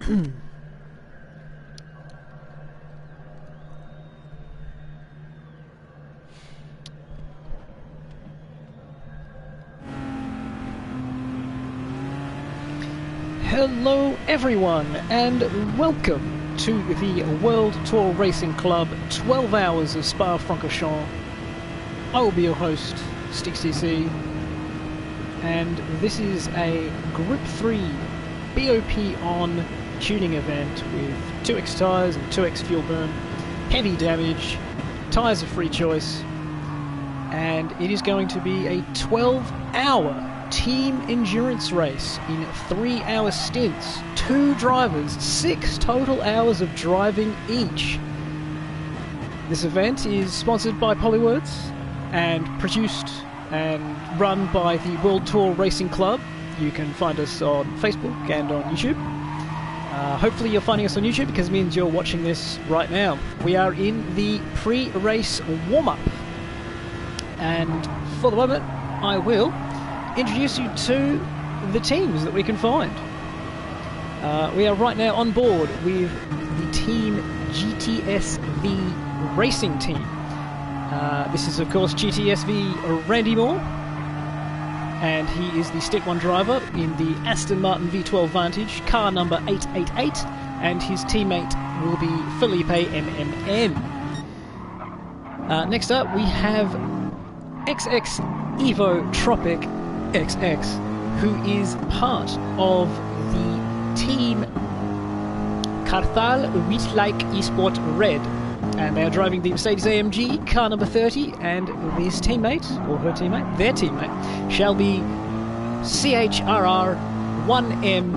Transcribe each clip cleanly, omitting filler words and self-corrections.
Hello everyone, and welcome to the World Tour Racing Club 12 Hours of Spa-Francorchamps. I will be your host, SticksTC, and this is a Group 3 BOP on tuning event with 2x tyres and 2x fuel burn, heavy damage, tyres of free choice, and it is going to be a 12-hour team endurance race in 3-hour stints, 2 drivers, 6 total hours of driving each. This event is sponsored by Polywords and produced and run by the World Tour Racing Club. You can find us on Facebook and on YouTube. Hopefully you're finding us on YouTube because it means you're watching this right now. We are in the pre-race warm-up, and for the moment I will introduce you to the teams that we can find. We are right now on board with the team GTS Racing Team. This is of course GTS Randy Moore, and he is the Stick 1 driver in the Aston Martin V12 Vantage, car number 888, and his teammate will be Felipe MMN. Next up we have XX Evo Tropic XX, who is part of the team Carthal Wheatlake Esport Red, and they are driving the Mercedes AMG car number 30, and his teammate, or her teammate, their teammate, shall be CHRR1M.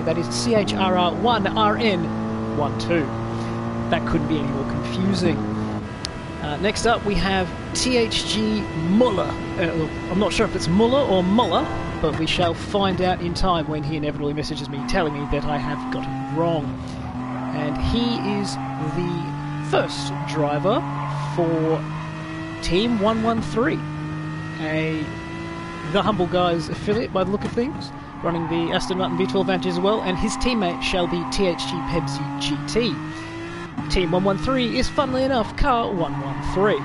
That is CHRR1RN12. That couldn't be any more confusing. Next up we have THG Muller. I'm not sure if it's Muller or Muller, but we shall find out in time when he inevitably messages me telling me that I have got it wrong. And he is the first driver for Team 113, the Humble Guys affiliate by the look of things, running the Aston Martin V12 Vantage as well, and his teammate shall be THG Pepsi GT. Team 113 is, funnily enough, car 113.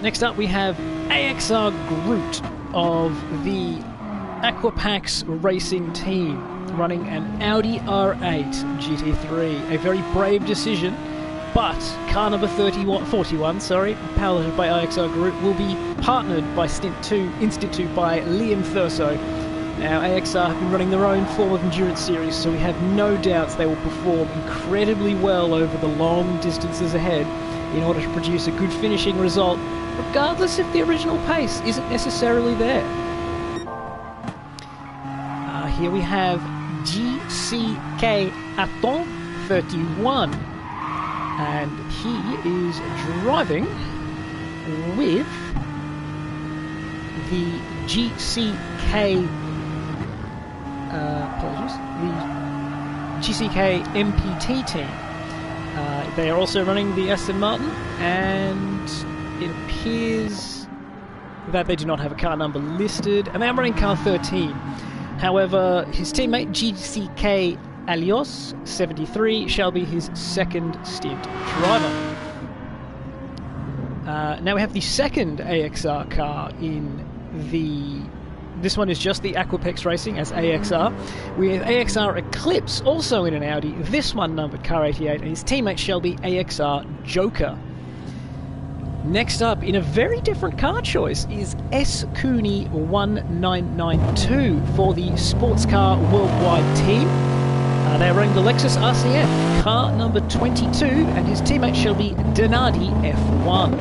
Next up we have AXR Groot of the Aquapax Racing Team, running an Audi R8 GT3. A very brave decision, but car number 41, piloted by AXR Groot, will be partnered by Stint 2 by Liam Thurso. Now, AXR have been running their own form of endurance series, so we have no doubts they will perform incredibly well over the long distances ahead in order to produce a good finishing result, regardless if the original pace isn't necessarily there. Here we have GCK Aton 31, and he is driving with the GCK the GCK MPT team. They are also running the Aston Martin, and it appears that they do not have a car number listed, and they are running car 13. However, his teammate GCK Alios 73 shall be his second stint driver. Now we have the second AXR car in the... This one is just the Aquapex Racing as AXR, with AXR Eclipse also in an Audi, this one numbered car 88, and his teammate shall be AXR Joker. Next up, in a very different car choice, is S. Cooney 1992 for the Sports Car Worldwide team. They are running the Lexus RCF, car number 22, and his teammate shall be Denardi F1.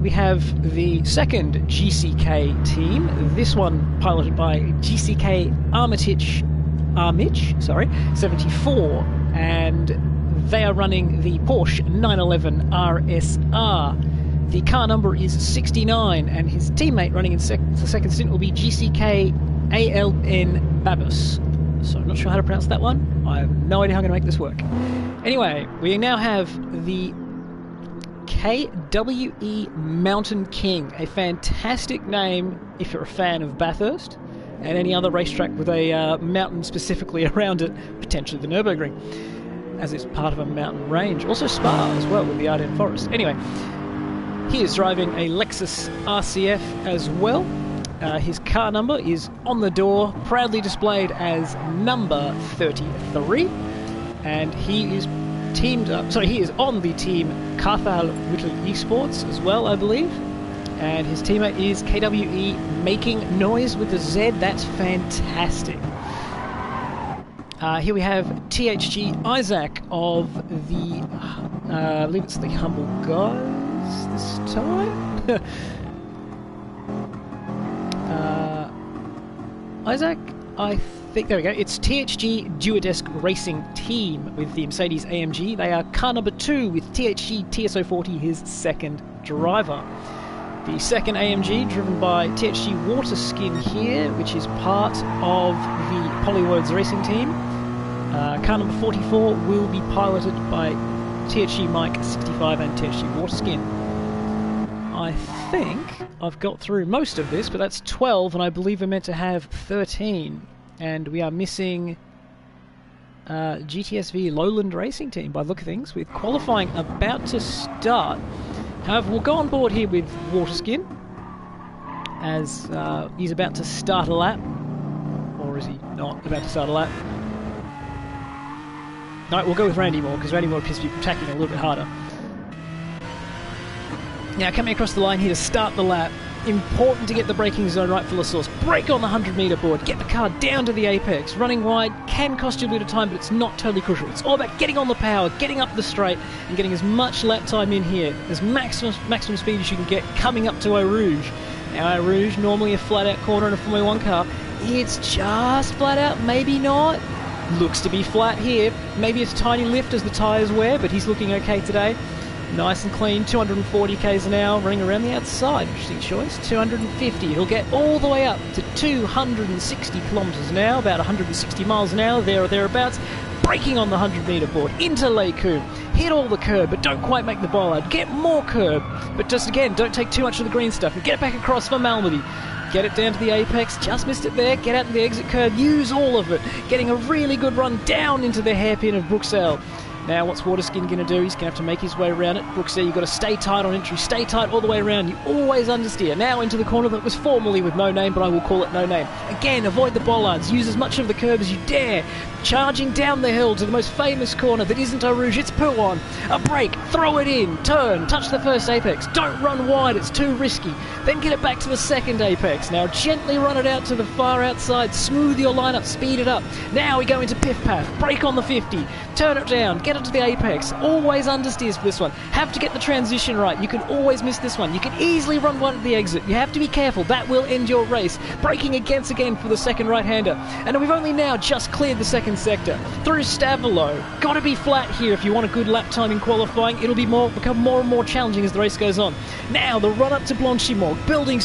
We have the second GCK team, this one piloted by GCK Armitage 74, and they are running the Porsche 911 RSR. The car number is 69, and his teammate running in the second stint will be GCK ALN Babus. So I'm not sure how to pronounce that one. I have no idea how I'm going to make this work. Anyway, we now have the KWE Mountain King, a fantastic name if you're a fan of Bathurst and any other racetrack with a mountain specifically around it, potentially the Nürburgring, as it's part of a mountain range. Also Spa as well with the Ardennes Forest. Anyway, he is driving a Lexus RCF as well. His car number is on the door, proudly displayed as number 33, and he is teamed up. Sorry, he is on the team Carthal Whittle Esports as well, I believe. And his teammate is KWE Making Noise with a Z. That's fantastic. Here we have THG Isaac of the, I believe it's the Humble Guys this time. Isaac, I think, there we go. It's THG Duodesque Racing Team with the Mercedes AMG. They are car number 2 with THG TS040, his second driver. The second AMG, driven by THG Waterskin here, which is part of the Polywords Racing Team. Car number 44 will be piloted by THG Mike 65 and THG Waterskin. I think I've got through most of this, but that's 12, and I believe we're meant to have 13. And we are missing GTSV Lowland Racing Team by the look of things, with qualifying about to start. However, we'll go on board here with Waterskin, as he's about to start a lap. Or is he not about to start a lap? No, we'll go with Randy Moore, because Randy Moore appears to be attacking a little bit harder. Now, coming across the line here to start the lap, important to get the braking zone right for the source. Brake on the 100-metre board, get the car down to the apex. Running wide can cost you a bit of time, but it's not totally crucial. It's all about getting on the power, getting up the straight, and getting as much lap time in here, as maximum speed as you can get coming up to Eau Rouge. Now, Eau Rouge, normally a flat-out corner in a Formula 1 car. It's just flat-out, maybe not. Looks to be flat here. Maybe it's a tiny lift as the tyres wear, but he's looking okay today. Nice and clean, 240 k's an hour, running around the outside. Interesting choice. 250. He'll get all the way up to 260 kilometres an hour, about 160 miles an hour, there or thereabouts. Braking on the 100-metre board into Les Combes. Hit all the curb, but don't quite make the bollard. Get more curb, but just again, don't take too much of the green stuff. And get it back across for Malmedy. Get it down to the apex, just missed it there. Get out to the exit curb, use all of it. Getting a really good run down into the hairpin of Bruxelles. Now, what's Waterskin going to do? He's going to have to make his way around it. Brooks there, you've got to stay tight on entry, stay tight all the way around. You always understeer. Now into the corner that was formerly with no name, but I will call it no name. Again, avoid the bollards. Use as much of the curb as you dare. Charging down the hill to the most famous corner that isn't Eau Rouge, it's Pouan. A brake, throw it in, turn, touch the first apex. Don't run wide, it's too risky. Then get it back to the second apex. Now gently run it out to the far outside, smooth your lineup, speed it up. Now we go into Piff Paff, brake on the 50, turn it down, get it to the apex. Always understeers for this one. Have to get the transition right. You can always miss this one. You can easily run one at the exit. You have to be careful, that will end your race. Braking again for the second right-hander. And we've only now just cleared the second sector through Stavelot. Got to be flat here if you want a good lap time in qualifying. It'll be become more and more challenging as the race goes on. Now the run up to Blanchimont, building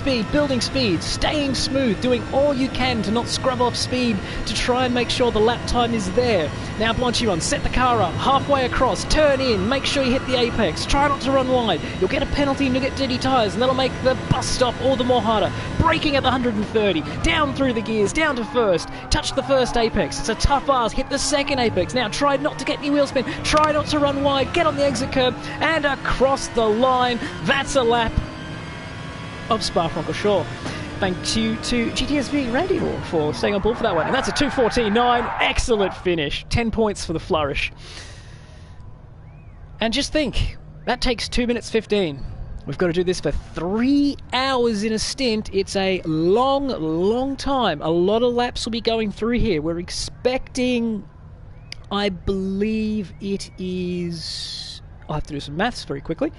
speed, staying smooth, doing all you can to not scrub off speed to try and make sure the lap time is there. Now Blanchimont, set the car up halfway across, turn in, make sure you hit the apex, try not to run wide. You'll get a penalty and you'll get dirty tyres, and that'll make the bus stop all the more harder. Braking at the 130, down through the gears, down to first, touch the first apex. It's a tough ask, hit the second apex. Now try not to get any wheel spin, try not to run wide, get on the exit curb, and across the line. That's a lap of Spa-Francorchamps. Thank you to GTSV Randy Moore for staying on board for that one. And that's a 2:14.9. Excellent finish. 10 points for the flourish. And just think, that takes 2 minutes 15. We've got to do this for 3 hours in a stint. It's a long, long time. A lot of laps will be going through here. We're expecting, I believe it is, I'll have to do some maths very quickly.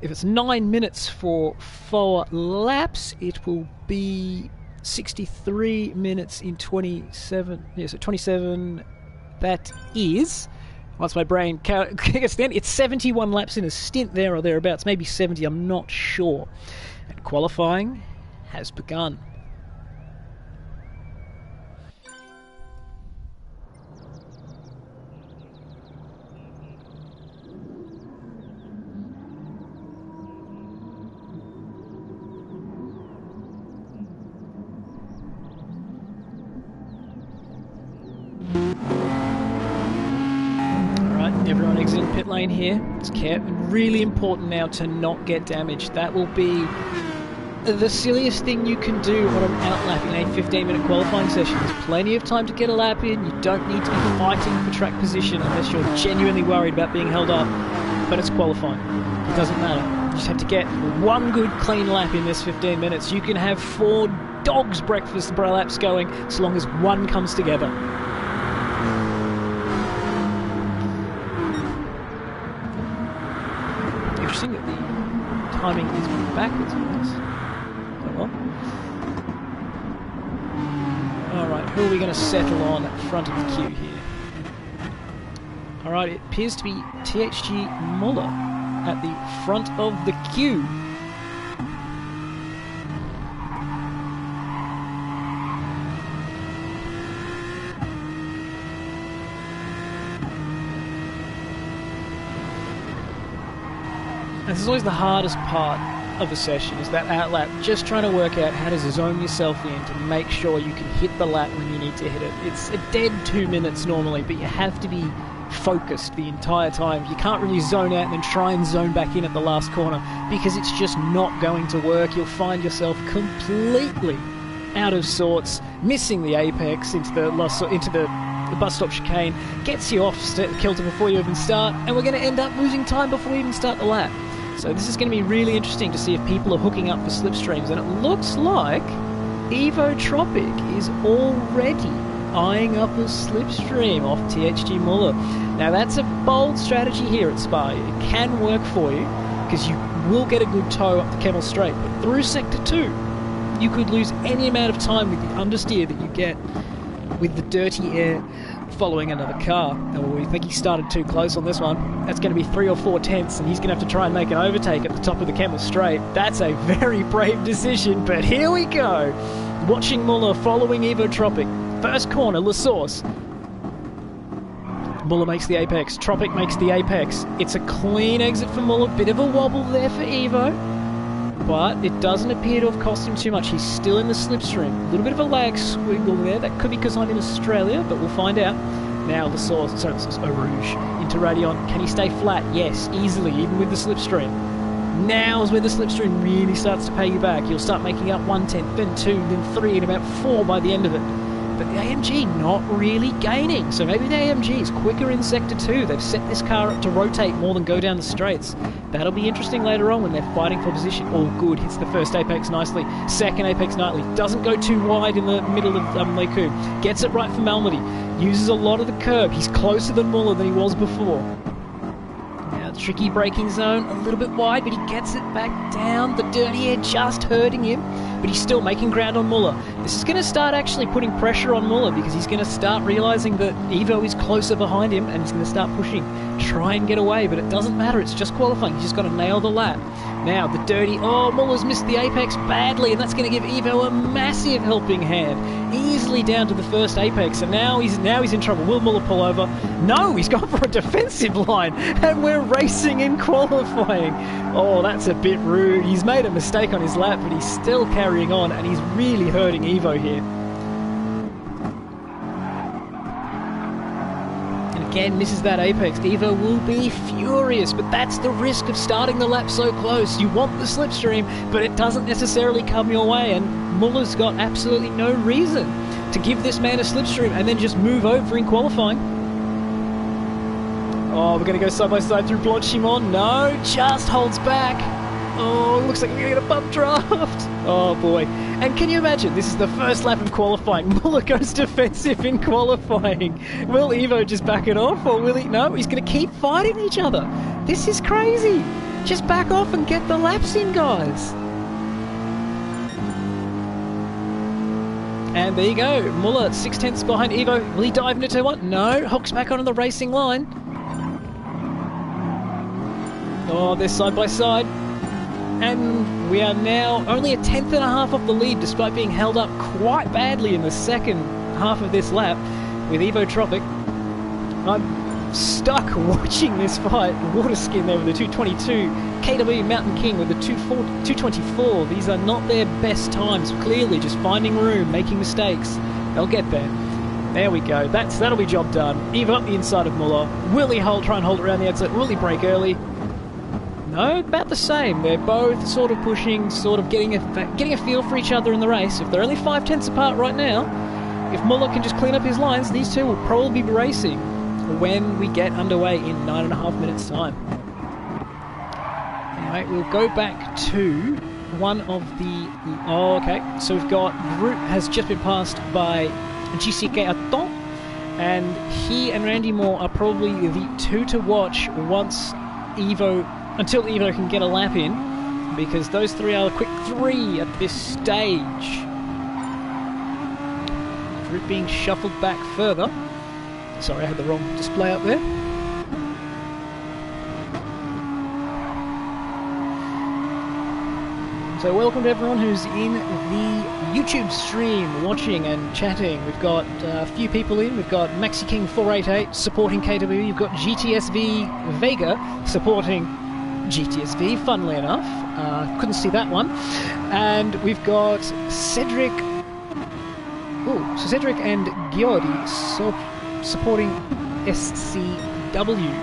If it's 9 minutes for 4 laps, it will be 63 minutes in 27. Yeah, so 27, that is, once my brain gets to the end, it's 71 laps in a stint there or thereabouts, maybe 70, I'm not sure. And qualifying has begun. exiting pit lane here. It's really important now to not get damaged. That will be the silliest thing you can do on an outlap in a 15-minute qualifying session. There's plenty of time to get a lap in. You don't need to be fighting for track position unless you're genuinely worried about being held up. But it's qualifying. It doesn't matter. You just have to get one good clean lap in this 15 minutes. You can have 4 dogs breakfast laps going as long as one comes together. Interesting that the timing is backwards on this. Alright, who are we going to settle on at front of the queue here? Alright, it appears to be THG Muller at the front of the queue. This is always the hardest part of a session, is that outlap, just trying to work out how to zone yourself in to make sure you can hit the lap when you need to hit it. It's a dead 2 minutes normally, but you have to be focused the entire time. You can't really zone out and then try and zone back in at the last corner, because it's just not going to work. You'll find yourself completely out of sorts, missing the apex into the bus stop chicane, gets you off kilter before you even start, and we're going to end up losing time before we even start the lap. So this is going to be really interesting to see if people are hooking up for slipstreams, and it looks like Evo Tropic is already eyeing up a slipstream off THG Muller. Now that's a bold strategy here at Spa. It can work for you, because you will get a good tow up the Kemmel Straight, but through Sector 2 you could lose any amount of time with the understeer that you get with the dirty air following another car. And we think he started too close on this one. That's going to be 3 or 4 tenths, and he's going to have to try and make an overtake at the top of the Kemmel Straight. That's a very brave decision, but here we go. Watching Muller following Evo Tropic. First corner, La Source. Muller makes the apex. Tropic makes the apex. It's a clean exit for Muller. Bit of a wobble there for Evo, but it doesn't appear to have cost him too much. He's still in the slipstream. A little bit of a lag squiggle there. That could be because I'm in Australia, but we'll find out. Now Eau Rouge into Radion. Can he stay flat? Yes, easily, even with the slipstream. Now is where the slipstream really starts to pay you back. You'll start making up 1/10, then 2, then 3, and about 4 by the end of it. But the AMG not really gaining. So maybe the AMG is quicker in Sector 2. They've set this car up to rotate more than go down the straights. That'll be interesting later on when they're fighting for position. All good. Hits the first apex nicely. Second apex nicely. Doesn't go too wide in the middle of Leku. Gets it right for Malmedy. Uses a lot of the curb. He's closer than Muller than he was before. Now, tricky braking zone. A little bit wide, but he gets it back down. The dirty air just hurting him, but he's still making ground on Muller. This is going to start actually putting pressure on Muller, because he's going to start realising that Evo is closer behind him, and he's going to start pushing. Try and get away, but it doesn't matter. It's just qualifying. He's just got to nail the lap. Now, the dirty... Oh, Muller's missed the apex badly, and that's going to give Evo a massive helping hand. Easily down to the first apex, and now he's in trouble. Will Muller pull over? No, he's gone for a defensive line, and we're racing in qualifying. Oh, that's a bit rude. He's made a mistake on his lap, but he's still carrying on, and he's really hurting Evo here. Again, misses that apex. Evo will be furious, but that's the risk of starting the lap so close. You want the slipstream, but it doesn't necessarily come your way, and Muller's got absolutely no reason to give this man a slipstream and then just move over in qualifying. Oh, we're going to go side by side through Blanchimont. No, just holds back. Oh, looks like we're going to get a bump draft. Oh boy. And can you imagine, this is the first lap of qualifying. Muller goes defensive in qualifying. Will Evo just back it off, or will he? No, he's going to keep fighting each other. This is crazy. Just back off and get the laps in, guys. And there you go. Muller 6 tenths behind Evo. Will he dive into turn 1? No. Hooks back onto the racing line. Oh, they're side by side. And we are now only 1.5 tenths off the lead, despite being held up quite badly in the second half of this lap with Evo Tropic. I'm stuck watching this fight. Waterskin there with the 222. KW Mountain King with the 224. These are not their best times. Clearly just finding room, making mistakes. They'll get there. There we go. That'll be job done. Evo up the inside of Muller. Will he try and hold it around the outside? Will he brake early? No, about the same. They're both sort of pushing, sort of getting a feel for each other in the race. If they're only 5/10 apart right now, if Muller can just clean up his lines, these two will probably be racing when we get underway in 9.5 minutes' time. Anyway, we'll go back to one of the... Oh, okay. So we've got... Groot has just been passed by GCK Aton, and he and Randy Moore are probably the two to watch until Evo can get a lap in, because those three are a quick 3 at this stage. Groot being shuffled back further. Sorry, I had the wrong display up there. So welcome to everyone who's in the YouTube stream watching and chatting. We've got a few people in. We've got Maxi King 488 supporting KW. You've got GTSV Vega supporting GTSV, funnily enough. Couldn't see that one. And we've got Cedric... Oh, so Cedric and Giordi supporting SCW.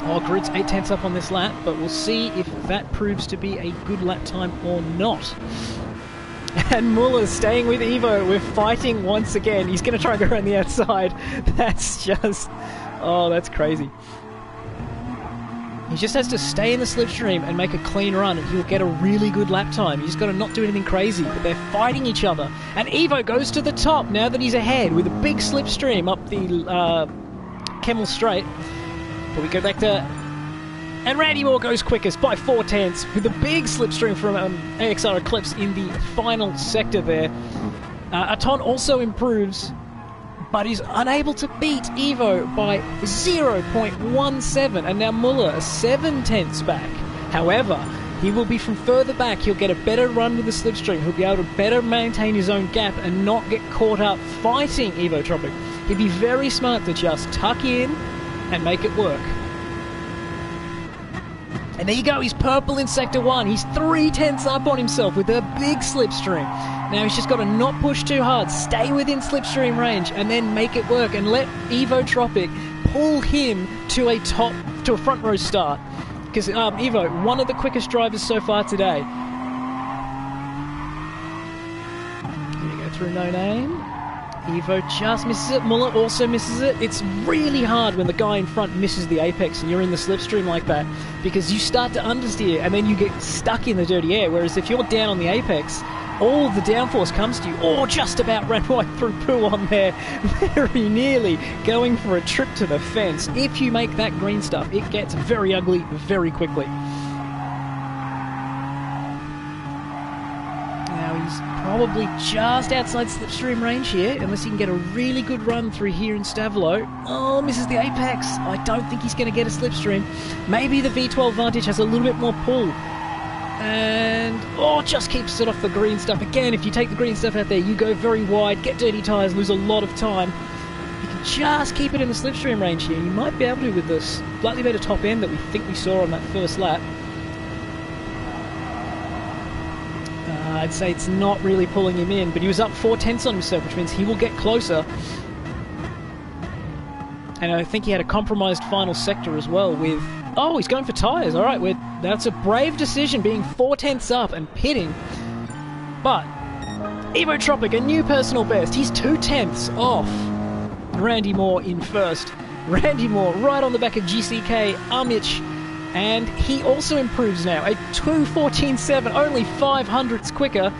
Oh, Groot's 8/10 up on this lap, but we'll see if that proves to be a good lap time or not. And Muller's staying with Evo. We're fighting once again. He's going to try and go around the outside. That's just... Oh, that's crazy. He just has to stay in the slipstream and make a clean run, and he'll get a really good lap time. He's got to not do anything crazy, but they're fighting each other. And Evo goes to the top now that he's ahead with a big slipstream up the Kemmel Straight. But we go back to... And Randy Moore goes quickest by 4/10 with a big slipstream from AXR Eclipse in the final sector there. Aton also improves, but is unable to beat Evo by 0.17, and now Muller 7/10 back. However, he will be from further back. He'll get a better run with the slipstream. He'll be able to better maintain his own gap and not get caught up fighting Evo Tropic. He'd be very smart to just tuck in and make it work. And there you go, he's purple in Sector 1. He's 3/10 up on himself with a big slipstream. Now he's just got to not push too hard, stay within slipstream range, and then make it work, and let Evo Tropic pull him to a front row start. Because Evo, one of the quickest drivers so far today. Here we go through No Name. Evo just misses it. Muller also misses it. It's really hard when the guy in front misses the apex and you're in the slipstream like that, because you start to understeer and then you get stuck in the dirty air. Whereas if you're down on the apex, all the downforce comes to you. Or just about ran right through Pooh on there, very nearly going for a trip to the fence. If you make that green stuff, it gets very ugly very quickly. He's probably just outside slipstream range here, unless he can get a really good run through here in Stavelo. Oh, misses the apex. I don't think he's going to get a slipstream. Maybe the V12 Vantage has a little bit more pull. And, oh, just keeps it off the green stuff. Again, if you take the green stuff out there, you go very wide, get dirty tyres, lose a lot of time. You can just keep it in the slipstream range here. You might be able to with this slightly better top end that we think we saw on that first lap. I'd say it's not really pulling him in, but he was up 4/10 on himself, which means he will get closer. And I think he had a compromised final sector as well with... Oh, he's going for tyres. All right, that's a brave decision, being 4/10 up and pitting. But Evo Tropic, a new personal best. He's 2/10 off Randy Moore in first. Randy Moore right on the back of GCK, Amic. And he also improves now, a 2:14.7, only 0.05 quicker.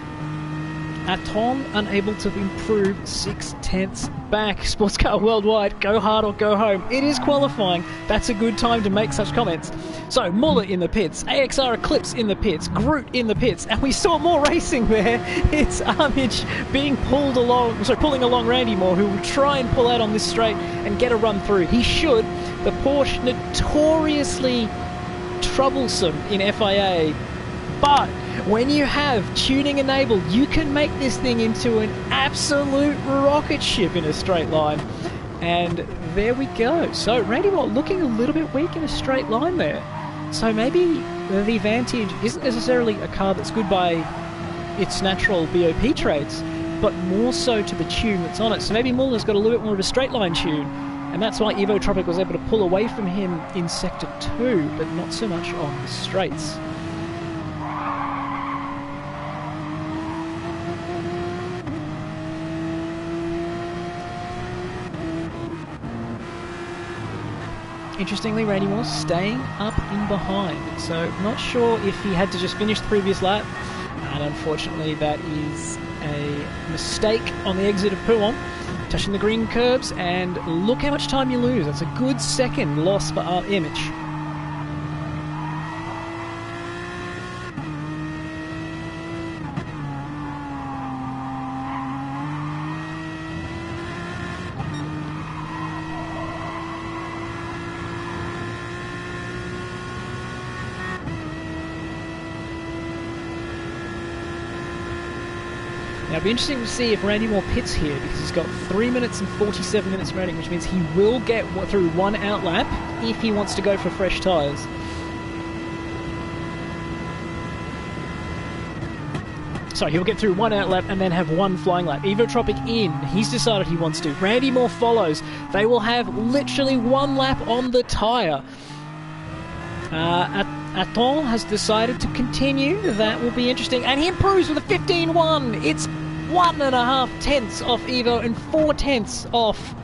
Aton unable to improve 6/10 back. Sports Car Worldwide, go hard or go home. It is qualifying. That's a good time to make such comments. So Muller in the pits, AXR Eclipse in the pits, Groot in the pits, and we saw more racing there. It's Amic being pulling along Randy Moore, who will try and pull out on this straight and get a run through. He should. The Porsche notoriously troublesome in FIA, but when you have tuning enabled, you can make this thing into an absolute rocket ship in a straight line. And there we go. So Randy Moore looking a little bit weak in a straight line there. So maybe the Vantage isn't necessarily a car that's good by its natural BOP traits, but more so to the tune that's on it. So maybe Muller's got a little bit more of a straight line tune, and that's why Evo Tropic was able to pull away from him in Sector 2, but not so much on the straights. Interestingly, Randy Moore staying up in behind, so not sure if he had to just finish the previous lap, and unfortunately that is a mistake on the exit of Pouon, touching the green curbs, and look how much time you lose. That's a good second loss for our image. Now it'll be interesting to see if Randy Moore pits here, because he's got 3 minutes and 47 minutes remaining, which means he will get through one out lap if he wants to go for fresh tyres. Sorry, he'll get through one out lap and then have one flying lap. Evo Tropic in, he's decided he wants to. Randy Moore follows. They will have literally one lap on the tyre. Aton has decided to continue. That will be interesting. And he improves with a 15-1. It's 1.5 tenths off Evo and 4 tenths off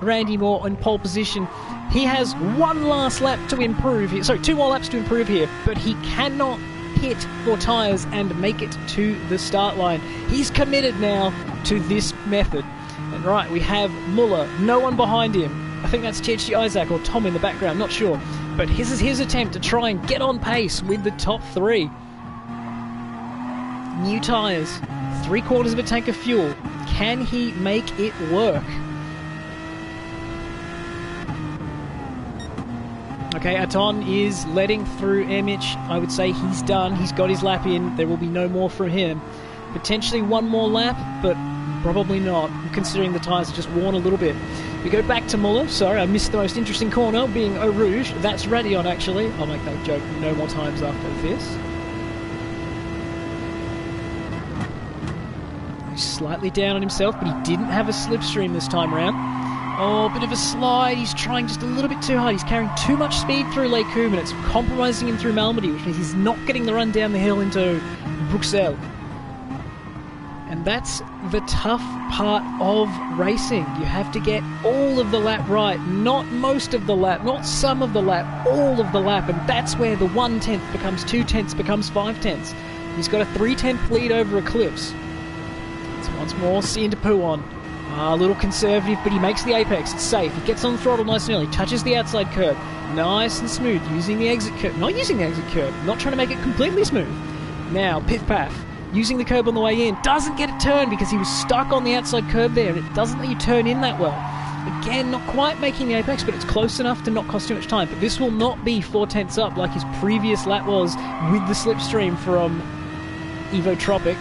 Randy Moore in pole position. He has one last lap to improve here. Sorry, 2 more laps to improve here, but he cannot pit for tyres and make it to the start line. He's committed now to this method. And right, we have Muller, no one behind him. I think that's THG Isaac or Tom in the background, not sure. But this is his attempt to try and get on pace with the top 3. New tyres, 3/4 of a tank of fuel. Can he make it work? Okay, Aton is letting through Emich. I would say he's done. He's got his lap in. There will be no more from him. Potentially one more lap, but probably not, considering the tyres are just worn a little bit. We go back to Muller. Sorry, I missed the most interesting corner, being Eau Rouge. That's Radion, actually. I'll make that joke no more times after this. He's slightly down on himself, but he didn't have a slipstream this time around. Oh, a bit of a slide. He's trying just a little bit too hard. He's carrying too much speed through Les Combes, and it's compromising him through Malmedy, which means he's not getting the run down the hill into Bruxelles. And that's the tough part of racing. You have to get all of the lap right, not most of the lap, not some of the lap, all of the lap, and that's where the 1 tenth becomes 2 tenths, becomes 5 tenths. He's got a 3/10 lead over Eclipse. So once more, see into Pouon. A little conservative, but he makes the apex. It's safe. He gets on the throttle nice and early, touches the outside curb, nice and smooth, using the exit curb. Not using the exit curb, not trying to make it completely smooth. Now, piff paff. Using the curb on the way in, doesn't get a turn because he was stuck on the outside curb there, and it doesn't let you turn in that well. Again, not quite making the apex, but it's close enough to not cost too much time. But this will not be 4 tenths up like his previous lap was with the slipstream from Evo Tropic.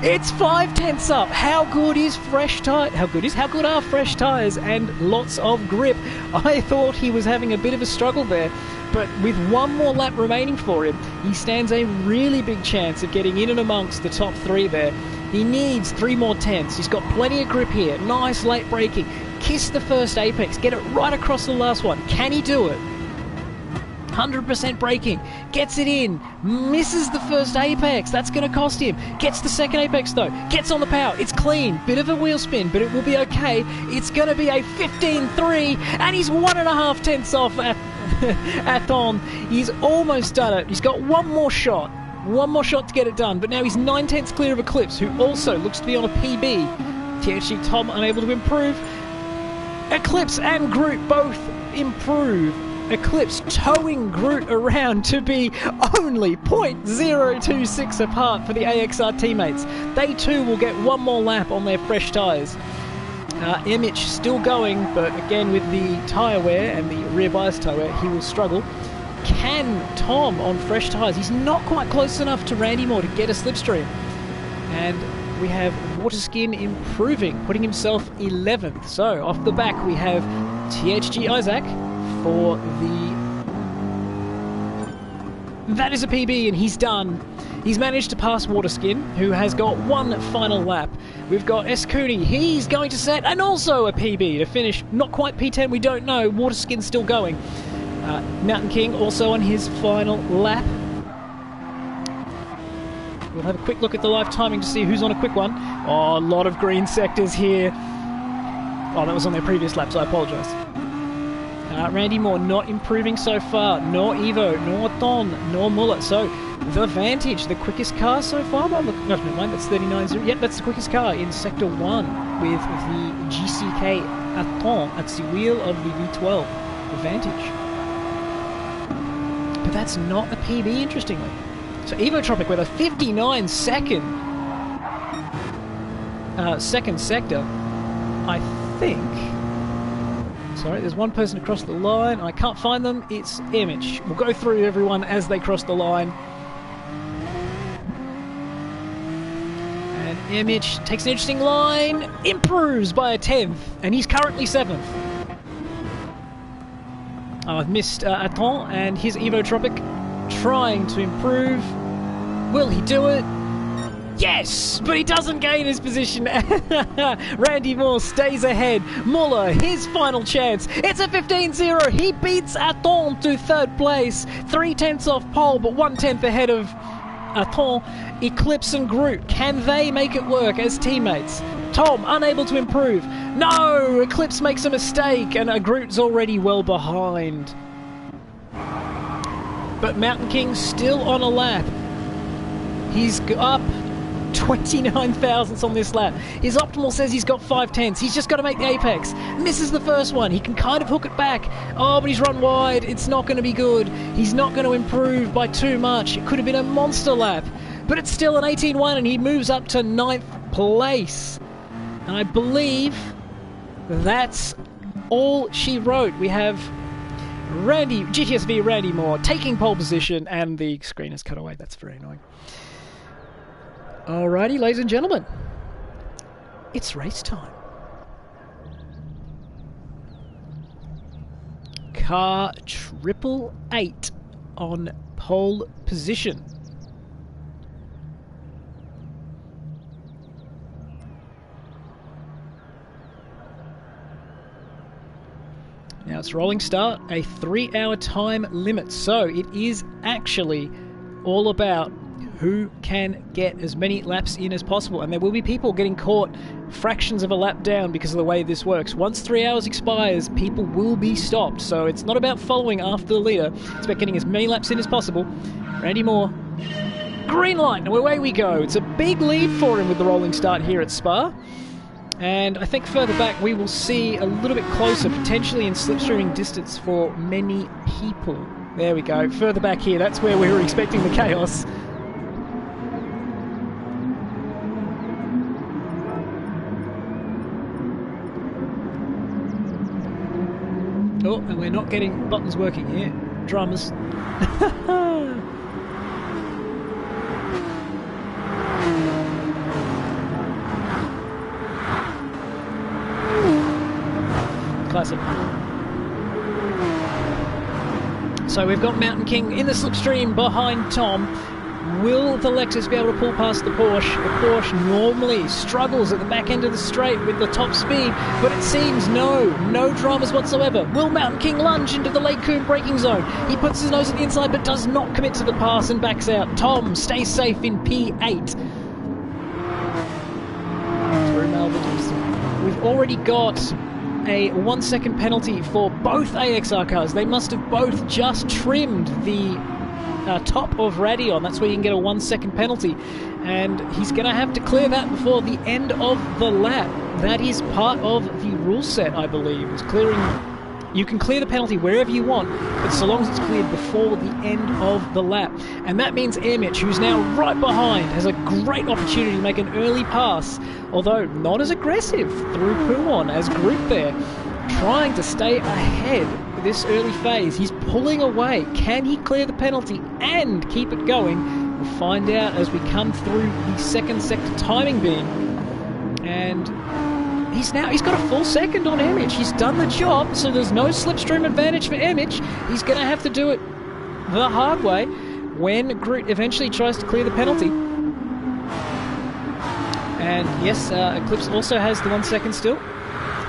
It's 5 tenths up. How good is fresh tyre? How good are fresh tyres and lots of grip? I thought he was having a bit of a struggle there. But with one more lap remaining for him, he stands a really big chance of getting in and amongst the top 3 there. He needs 3 more tenths. He's got plenty of grip here. Nice late braking. Kiss the first apex. Get it right across the last one. Can he do it? 100% braking. Gets it in. Misses the first apex. That's going to cost him. Gets the second apex though. Gets on the power. It's clean. Bit of a wheel spin, but it will be okay. It's going to be a 15.3, and he's 1.5 tenths off at Athon. He's almost done it. He's got one more shot to get it done, but now he's 9 tenths clear of Eclipse, who also looks to be on a PB. THG Tom unable to improve. Eclipse and Groot both improve. Eclipse towing Groot around to be only 0.026 apart for the AXR teammates. They too will get one more lap on their fresh tyres. Emich still going, but again with the tyre wear and the rear bias tyre wear, he will struggle. Can Tom on fresh tyres? He's not quite close enough to Randy Moore to get a slipstream. And we have Waterskin improving, putting himself 11th. So off the back we have THG Isaac for the... That is a PB and he's done. He's managed to pass Waterskin, who has got one final lap. We've got Escuni, he's going to set, and also a PB to finish. Not quite P10, we don't know. Waterskin's still going. Mountain King also on his final lap. We'll have a quick look at the live timing to see who's on a quick one. Oh, a lot of green sectors here. Oh, that was on their previous lap, so I apologise. Randy Moore not improving so far. Nor Evo, nor Don, nor Muller. So, the Vantage, the quickest car so far. No, never mind, that's 39.0. Yep, that's the quickest car in Sector 1 with the GCK Aton at the wheel of the V12, the Vantage. But that's not a PB, interestingly. So Evotropic with a 59 second sector, I think. Sorry, there's one person across the line. I can't find them. It's Image. We'll go through everyone as they cross the line. And Image takes an interesting line, improves by a 10th, and he's currently 7th. I've missed Aton and his Evotropic trying to improve. Will he do it? Yes! But he doesn't gain his position. Randy Moore stays ahead. Muller, his final chance. It's a 15-0. He beats Aton to 3rd place. 3/10 off pole, but 1/10 ahead of Aton. Eclipse and Groot, can they make it work as teammates? Tom, unable to improve. No! Eclipse makes a mistake, and Groot's already well behind. But Mountain King's still on a lap. He's up 29 thousandths on this lap. His optimal says he's got 5/10. He's just got to make the apex. Misses the first one. He can kind of hook it back. Oh, but he's run wide. It's not going to be good. He's not going to improve by too much. It could have been a monster lap. But it's still an 18-1, and he moves up to 9th place. And I believe that's all she wrote. We have GTSV Randy Moore taking pole position, and the screen is cut away. That's very annoying. Alrighty, ladies and gentlemen, it's race time. Car 888 on pole position. Now it's rolling start, a 3-hour time limit, so it is actually all about who can get as many laps in as possible, and there will be people getting caught fractions of a lap down because of the way this works. Once 3 hours expires, people will be stopped, so it's not about following after the leader, it's about getting as many laps in as possible. Randy Moore, green light, and away we go. It's a big lead for him with the rolling start here at Spa. And I think further back we will see a little bit closer, potentially in slipstreaming distance for many people. There we go, further back here, that's where we were expecting the chaos. Oh, and we're not getting buttons working here. Dramas. Classic. So we've got Mountain King in the slipstream behind Tom. Will the Lexus be able to pull past the Porsche? The Porsche normally struggles at the back end of the straight with the top speed, but it seems no dramas whatsoever. Will Mountain King lunge into the Lake Coombe braking zone? He puts his nose at the inside but does not commit to the pass and backs out. Tom stays safe in P8. Through Malvern. We've already got a 1 second penalty for both AXR cars. They must have both just trimmed the top of Radion. That's where you can get a 1 second penalty, and he's going to have to clear that before the end of the lap. That is part of the rule set, I believe, is clearing. You can clear the penalty wherever you want, but so long as it's cleared before the end of the lap. And that means Airmitch, who's now right behind, has a great opportunity to make an early pass, although not as aggressive through Puon as Group there, trying to stay ahead this early phase. He's pulling away. Can he clear the penalty and keep it going? We'll find out as we come through the second sector timing beam. And he's got a full second on Airmitch. He's done the job, so there's no slipstream advantage for Airmitch. He's going to have to do it the hard way. when Groot eventually tries to clear the penalty. And yes, Eclipse also has the 1 second still.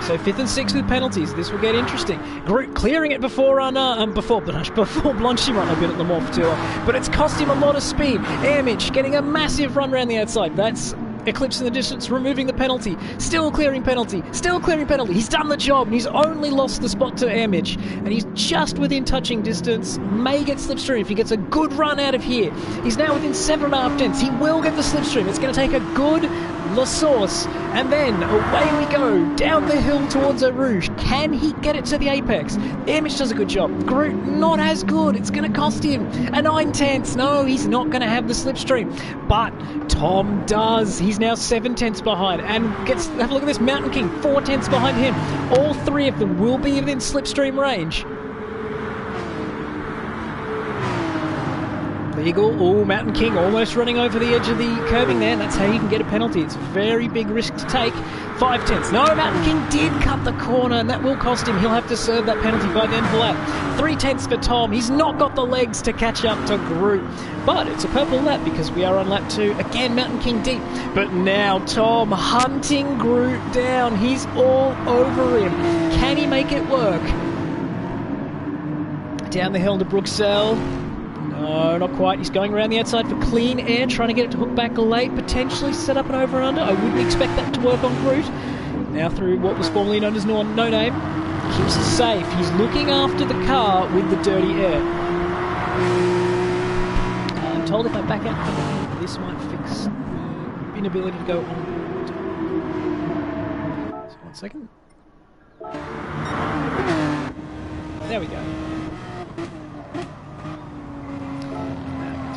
So 5th and 6th with penalties. This will get interesting. Groot clearing it before Blanchimont had been at the Morph Tour, but it's cost him a lot of speed. Airmitch getting a massive run around the outside. That's Eclipse in the distance, removing the penalty. Still clearing penalty. Still clearing penalty. He's done the job, and he's only lost the spot to Airmitch. And he's just within touching distance. May get slipstream if he gets a good run out of here. He's now within 7.5 tenths. He will get the slipstream. It's going to take a good La Source, and then away we go down the hill towards Eau Rouge. Can he get it to the apex? Airmitch does a good job. Groot not as good. It's going to cost him a 9 tenths. No, he's not going to have the slipstream, but Tom does. He's now 7 tenths behind, and have a look at this. Mountain King 4 tenths behind him. All 3 of them will be within slipstream range. Eagle, Mountain King almost running over the edge of the curbing there, and that's how you can get a penalty. It's a very big risk to take. 5 tenths. No, Mountain King did cut the corner, and that will cost him. He'll have to serve that penalty by the end of the lap. 3 tenths for Tom. He's not got the legs to catch up to Groot, but it's a purple lap because we are on lap 2. Again, Mountain King deep, but now Tom hunting Groot down. He's all over him. Can he make it work? Down the hill to Bruxelles. No, not quite. He's going around the outside for clean air, trying to get it to hook back late, potentially set up an over and under. I wouldn't expect that to work on Groot. Now through what was formerly known as No Name. Keeps it safe. He's looking after the car with the dirty air. I'm told if I back out from the hill, this might fix the inability to go on board. So 1 second. There we go.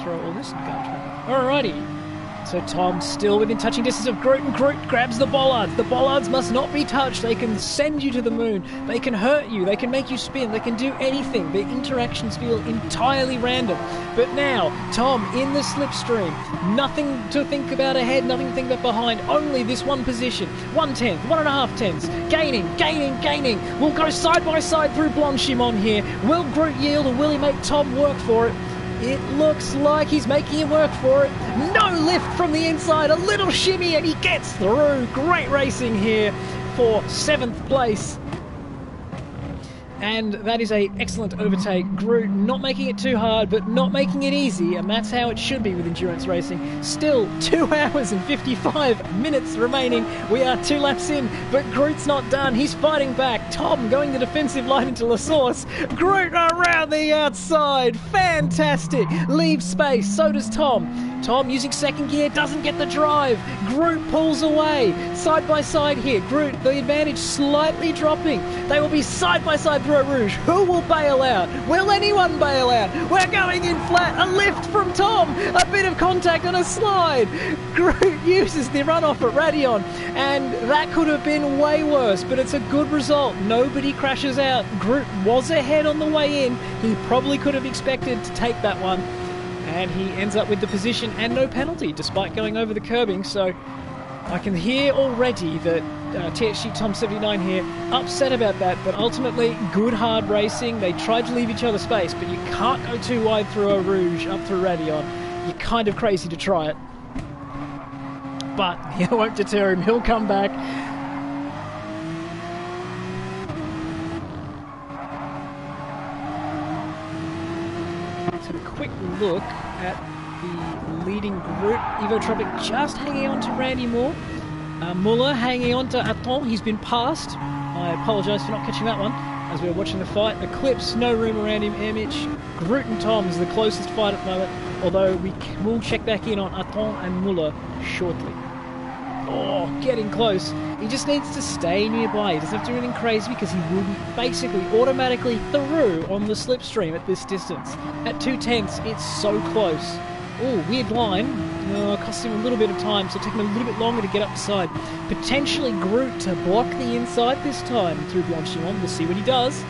Throw all this garbage back. Alrighty. So Tom still within touching distance of Groot, and Groot grabs the bollards. The bollards must not be touched. They can send you to the moon. They can hurt you. They can make you spin. They can do anything. The interactions feel entirely random. But now, Tom in the slipstream. Nothing to think about ahead, nothing to think about behind. Only this one position. 1 tenth, 1.5 tenths. Gaining. We'll go side by side through Blanchimont here. Will Groot yield, or will he make Tom work for it? It looks like he's making him work for it. No lift from the inside, a little shimmy, and he gets through. Great racing here for 7th place. And that is an excellent overtake. Groot not making it too hard, but not making it easy, and that's how it should be with endurance racing. Still 2 hours and 55 minutes remaining. We are 2 laps in, but Groot's not done. He's fighting back. Tom going the defensive line into La Source. Groot around the outside. Fantastic. Leaves space. So does Tom. Tom using second gear, doesn't get the drive. Groot pulls away. Side by side here. Groot, the advantage slightly dropping. They will be side by side through Eau Rouge. Who will bail out? Will anyone bail out? We're going in flat. A lift from Tom. A bit of contact on a slide. Groot uses the runoff at Radion, and that could have been way worse, but it's a good result. Nobody crashes out. Groot was ahead on the way in. He probably could have expected to take that one. And he ends up with the position and no penalty, despite going over the curbing. So I can hear already that THG Tom 79 here upset about that, but ultimately good hard racing. They tried to leave each other space, but you can't go too wide through Eau Rouge up through Radion. You're kind of crazy to try it. But it won't deter him. He'll come back. Quick look at the leading group. Evotropic just hanging on to Randy Moore. Muller hanging on to Aton. He's been passed. I apologise for not catching that one as we were watching the fight. Eclipse, no room around him. Airmitch, Groot and Tom is the closest fight at the moment, although we will check back in on Aton and Muller shortly. Oh, getting close. He just needs to stay nearby. He doesn't have to do anything crazy because he will be basically automatically through on the slipstream at this distance. At 2 tenths, it's so close. Oh, weird line. Cost him a little bit of time, so it'll take him a little bit longer to get up the side. Potentially Groot to block the inside this time through Blanchimont. We'll see what he does.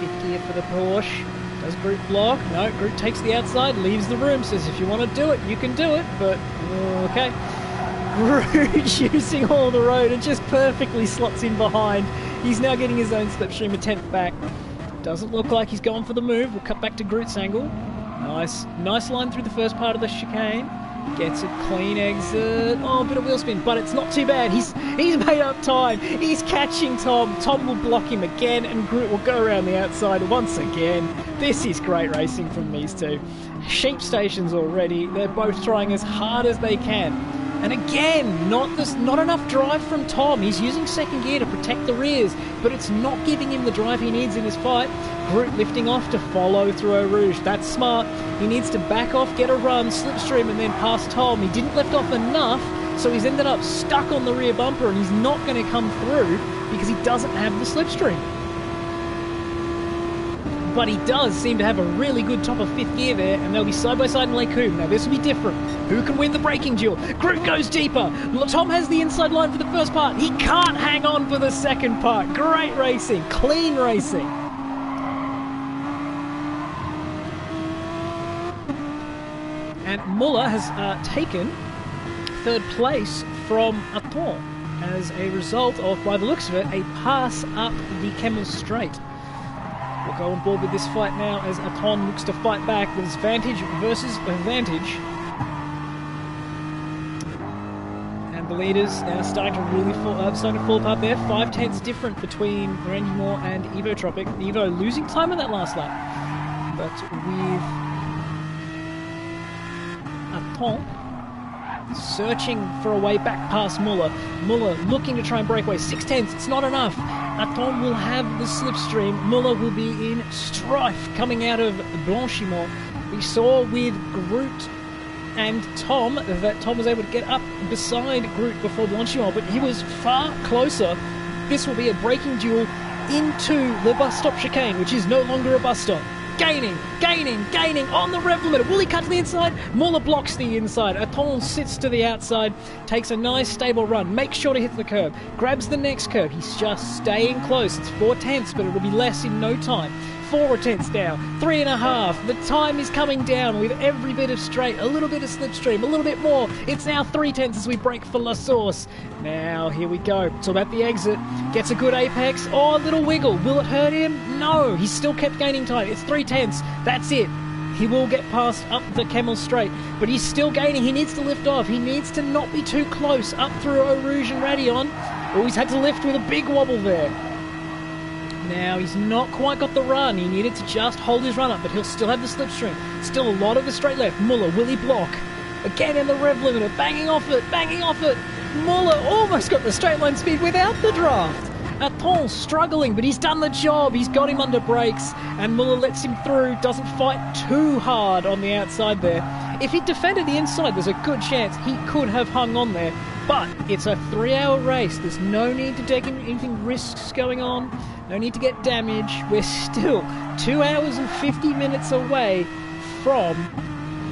5th gear for the Porsche. Does Groot block? No, Groot takes the outside, leaves the room, says if you want to do it, you can do it, but okay. Groot using all the road and just perfectly slots in behind. He's now getting his own slipstream, a 10th back. Doesn't look like he's going for the move. We'll cut back to Groot's angle. Nice line through the first part of the chicane. Gets a clean exit. Oh, a bit of wheel spin, but it's not too bad. He's made up time. He's catching Tom. Tom will block him again, and Groot will go around the outside once again. This is great racing from these two. Sheep stations already. They're both trying as hard as they can. And again, not enough drive from Tom. He's using second gear to protect the rears, but it's not giving him the drive he needs in his fight. Groot lifting off to follow through Eau Rouge. That's smart. He needs to back off, get a run, slipstream, and then pass Tom. He didn't lift off enough, so he's ended up stuck on the rear bumper, and he's not going to come through because he doesn't have the slipstream. But he does seem to have a really good top of fifth gear there, and they'll be side by side in Lake Coombe. Now this will be different. Who can win the braking duel? Groot goes deeper. Tom has the inside line for the first part. He can't hang on for the second part. Great racing, clean racing. And Muller has taken third place from Aton as a result of, by the looks of it, a pass up the Kemmel Straight. We'll go on board with this fight now as Aton looks to fight back. There's Vantage versus Vantage. And the leaders now starting to really fall apart there. 5 tenths different between Randy Moore and Evo Tropic. Evo losing time on that last lap. But with Aton searching for a way back past Muller. Muller looking to try and break away. 6 tenths, it's not enough. Aton will have the slipstream. Muller will be in strife coming out of Blanchimont. We saw with Groot and Tom that Tom was able to get up beside Groot before Blanchimont, but he was far closer. This will be a braking duel into the bus stop chicane, which is no longer a bus stop. Gaining on the rev limiter. Will he cut to the inside? Muller blocks the inside. Aton sits to the outside, takes a nice stable run, makes sure to hit the curb, grabs the next curb. He's just staying close. It's 4 tenths, but it'll be less in no time. 4 tenths now, 3.5. The time is coming down with every bit of straight, a little bit of slipstream, a little bit more. It's now 3 tenths as we break for La Source. Now, here we go. It's about the exit. Gets a good apex. Oh, a little wiggle. Will it hurt him? No. He's still kept gaining time. It's 3 tenths. That's it. He will get past up the Kemmel Straight, but he's still gaining. He needs to lift off. He needs to not be too close up through Eau Rouge and Radion. Oh, he's had to lift with a big wobble there. Now, he's not quite got the run. He needed to just hold his run up, but he'll still have the slipstream. Still a lot of the straight left. Muller, will he block? Again in the rev limiter, banging off it. Muller almost got the straight line speed without the draft. Aton struggling, but he's done the job. He's got him under brakes, and Muller lets him through. Doesn't fight too hard on the outside there. If he defended the inside, there's a good chance he could have hung on there. But it's a 3-hour race. There's no need to take anything risks going on. No need to get damage. We're still 2 hours and 50 minutes away from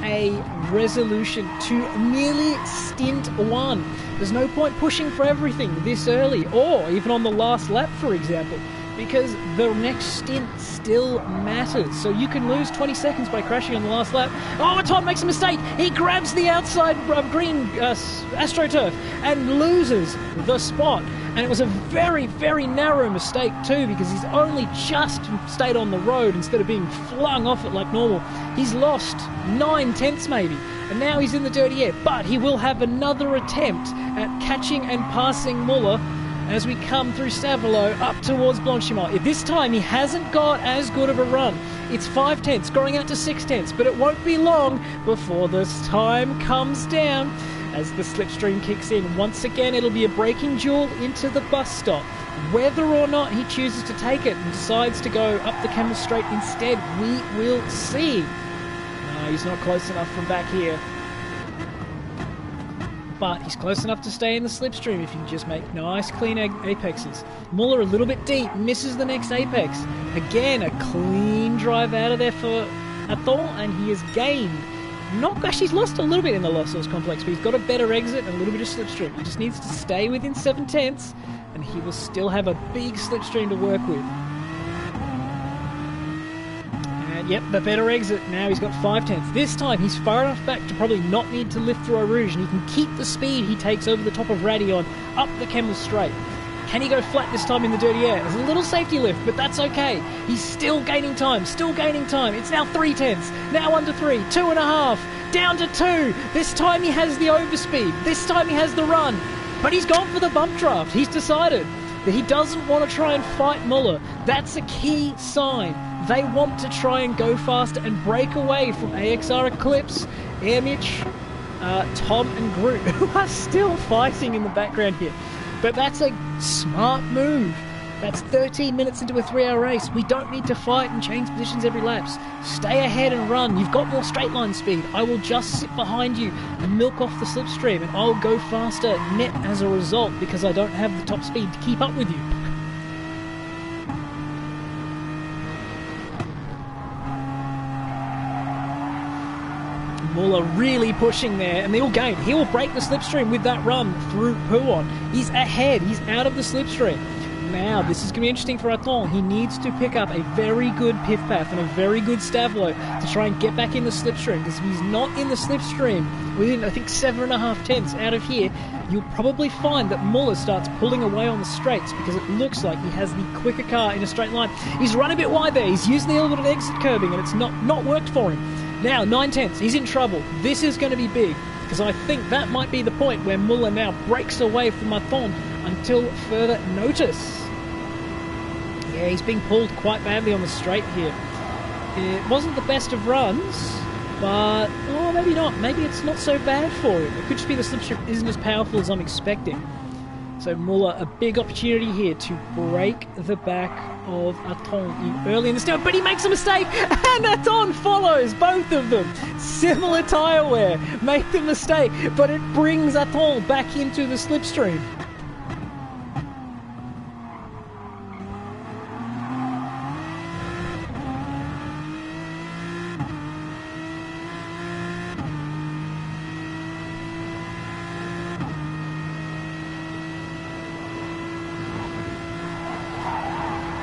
a resolution to merely stint 1. There's no point pushing for everything this early, or even on the last lap, for example, because the next stint still matters. So you can lose 20 seconds by crashing on the last lap. Oh, Aton makes a mistake. He grabs the outside green AstroTurf and loses the spot. And it was a very, very narrow mistake too, because he's only just stayed on the road instead of being flung off it like normal. He's lost 9 tenths maybe, and now he's in the dirty air. But he will have another attempt at catching and passing Muller as we come through Saint-Malo up towards Blanchimont. This time he hasn't got as good of a run. It's 5 tenths, growing out to 6 tenths, but it won't be long before this time comes down as the slipstream kicks in. Once again, it'll be a braking duel into the bus stop. Whether or not he chooses to take it and decides to go up the Kemmel Straight instead, we will see. No, he's not close enough from back here. But he's close enough to stay in the slipstream if you can just make nice clean apexes. Muller a little bit deep, misses the next apex. Again, a clean drive out of there for Aton, and he has gained. He's lost a little bit in the La Source complex, but he's got a better exit and a little bit of slipstream. He just needs to stay within 7 tenths, and he will still have a big slipstream to work with. And yep, the better exit. Now he's got 5 tenths. This time he's far enough back to probably not need to lift through Eau Rouge, and he can keep the speed he takes over the top of Radion up the Kemmel Straight. Can he go flat this time in the dirty air? There's a little safety lift, but that's okay. He's still gaining time, still gaining time. It's now 3/10, now under 3, 2.5, down to 2. This time he has the overspeed. This time he has the run. But he's gone for the bump draft. He's decided that he doesn't want to try and fight Muller. That's a key sign. They want to try and go faster and break away from AXR Eclipse, Airmitch, Tom and Groot, who are still fighting in the background here. But that's a smart move. That's 13 minutes into a 3-hour race. We don't need to fight and change positions every lap. Stay ahead and run. You've got more straight line speed. I will just sit behind you and milk off the slipstream, and I'll go faster net as a result because I don't have the top speed to keep up with you. Muller really pushing there, and they'll gain. He will break the slipstream with that run through Pouon. He's ahead. He's out of the slipstream. Now, this is going to be interesting for Aton. He needs to pick up a very good piff path and a very good Stavlo to try and get back in the slipstream, because if he's not in the slipstream within, I think, 7.5 tenths out of here, you'll probably find that Muller starts pulling away on the straights because it looks like he has the quicker car in a straight line. He's run a bit wide there. He's using the elevated exit curbing, and it's not worked for him. Now, 9 tenths. He's in trouble. This is going to be big, because I think that might be the point where Muller now breaks away from Aton until further notice. Yeah, he's being pulled quite badly on the straight here. It wasn't the best of runs, but oh, maybe not. Maybe it's not so bad for him. It could just be the slipstream isn't as powerful as I'm expecting. So Muller, a big opportunity here to break the back of Aton early in the start, but he makes a mistake, and Aton follows both of them. Similar tyre wear, make the mistake, but it brings Aton back into the slipstream.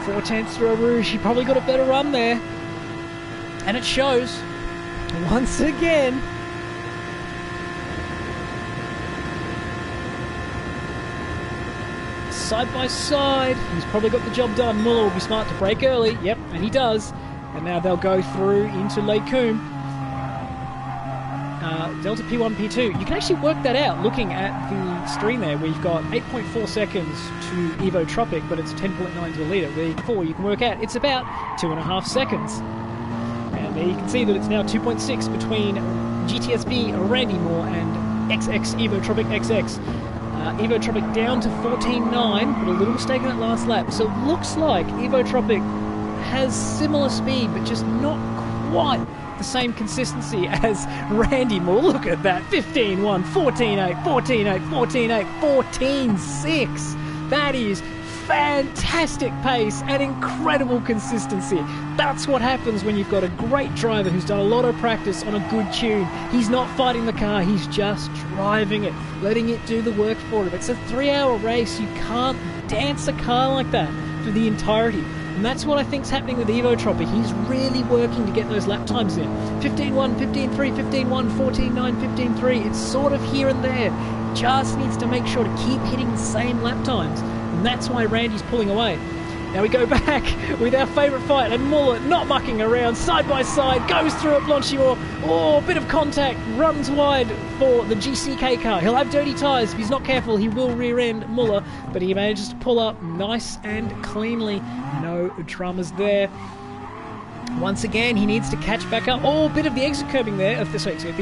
Four tenths through Rouge. He probably got a better run there. And it shows. Once again. Side by side. He's probably got the job done. Muller will be smart to break early. Yep, and he does. And now they'll go through into Lake Coombe. Delta P1, P2. You can actually work that out looking at the screen there. We've got 8.4 seconds to Evo Tropic, but it's 10.9 to a litre. Therefore, you can work out it's about 2.5 seconds. And there you can see that it's now 2.6 between GTSB Randy Moore and XX Evo Tropic XX. Evo Tropic down to 14.9, but a little mistake in that last lap. So it looks like Evo Tropic has similar speed, but just not quite the same consistency as Randy Moore. Look at that, 15.1, 14.8, 14.8, 14.8, 14.6. That is fantastic pace and incredible consistency. That's what happens when you've got a great driver who's done a lot of practice on a good tune. He's not fighting the car, he's just driving it, letting it do the work for him. It's a 3-hour race. You can't dance a car like that for the entirety. And that's what I think's happening with Evo Tropic. He's really working to get those lap times in. 15.1, 15.3, 15.1, 14.9, 15.3. It's sort of here and there. Just needs to make sure to keep hitting the same lap times. And that's why Randy's pulling away. Now we go back with our favourite fight, and Muller not mucking around, side by side, goes through at Blanchimont. Oh, bit of contact, runs wide for the GCK car. He'll have dirty tyres. If he's not careful, he will rear-end Muller, but he manages to pull up nice and cleanly. No dramas there. Once again, he needs to catch back up. Oh, bit of the exit curbing there of the AstroTurf.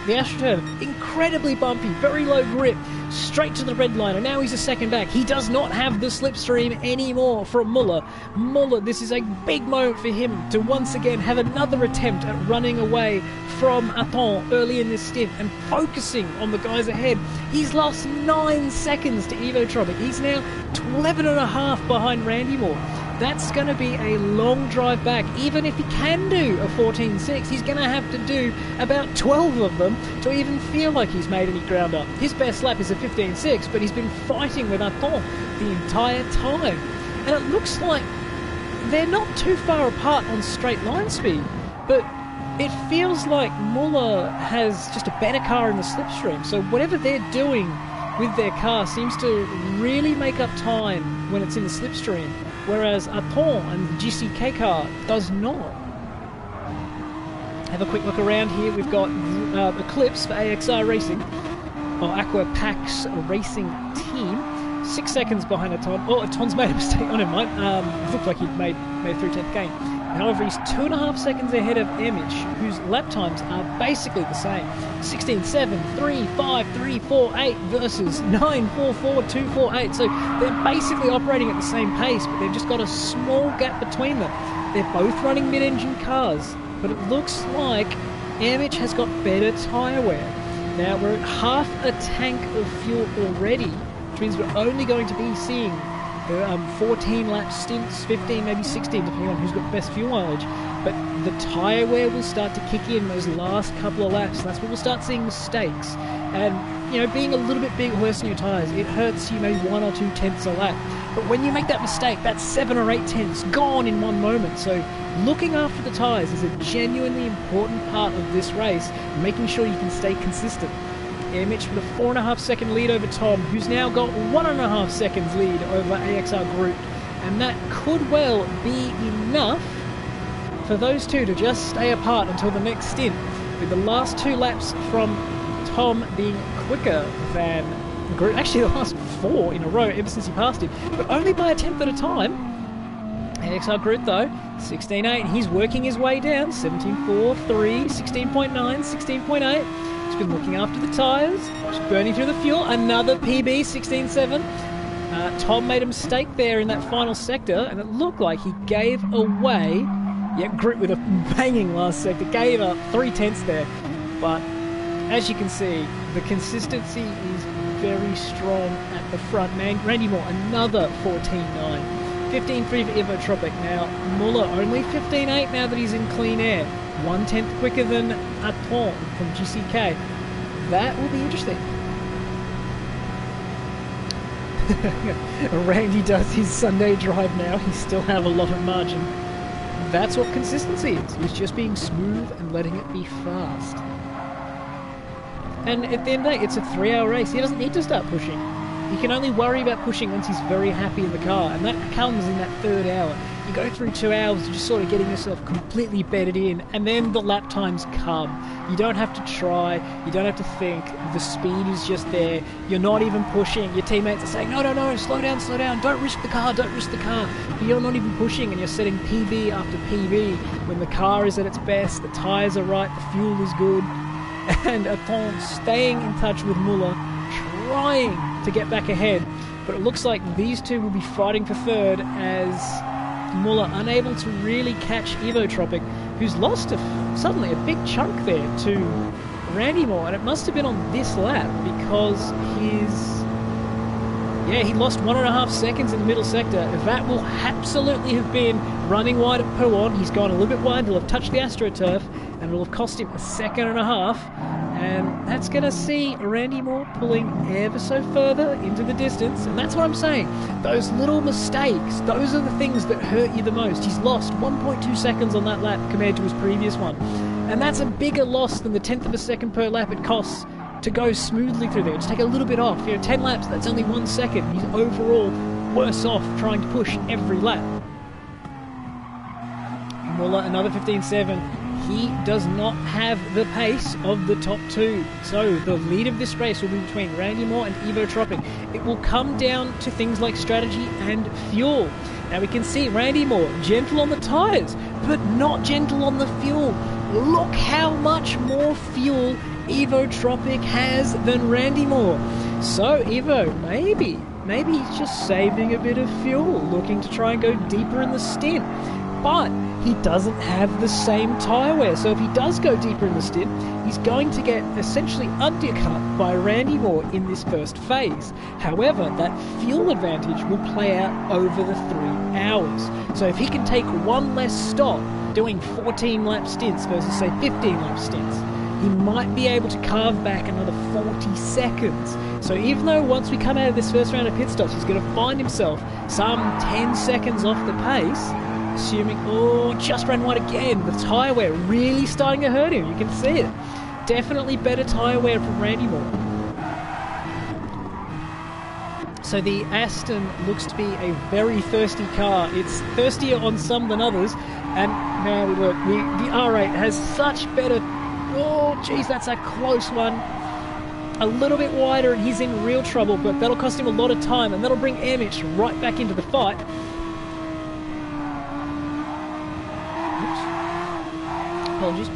The AstroTurf, incredibly bumpy, very low grip, straight to the red line, and now he's a second back. He does not have the slipstream anymore from Muller. Muller, this is a big moment for him to once again have another attempt at running away from Aton early in this stint and focusing on the guys ahead. He's lost 9 seconds to Evo Tropic. He's now 11.5 behind Randy Moore. That's going to be a long drive back. Even if he can do a 14.6, he's going to have to do about 12 of them to even feel like he's made any ground up. His best lap is a 15.6, but he's been fighting with Aton the entire time. And it looks like they're not too far apart on straight line speed, but it feels like Muller has just a better car in the slipstream. So whatever they're doing with their car seems to really make up time when it's in the slipstream, whereas Aton and the GCK car does not. Have a quick look around here. We've got Eclipse for AXR Racing, or Aqua Pax Racing Team, 6 seconds behind Aton. Oh, Aton's made a mistake. Oh, never mind. It looked like he'd made a 3/10 gain. However, he's 2.5 seconds ahead of Image, whose lap times are basically the same. 16.7, 3.5, 3.48 versus 9.44, 2.48. So they're basically operating at the same pace, but they've just got a small gap between them. They're both running mid-engine cars, but it looks like Image has got better tyre wear. Now, we're at half a tank of fuel already, which means we're only going to be seeing the 14 lap stints, 15, maybe 16, depending on who's got the best fuel mileage. But the tyre wear will start to kick in those last couple of laps. That's where we'll start seeing mistakes. And, you know, being a little bit big worse on your tyres, it hurts you maybe 1 or 2 tenths a lap. But when you make that mistake, that's 7 or 8 tenths gone in one moment. So looking after the tyres is a genuinely important part of this race, making sure you can stay consistent. Mitch with a 4.5 second lead over Tom, who's now got 1.5 seconds lead over AXR Group, and that could well be enough for those two to just stay apart until the next stint, with the last 2 laps from Tom being quicker than Group. Actually, the last 4 in a row ever since he passed him, but only by a tenth at a time. AXR Group though, 16.8, he's working his way down, 17.4, 3, 16.9, 16.8. He's been looking after the tyres, just burning through the fuel. Another PB, 16.7. Tom made a mistake there in that final sector, and it looked like he gave away. Yeah, Group with a banging last sector, gave up 3 tenths there. But as you can see, the consistency is very strong at the front. Man, Randy Moore, another 14.9. 15.3 for Evotropic. Now, Muller only 15.8 now that he's in clean air. 1 tenth quicker than Aton from GCK. That will be interesting. Randy does his Sunday drive now. He still have a lot of margin. That's what consistency is. He's just being smooth and letting it be fast. And at the end of the day, it's a 3-hour race. He doesn't need to start pushing. He can only worry about pushing once he's very happy in the car, and that comes in that 3rd hour. You go through 2 hours of just sort of getting yourself completely bedded in, and then the lap times come. You don't have to try, you don't have to think, the speed is just there, you're not even pushing, your teammates are saying, no, slow down, don't risk the car, but you're not even pushing, and you're setting PB after PB, when the car is at its best, the tyres are right, the fuel is good, and Aton staying in touch with Muller, trying to get back ahead, but it looks like these two will be fighting for 3rd as Muller unable to really catch Evotropic, who's lost suddenly a big chunk there to Randy Moore, and it must have been on this lap because he lost 1.5 seconds in the middle sector. That will absolutely have been running wide at Pouon. He's gone a little bit wide, he'll have touched the AstroTurf, and it'll have cost him 1.5 seconds. And that's going to see Randy Moore pulling ever so further into the distance. And that's what I'm saying. Those little mistakes, those are the things that hurt you the most. He's lost 1.2 seconds on that lap compared to his previous one. And that's a bigger loss than the 1/10 of a second per lap it costs to go smoothly through there. Just take a little bit off. 10 laps, that's only 1 second. He's overall worse off trying to push every lap. Muller, another 15.7. He does not have the pace of the top 2. So the lead of this race will be between Randy Moore and Evotropic. It will come down to things like strategy and fuel. Now we can see Randy Moore gentle on the tyres, but not gentle on the fuel. Look how much more fuel Evotropic has than Randy Moore. So Evo, maybe he's just saving a bit of fuel, looking to try and go deeper in the stint. But he doesn't have the same tyre wear, so if he does go deeper in the stint, he's going to get essentially undercut by Randy Moore in this first phase. However, that fuel advantage will play out over the 3 hours. So if he can take 1 less stop doing 14 lap stints versus say 15 lap stints, he might be able to carve back another 40 seconds. So even though once we come out of this first round of pit stops, he's going to find himself some 10 seconds off the pace, assuming, just ran wide again. The tyre wear really starting to hurt him. You can see it. Definitely better tyre wear from Randy Moore. So the Aston looks to be a very thirsty car. It's thirstier on some than others. And man, look, the R8 has such better... Oh, geez, that's a close one. A little bit wider and he's in real trouble, but that'll cost him a lot of time and that'll bring Amish right back into the fight. Oops. Apologies.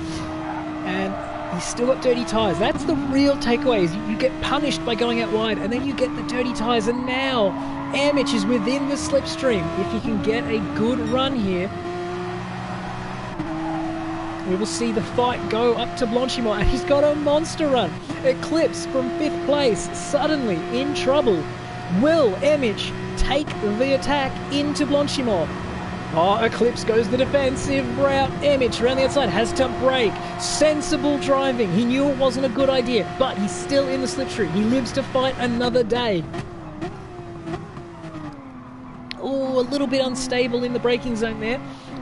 And he's still got dirty tyres. That's the real takeaway, is you get punished by going out wide and then you get the dirty tyres, and now Amish is within the slipstream. If he can get a good run here, we will see the fight go up to Blanchimont, and he's got a monster run. Eclipse from 5th place, suddenly in trouble. Will Amish take the attack into Blanchimont? Oh, Eclipse goes the defensive route. Amish around the outside has to brake. Sensible driving. He knew it wasn't a good idea, but he's still in the slipstream. He lives to fight another day. Oh, a little bit unstable in the braking zone there,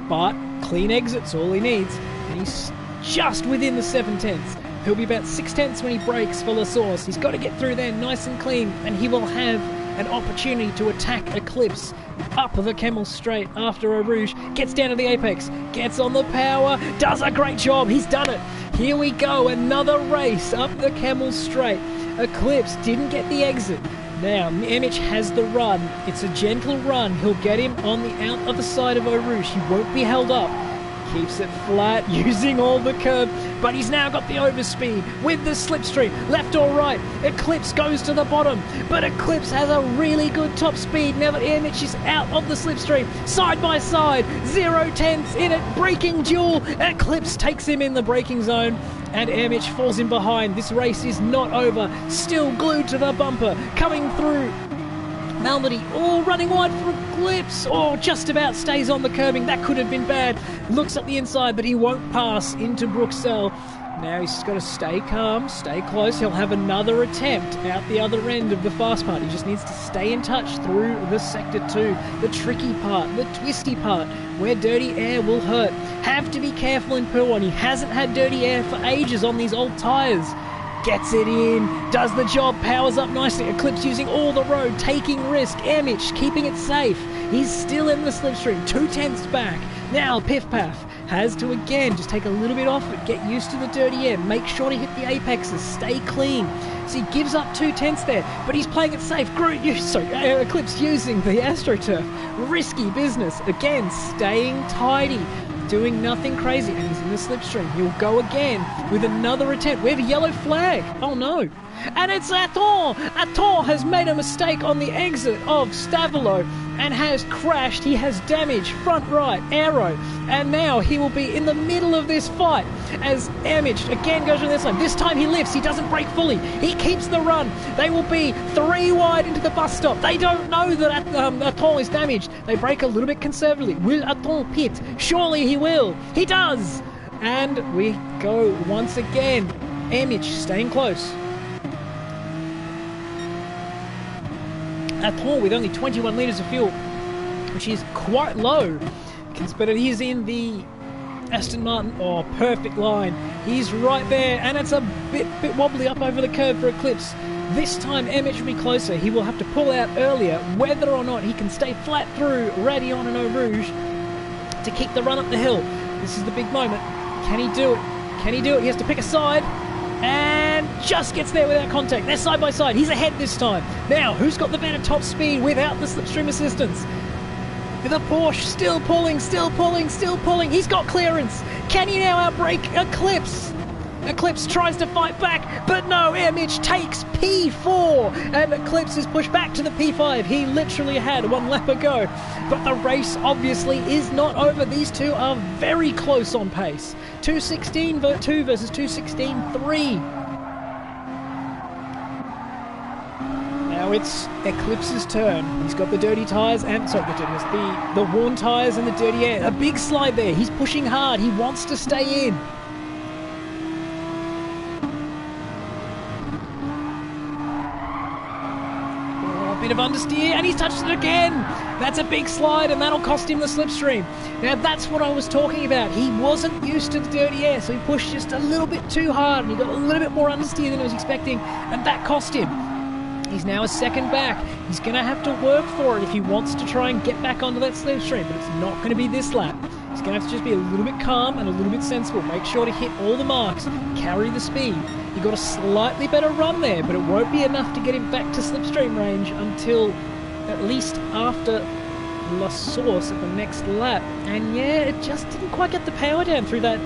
but clean exit's all he needs. And he's just within the 7/10. He'll be about 6/10 when he brakes for La Source. He's got to get through there nice and clean, and he will have an opportunity to attack Eclipse up the Camel Straight after Eau Rouge. Gets down to the apex, gets on the power, does a great job. He's done it. Here we go, another race up the Camel Straight. Eclipse didn't get the exit. Now, Amish has the run. It's a gentle run. He'll get him on the other side of Eau Rouge. He won't be held up. Keeps it flat, using all the curb, but he's now got the overspeed with the slipstream, left or right. Eclipse goes to the bottom, but Eclipse has a really good top speed now that Amish is out of the slipstream. Side by side, 0/10 in it, braking duel. Eclipse takes him in the braking zone, and Amish falls in behind. This race is not over, still glued to the bumper, coming through. Malmedy, oh, running wide for Eclipse. Oh, just about stays on the curbing. That could have been bad. Looks up the inside, but he won't pass into Bruxelles. Now he's just got to stay calm, stay close. He'll have another attempt out the other end of the fast part. He just needs to stay in touch through the Sector 2, the tricky part, the twisty part, where dirty air will hurt. Have to be careful in Purwan. He hasn't had dirty air for ages on these old tyres. Gets it in, does the job, powers up nicely. Eclipse using all the road, taking risk. Amish keeping it safe. He's still in the slipstream, 2/10 back. Now Piff Paff has to again just take a little bit off it, get used to the dirty air, make sure to hit the apexes, stay clean. So he gives up 2/10 there, but he's playing it safe. Eclipse using the AstroTurf. Risky business. Again, staying tidy. Doing nothing crazy, and he's in the slipstream. He'll go again with another attempt. We have a yellow flag. Oh no. And it's Aton. Aton has made a mistake on the exit of Stavelot and has crashed. He has damaged front right aero, and now he will be in the middle of this fight as Amish again goes on this line. This time he lifts. He doesn't brake fully. He keeps the run. They will be 3 wide into the bus stop. They don't know that Aton is damaged. They brake a little bit conservatively. Will Aton pit? Surely he will. He does. And we go once again. Amish staying close. Aton with only 21 litres of fuel, which is quite low, but it is in the Aston Martin. Oh, perfect line. He's right there, and it's a bit wobbly up over the curb for Eclipse. This time Amish will be closer. He will have to pull out earlier, whether or not he can stay flat through Radion and Eau Rouge to keep the run up the hill. This is the big moment. Can he do it? Can he do it? He has to pick a side, and just gets there without contact. They're side by side. He's ahead this time. Now, who's got the better top speed without the slipstream assistance? The Porsche still pulling, still pulling, still pulling. He's got clearance. Can he now outbrake Eclipse? Eclipse tries to fight back, but no, Amish takes P4, and Eclipse is pushed back to the P5. He literally had 1 lap ago, but the race obviously is not over. These two are very close on pace. 2:16.2 versus 2:16.3. Now it's Eclipse's turn. He's got the dirty tyres and, sorry, the worn tyres and the dirty air. A big slide there. He's pushing hard. He wants to stay in. Bit of understeer, and he's touched it again. That's a big slide, and that'll cost him the slipstream. Now that's what I was talking about. He wasn't used to the dirty air, so he pushed just a little bit too hard, and he got a little bit more understeer than I was expecting, and that cost him. He's now a second back. He's going to have to work for it if he wants to try and get back onto that slipstream, but it's not going to be this lap. He's going to have to just be a little bit calm and a little bit sensible. Make sure to hit all the marks, carry the speed. He got a slightly better run there, but it won't be enough to get him back to slipstream range until at least after La Source at the next lap. And yeah, it just didn't quite get the power down through that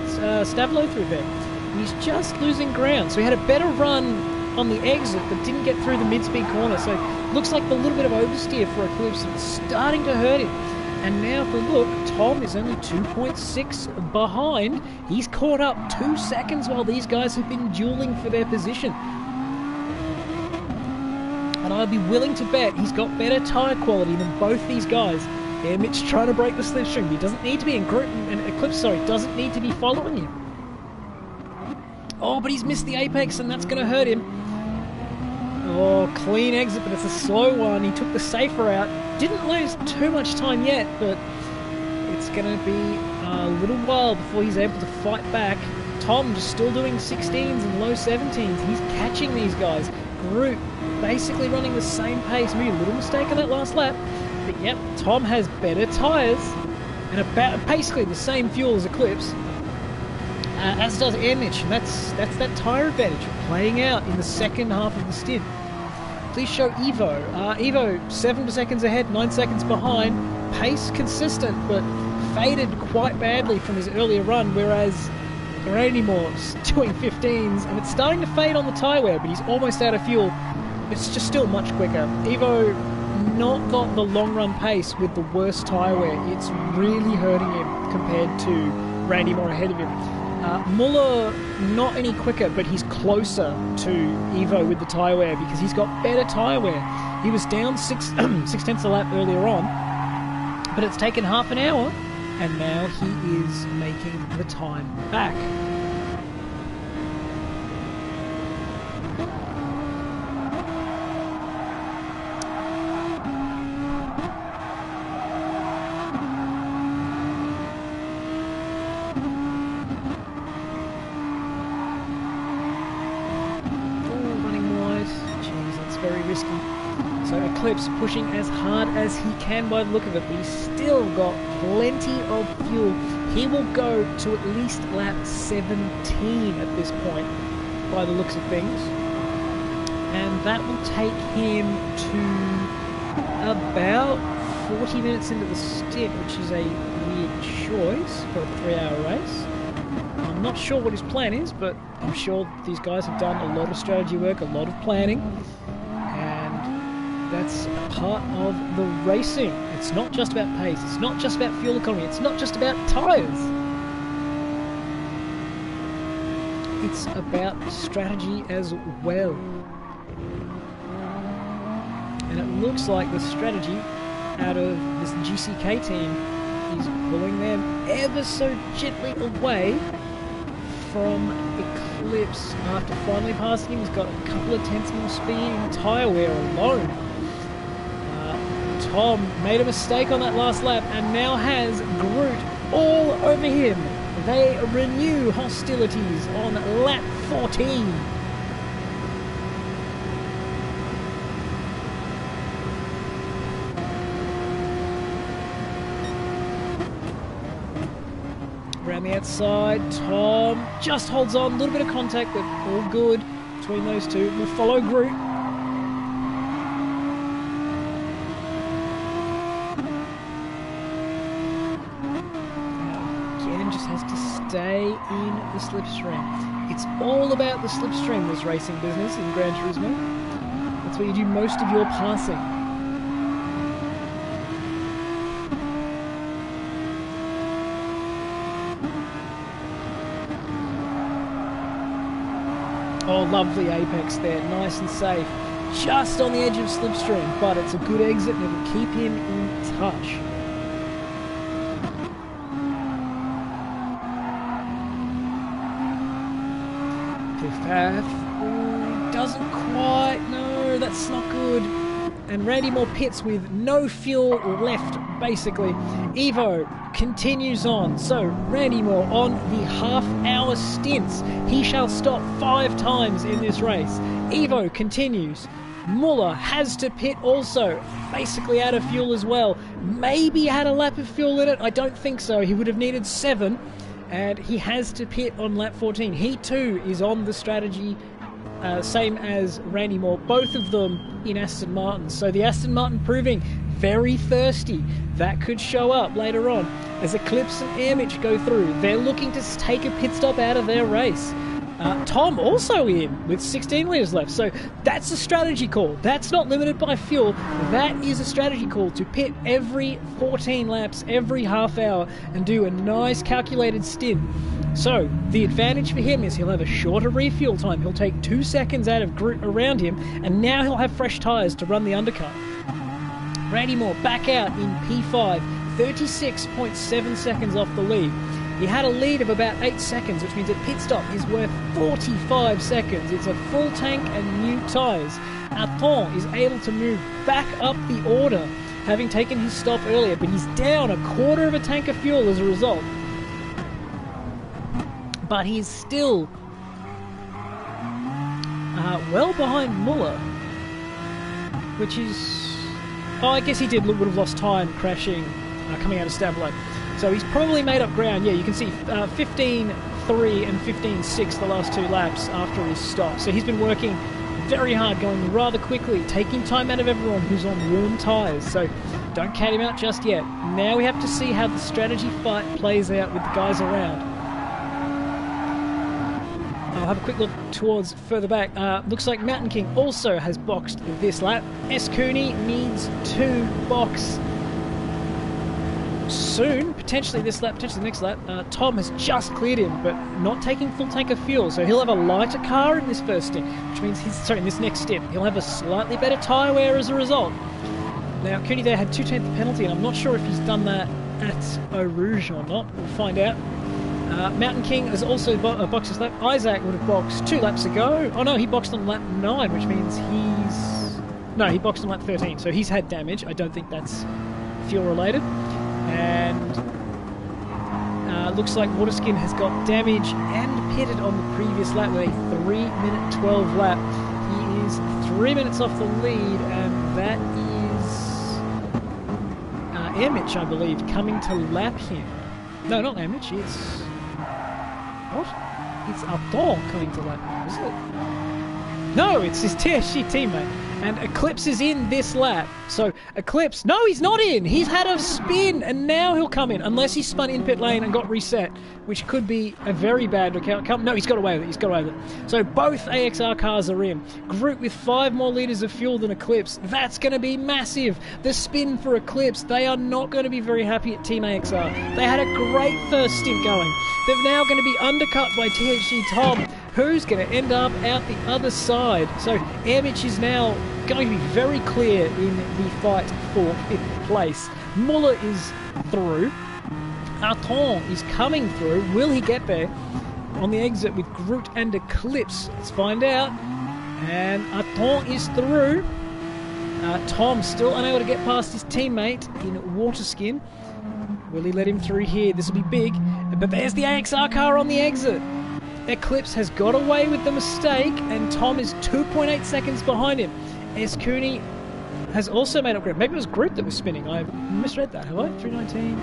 Stablo through there. And he's just losing ground. So he had a better run on the exit, but didn't get through the mid-speed corner. So looks like the little bit of oversteer for Eclipse is starting to hurt him. And now if we look, Tom is only 2.6 behind. He's caught up 2 seconds while these guys have been dueling for their position. And I'd be willing to bet he's got better tyre quality than both these guys. Yeah, Mitch trying to break the slipstream. He doesn't need to be in group, and Eclipse, doesn't need to be following him. Oh, but he's missed the apex, and that's going to hurt him. Oh, clean exit, but it's a slow one. He took the safer out. Didn't lose too much time yet, but it's going to be a little while before he's able to fight back. Tom just still doing 16s and low 17s. He's catching these guys. Groot basically running the same pace. Maybe a little mistake on that last lap. But yep, Tom has better tyres and about basically the same fuel as Eclipse. As does Mitch, and that's that tyre advantage playing out in the second half of the stint. Please show Evo. Evo 7 seconds ahead, 9 seconds behind. Pace consistent, but faded quite badly from his earlier run, whereas Randy Moore's doing 15s, and it's starting to fade on the tyre wear, but he's almost out of fuel. It's just still much quicker. Evo not got the long run pace with the worst tyre wear. It's really hurting him compared to Randy Moore ahead of him. Muller, not any quicker, but he's closer to Evo with the tyre wear because he's got better tyre wear. He was down 6/10 a lap earlier on, but it's taken half an hour, and now he is making the time back. So Eclipse pushing as hard as he can by the look of it, but he's still got plenty of fuel. He will go to at least lap 17 at this point by the looks of things. And that will take him to about 40 minutes into the stint, which is a weird choice for a 3-hour race. I'm not sure what his plan is, but I'm sure these guys have done a lot of strategy work, a lot of planning. That's a part of the racing. It's not just about pace, it's not just about fuel economy, it's not just about tyres. It's about strategy as well. And it looks like the strategy out of this GCK team is pulling them ever so gently away from Eclipse. After finally passing him, he's got a couple of tenths more speed in tyre wear alone. Tom made a mistake on that last lap and now has Groot all over him. They renew hostilities on lap 14. Around the outside, Tom just holds on, a little bit of contact, but all good between those two. We'll follow Groot. Stay in the slipstream. It's all about the slipstream, this racing business in Gran Turismo. That's where you do most of your passing. Oh, lovely apex there, nice and safe. Just on the edge of slipstream, but it's a good exit and it'll keep him in touch. Doesn't quite, no, that's not good. And Randy Moore pits with no fuel left, basically. Evo continues on. So Randy Moore on the half-hour stints. He shall stop 5 times in this race. Evo continues. Muller has to pit also, basically out of fuel as well. Maybe had a lap of fuel in it, I don't think so. He would have needed 7, and he has to pit on lap 14. He too is on the strategy, same as Randy Moore, both of them in Aston Martin. So the Aston Martin proving very thirsty. That could show up later on as Eclipse and Airmitch go through. They're looking to take a pit stop out of their race. Tom also in with 16 litres left, so that's a strategy call. That's not limited by fuel. That is a strategy call to pit every 14 laps, every half hour, and do a nice calculated stint. So the advantage for him is he'll have a shorter refuel time. He'll take 2 seconds out of group around him, and now he'll have fresh tyres to run the undercut. Randy Moore back out in P5, 36.7 seconds off the lead. He had a lead of about 8 seconds, which means a pit stop is worth 45 seconds. It's a full tank and new tyres. Aton is able to move back up the order, having taken his stop earlier, but he's down a quarter of a tank of fuel as a result. But he's still well behind Muller, which is... Oh, I guess he would have lost time crashing, coming out of Stablo. So he's probably made up ground. Yeah, you can see 15.3 and 15.6 the last 2 laps after his stop. So he's been working very hard, going rather quickly, taking time out of everyone who's on warm tyres. So don't count him out just yet. Now we have to see how the strategy fight plays out with the guys around. I'll have a quick look towards further back. Looks like Mountain King also has boxed this lap. S. Cooney needs to box soon, potentially this lap, potentially the next lap. Tom has just cleared him, but not taking full tank of fuel, so he'll have a lighter car in this first stint, which means in this next stint, he'll have a slightly better tyre wear as a result. Now, Cooney there had 2/10 penalty, and I'm not sure if he's done that at Eau Rouge or not. We'll find out. Mountain King has also boxed his lap. Isaac would have boxed 2 laps ago. Oh no, he boxed on lap 9, which means he boxed on lap 13, so he's had damage. I don't think that's fuel related. And looks like Waterskin has got damage and pitted on the previous lap with a 3-minute 12 lap. He is 3 minutes off the lead, and that is Airmitch, I believe, coming to lap him. No, not Airmitch, it's... What? It's Aton coming to lap him, is it? No, it's his TSG teammate. And Eclipse is in this lap. So Eclipse, no, he's not in. He's had a spin, and now he'll come in, unless he spun in pit lane and got reset, which could be a very bad outcome. No, he's got away with it. He's got away with it. So both AXR cars are in. Group with 5 more litres of fuel than Eclipse. That's going to be massive. The spin for Eclipse, they are not going to be very happy at Team AXR. They had a great first stint going. They're now going to be undercut by THG Tom, who's going to end up out the other side. So Airmitch is now going to be very clear in the fight for 5th place. Muller is through. Aton is coming through. Will he get there? On the exit with Groot and Eclipse. Let's find out. And Aton is through. Tom still unable to get past his teammate in Waterskin. Will he let him through here? This will be big. But there's the AXR car on the exit. Eclipse has got away with the mistake, and Tom is 2.8 seconds behind him. S. Cooney has also made up ground. Maybe it was Groot that was spinning. I misread that, have I? 319.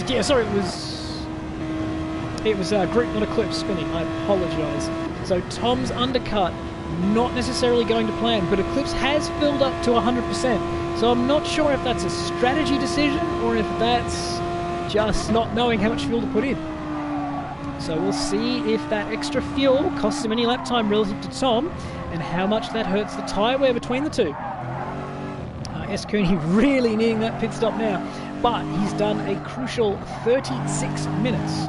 Yeah, sorry, it was Groot, not Eclipse spinning. I apologise. So Tom's undercut, not necessarily going to plan, but Eclipse has filled up to 100%. So I'm not sure if that's a strategy decision or if that's just not knowing how much fuel to put in. So we'll see if that extra fuel costs him any lap time relative to Tom, and how much that hurts the tyre wear between the two. S. Cooney really needing that pit stop now, but he's done a crucial 36 minutes,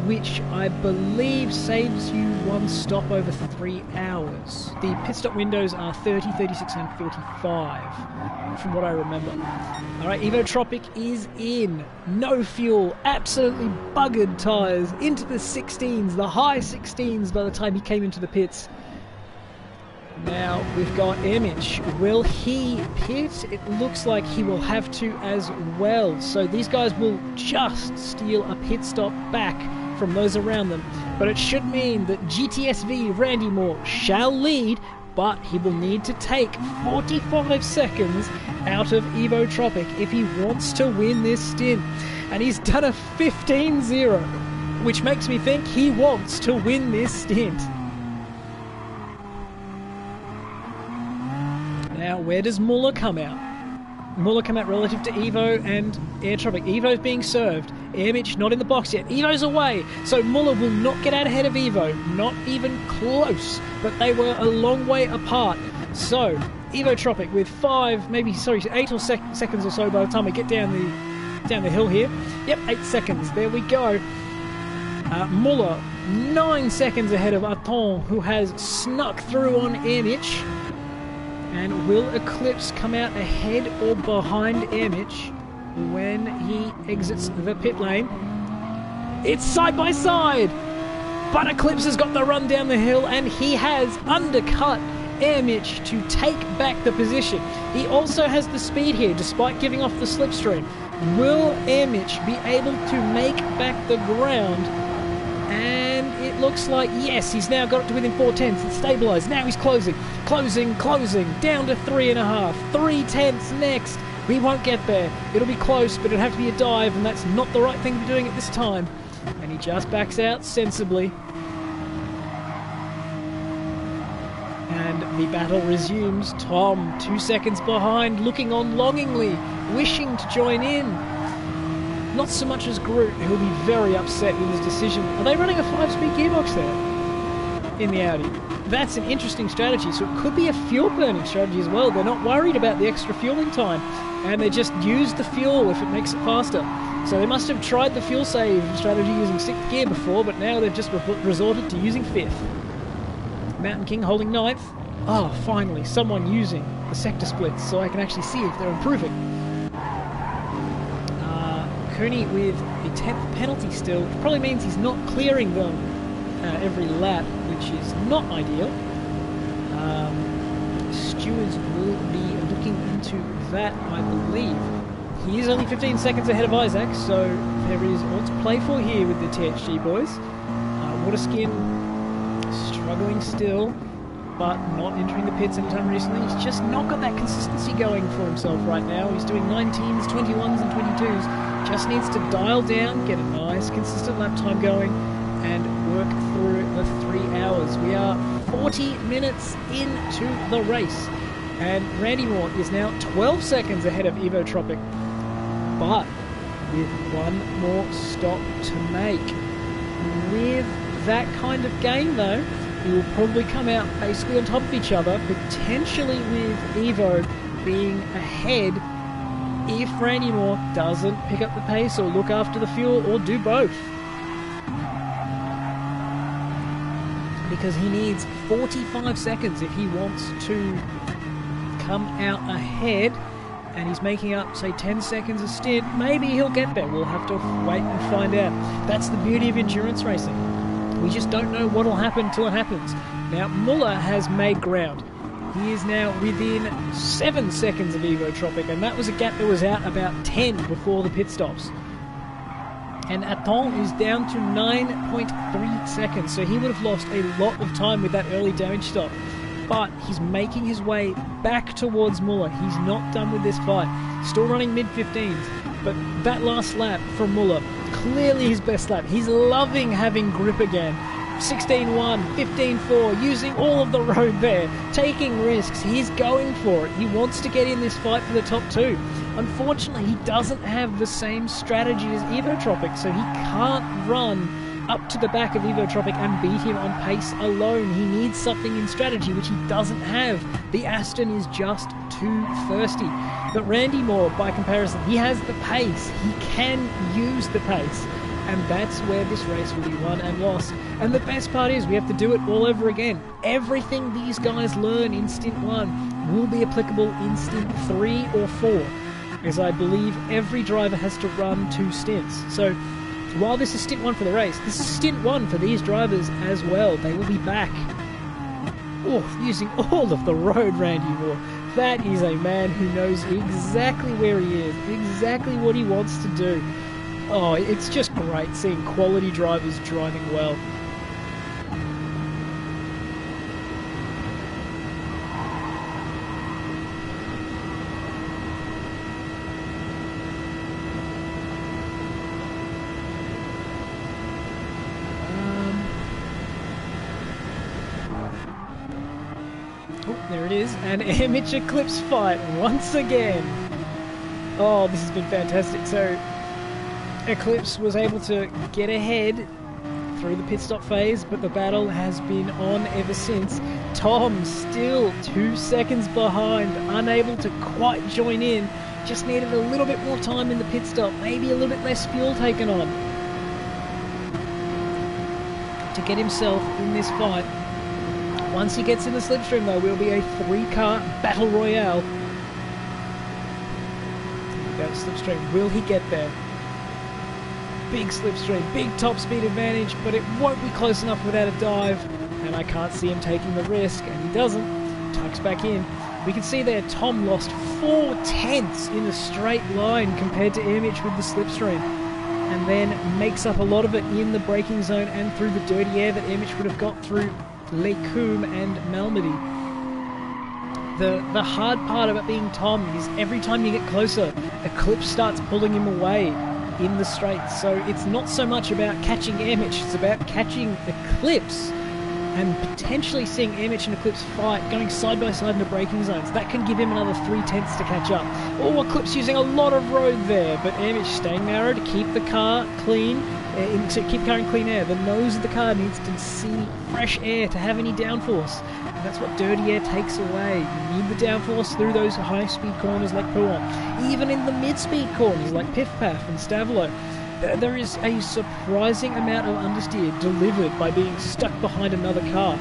which I believe saves you 1 stop over 3 hours. The pit stop windows are 30, 36 and 45, from what I remember. Alright, Evotropic is in. No fuel, absolutely buggered tyres, into the 16s, the high 16s by the time he came into the pits. Now we've got Airmitch. Will he pit? It looks like he will have to as well. So these guys will just steal a pit stop back from those around them. But it should mean that GTSV Randy Moore shall lead but he will need to take 45 seconds out of Evo Tropic if he wants to win this stint. And he's done a 15-0, which makes me think he wants to win this stint. Now, where does Muller come out? Muller come out relative to Evo and Air Tropic. Evo's being served. Airmitch not in the box yet. Evo's away. So Muller will not get out ahead of Evo. Not even close. But they were a long way apart. So, Evo Tropic with 8 or seconds or so by the time we get down the hill here. Yep, 8 seconds. There we go. Muller 9 seconds ahead of Aton, who has snuck through on Airmitch. And will Eclipse come out ahead or behind Airmitch when he exits the pit lane? It's side by side! But Eclipse has got the run down the hill and he has undercut Airmitch to take back the position. He also has the speed here despite giving off the slipstream. Will Airmitch be able to make back the ground? And it looks like, yes, he's now got it to within 4/10. It's stabilised. Now he's closing, down to 3.5. 3/10 next. We won't get there. It'll be close, but it'll have to be a dive, and that's not the right thing to be doing at this time. And he just backs out sensibly. And the battle resumes. Tom, 2 seconds behind, looking on longingly, wishing to join in. Not so much as Groot, who will be very upset with his decision. Are they running a 5-speed gearbox there in the Audi? That's an interesting strategy, so it could be a fuel-burning strategy as well. They're not worried about the extra fueling time, and they just use the fuel if it makes it faster. So they must have tried the fuel save strategy using 6th gear before, but now they've just resorted to using 5th. Mountain King holding 9th. Oh, finally, someone using the sector splits so I can actually see if they're improving. Cooney with a 10th penalty still, which probably means he's not clearing them every lap, which is not ideal. Stewards will be looking into that, I believe. He is only 15 seconds ahead of Isaac, so there is all to play for here with the THG boys. Waterskin struggling still, but not entering the pits anytime recently. He's just not got that consistency going for himself right now. He's doing 19s, 21s and 22s. Just needs to dial down, get a nice consistent lap time going, and work through the 3 hours. We are 40 minutes into the race, and Randy Moore is now 12 seconds ahead of Evo Tropic, but with one more stop to make. With that kind of game though, he will probably come out basically on top of each other, potentially with Evo being ahead if Randy Moore doesn't pick up the pace or look after the fuel or do both. Because he needs 45 seconds if he wants to come out ahead, and he's making up, say, 10 seconds a stint. Maybe he'll get there. We'll have to wait and find out. That's the beauty of endurance racing. We just don't know what will happen until it happens. Now, Muller has made ground. He is now within 7 seconds of Evo Tropic, and that was a gap that was out about 10 before the pit stops. And Aton is down to 9.3 seconds, so he would have lost a lot of time with that early damage stop. But he's making his way back towards Muller. He's not done with this fight. Still running mid-15s, but that last lap from Muller, clearly his best lap. He's loving having grip again. 16-1, 15-4, using all of the road there, taking risks. He's going for it. He wants to get in this fight for the top two. Unfortunately, he doesn't have the same strategy as Evo Tropic, so he can't run up to the back of Evo Tropic and beat him on pace alone. He needs something in strategy, which he doesn't have. The Aston is just too thirsty. But Randy Moore, by comparison, he has the pace. He can use the pace. And that's where this race will be won and lost. And the best part is we have to do it all over again. Everything these guys learn in Stint 1 will be applicable in Stint 3 or 4, as I believe every driver has to run 2 stints. So while this is Stint 1 for the race, this is Stint 1 for these drivers as well. They will be back. Oh, using all of the road, Randy Moore. That is a man who knows exactly where he is, exactly what he wants to do. Oh, it's just great seeing quality drivers driving well. There it is, an Image Eclipse fight once again. Oh, this has been fantastic. So, Eclipse was able to get ahead through the pit stop phase, but the battle has been on ever since. Tom still 2 seconds behind, unable to quite join in. Just needed a little bit more time in the pit stop, maybe a little bit less fuel taken on to get himself in this fight. Once he gets in the slipstream though, will be a 3-car battle royale. That slipstream, will he get there? Big slipstream, big top speed advantage, but it won't be close enough without a dive, and I can't see him taking the risk, and he doesn't. Tucks back in. We can see there Tom lost 4 tenths in a straight line compared to Image with the slipstream, and then makes up a lot of it in the braking zone and through the dirty air that Image would have got through Les Combes and Malmedy. The hard part about being Tom is every time you get closer, Eclipse starts pulling him away in the straights. So it's not so much about catching Image, it's about catching Eclipse and potentially seeing Image and Eclipse fight, going side by side in the braking zones. That can give him another 3 tenths to catch up. Oh, Eclipse using a lot of road there, but Image staying narrow to keep the car clean, to keep the car in clean air. The nose of the car needs to see fresh air to have any downforce, and that's what dirty air takes away. You need the downforce through those high-speed corners like Pouan, even in the mid-speed corners like Piff Paff and Stavelot. There is a surprising amount of understeer delivered by being stuck behind another car.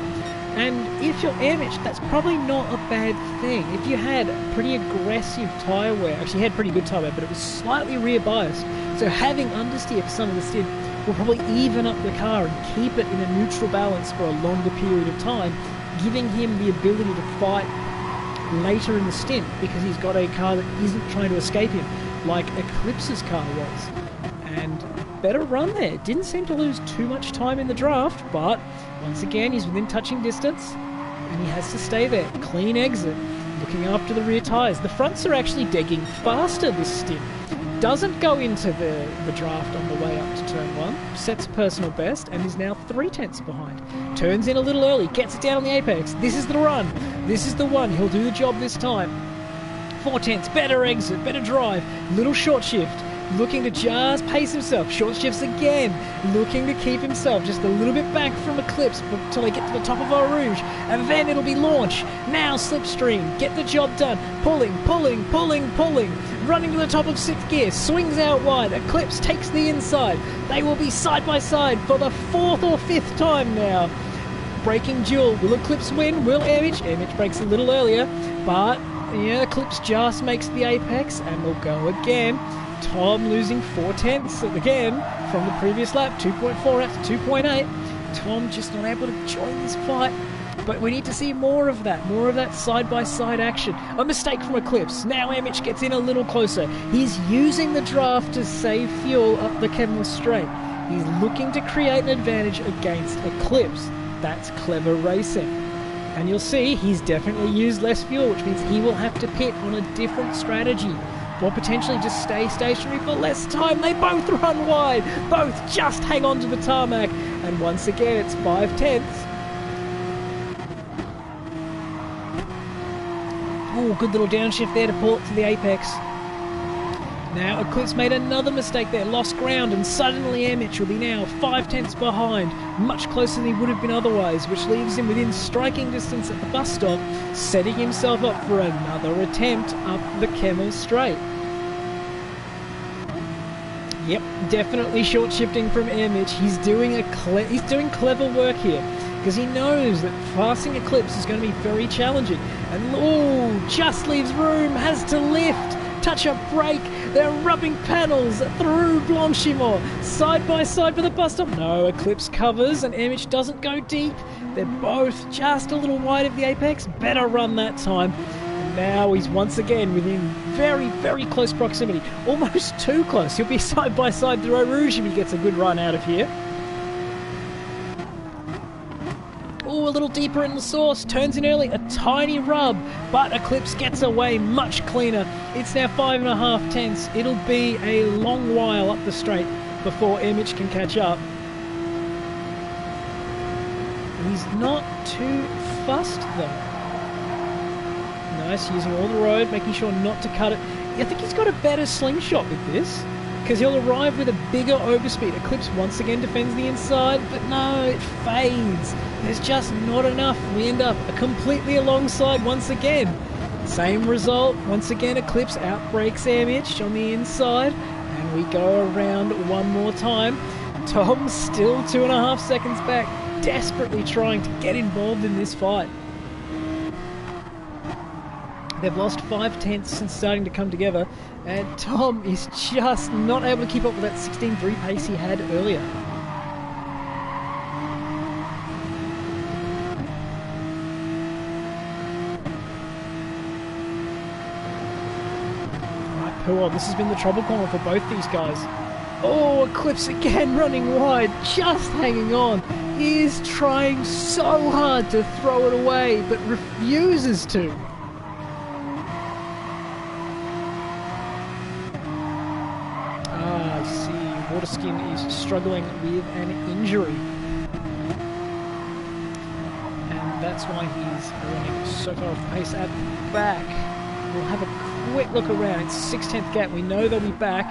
And if you're Image, that's probably not a bad thing. If you had pretty aggressive tyre wear, actually had pretty good tyre wear, but it was slightly rear biased, so having understeer for some of the stint will probably even up the car and keep it in a neutral balance for a longer period of time, giving him the ability to fight later in the stint because he's got a car that isn't trying to escape him, like Eclipse's car was. And better run there. Didn't seem to lose too much time in the draft, but once again he's within touching distance and he has to stay there. Clean exit, looking after the rear tyres. The fronts are actually degging faster this stint. Doesn't go into the draft on the way up to turn 1, sets a personal best and is now 3 tenths behind. Turns in a little early, gets it down on the apex. This is the run. This is the one. He'll do the job this time. 4 tenths, better exit, better drive, little short shift. Looking to just pace himself. Short shifts again. Looking to keep himself just a little bit back from Eclipse until they get to the top of Eau Rouge. And then it'll be launch. Now slipstream. Get the job done. Pulling, pulling, pulling, pulling. Running to the top of 6th gear. Swings out wide. Eclipse takes the inside. They will be side by side for the 4th or 5th time now. Braking duel. Will Eclipse win? Will Image? Image breaks a little earlier. But yeah, Eclipse just makes the apex and will go again. Tom losing 4 tenths again from the previous lap, 2.4 out to 2.8. Tom just not able to join this fight, but we need to see more of that side-by-side action. A mistake from Eclipse. Now Image gets in a little closer. He's using the draft to save fuel up the Kemmel Straight. He's looking to create an advantage against Eclipse. That's clever racing. And you'll see he's definitely used less fuel, which means he will have to pit on a different strategy. Or potentially just stay stationary for less time. They both run wide. Both just hang on to the tarmac. And once again, it's 5 tenths. Oh, good little downshift there to pull it to the apex. Now Eclipse made another mistake there. Lost ground and suddenly Image will be now 5 tenths behind. Much closer than he would have been otherwise, which leaves him within striking distance at the bus stop, setting himself up for another attempt up the Kemmel Straight. Yep, definitely short shifting from Image. He's doing clever work here because he knows that passing Eclipse is going to be very challenging. And oh, just leaves room, has to lift. Touch-up brake, they're rubbing panels through Blanchimont, side by side for the bus stop. No, Eclipse covers and Image doesn't go deep. They're both just a little wide of the apex. Better run that time. And now he's once again within very, very close proximity. Almost too close. He'll be side by side through Eau Rouge if he gets a good run out of here. Oh, a little deeper in the source, turns in early, a tiny rub, but Eclipse gets away much cleaner. It's now 5.5 tenths. It'll be a long while up the straight before Image can catch up. He's not too fussed though. Nice, using all the road, making sure not to cut it. I think he's got a better slingshot with this, because he'll arrive with a bigger overspeed. Eclipse once again defends the inside, but no, it fades. There's just not enough. We end up completely alongside once again. Same result. Once again, Eclipse outbrakes Airmitch on the inside, and we go around one more time. Tom still 2.5 seconds back, desperately trying to get involved in this fight. They've lost 5 tenths since starting to come together, and Tom is just not able to keep up with that 16.3 pace he had earlier. Right, Puol, this has been the trouble corner for both these guys. Oh, Eclipse again running wide, just hanging on. He is trying so hard to throw it away, but refuses to. I see. Waterskin is struggling with an injury. And that's why he's running so far off the pace at the back. We'll have a quick look around. It's 6/10 gap. We know they'll be back.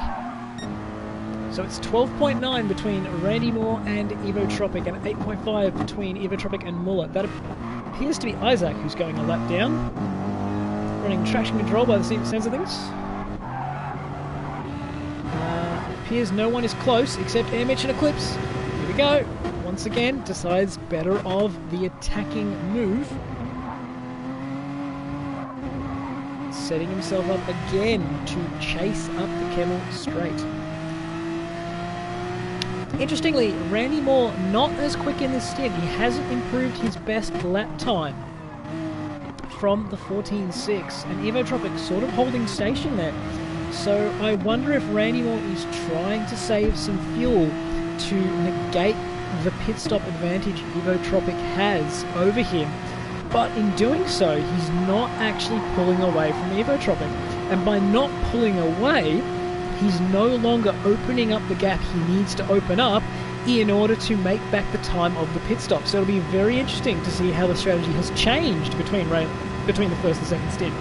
So it's 12.9 between Randy Moore and Evotropic, and 8.5 between Evotropic and Muller. That appears to be Isaac who's going a lap down. Running traction control by the sense of things. Appears no one is close except Airmitch and Eclipse. Here we go. Once again, decides better of the attacking move. Setting himself up again to chase up the Camel straight. Interestingly, Randy Moore not as quick in this stint. He hasn't improved his best lap time from the 14.6, and Evotropic sort of holding station there. So I wonder if Randy Moore is trying to save some fuel to negate the pit stop advantage Evotropic has over him. But in doing so, he's not actually pulling away from Evotropic. And by not pulling away, he's no longer opening up the gap he needs to open up in order to make back the time of the pit stop. So it'll be very interesting to see how the strategy has changed between the first and second stint.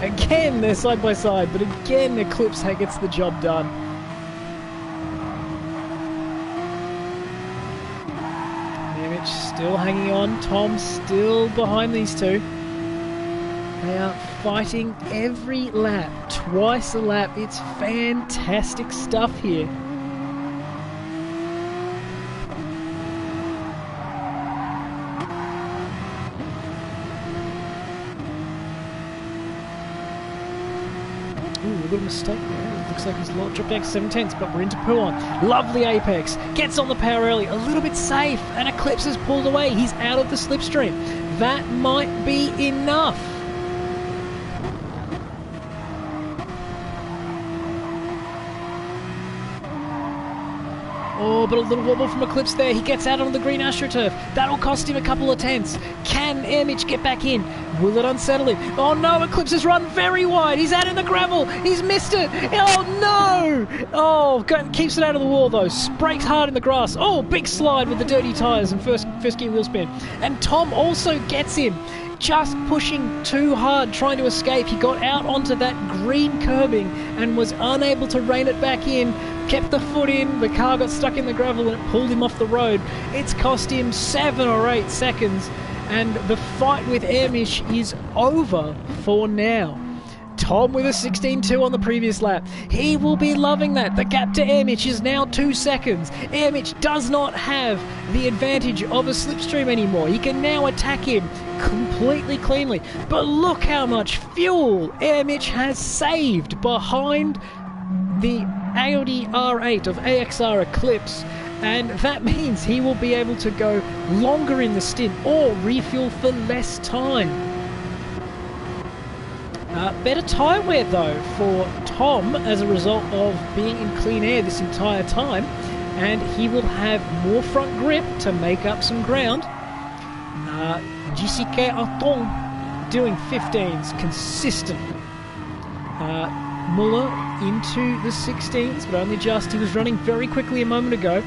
Again, they're side by side, but again, Eclipse gets the job done. Airmitch still hanging on. Tom still behind these two. They are fighting every lap, twice a lap. It's fantastic stuff here. Ooh, a little mistake there. Looks like he's dropped back 7 tenths, but we're into Puon. Lovely apex. Gets on the power early. A little bit safe, and Eclipse has pulled away. He's out of the slipstream. That might be enough. Oh, but a little wobble from Eclipse there. He gets out on the green AstroTurf. That'll cost him a couple of tenths. Can Airmitch get back in? Will it unsettle him? Oh no, Eclipse has run very wide. He's out in the gravel. He's missed it. Oh no! Oh, keeps it out of the wall though. Brakes hard in the grass. Oh, big slide with the dirty tyres and first gear wheel spin. And Tom also gets him. Just pushing too hard, trying to escape. He got out onto that green curbing and was unable to rein it back in. Kept the foot in, the car got stuck in the gravel and it pulled him off the road. It's cost him 7 or 8 seconds, and the fight with Airmitch is over for now. Tom with a 16.2 on the previous lap. He will be loving that. The gap to Airmitch is now 2 seconds. Airmitch does not have the advantage of a slipstream anymore. He can now attack him completely cleanly. But look how much fuel Airmitch has saved behind the Audi R8 of AXR Eclipse, and that means he will be able to go longer in the stint or refuel for less time. Better tyre wear though for Tom as a result of being in clean air this entire time, and he will have more front grip to make up some ground. GCK Aton doing 15s consistently. Muller into the 16s, but only just. He was running very quickly a moment ago.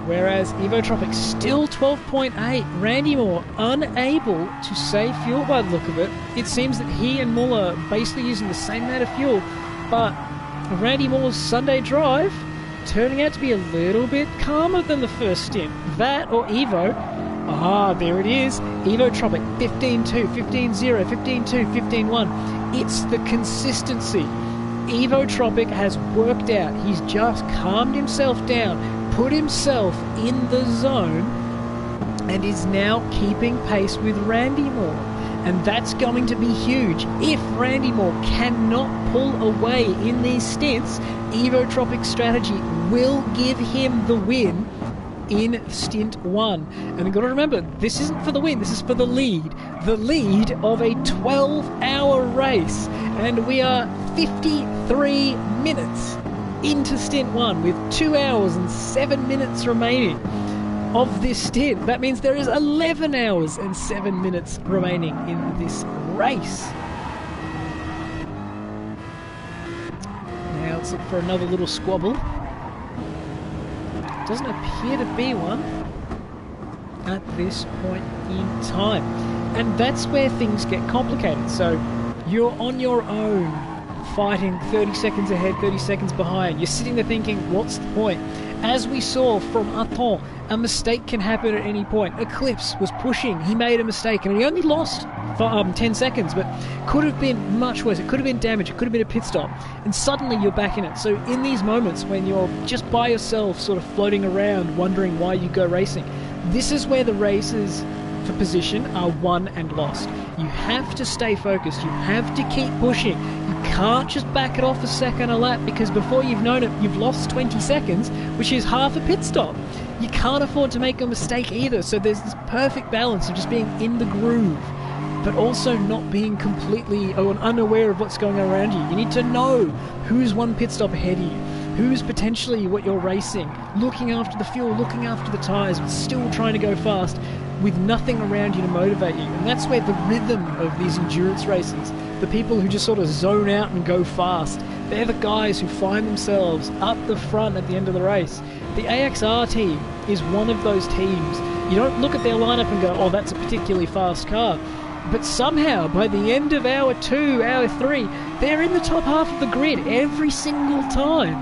whereas Evotropic still 12.8. Randy Moore unable to save fuel by the look of it. It seems that he and Muller are basically using the same amount of fuel, but Randy Moore's Sunday drive turning out to be a little bit calmer than the first stint. That or Evo. Ah, there it is. Evotropic 15.2, 15.0, 15.2, 15.1. It's the consistency. Evotropic has worked out. He's just calmed himself down, put himself in the zone, and is now keeping pace with Randy Moore. And that's going to be huge. If Randy Moore cannot pull away in these stints, Evotropic's strategy will give him the win in stint 1. And you've got to remember, this isn't for the win, this is for the lead. The lead of a 12-hour race. And we are 53 minutes into stint 1 with 2 hours and 7 minutes remaining of this stint. That means there is 11 hours and 7 minutes remaining in this race. Now let's look for another little squabble. Doesn't appear to be one at this point in time. And that's where things get complicated. So you're on your own, fighting 30 seconds ahead, 30 seconds behind. You're sitting there thinking, what's the point? As we saw from Aton, a mistake can happen at any point. Eclipse was pushing, he made a mistake, and he only lost for 10 seconds, but could have been much worse. It could have been damage, it could have been a pit stop, and suddenly you're back in it. So in these moments when you're just by yourself, sort of floating around, wondering why you go racing, this is where the races for position are won and lost. You have to stay focused, you have to keep pushing. You can't just back it off a second a lap, because before you've known it, you've lost 20 seconds, which is half a pit stop. You can't afford to make a mistake either, so there's this perfect balance of just being in the groove, but also not being completely unaware of what's going on around you. You need to know who's one pit stop ahead of you, who's potentially what you're racing, looking after the fuel, looking after the tyres, but still trying to go fast with nothing around you to motivate you. And that's where the rhythm of these endurance races, the people who just sort of zone out and go fast, they're the guys who find themselves up the front at the end of the race. The AXR team is one of those teams. You don't look at their lineup and go, oh, that's a particularly fast car. But somehow, by the end of hour 2, hour 3, they're in the top half of the grid every single time.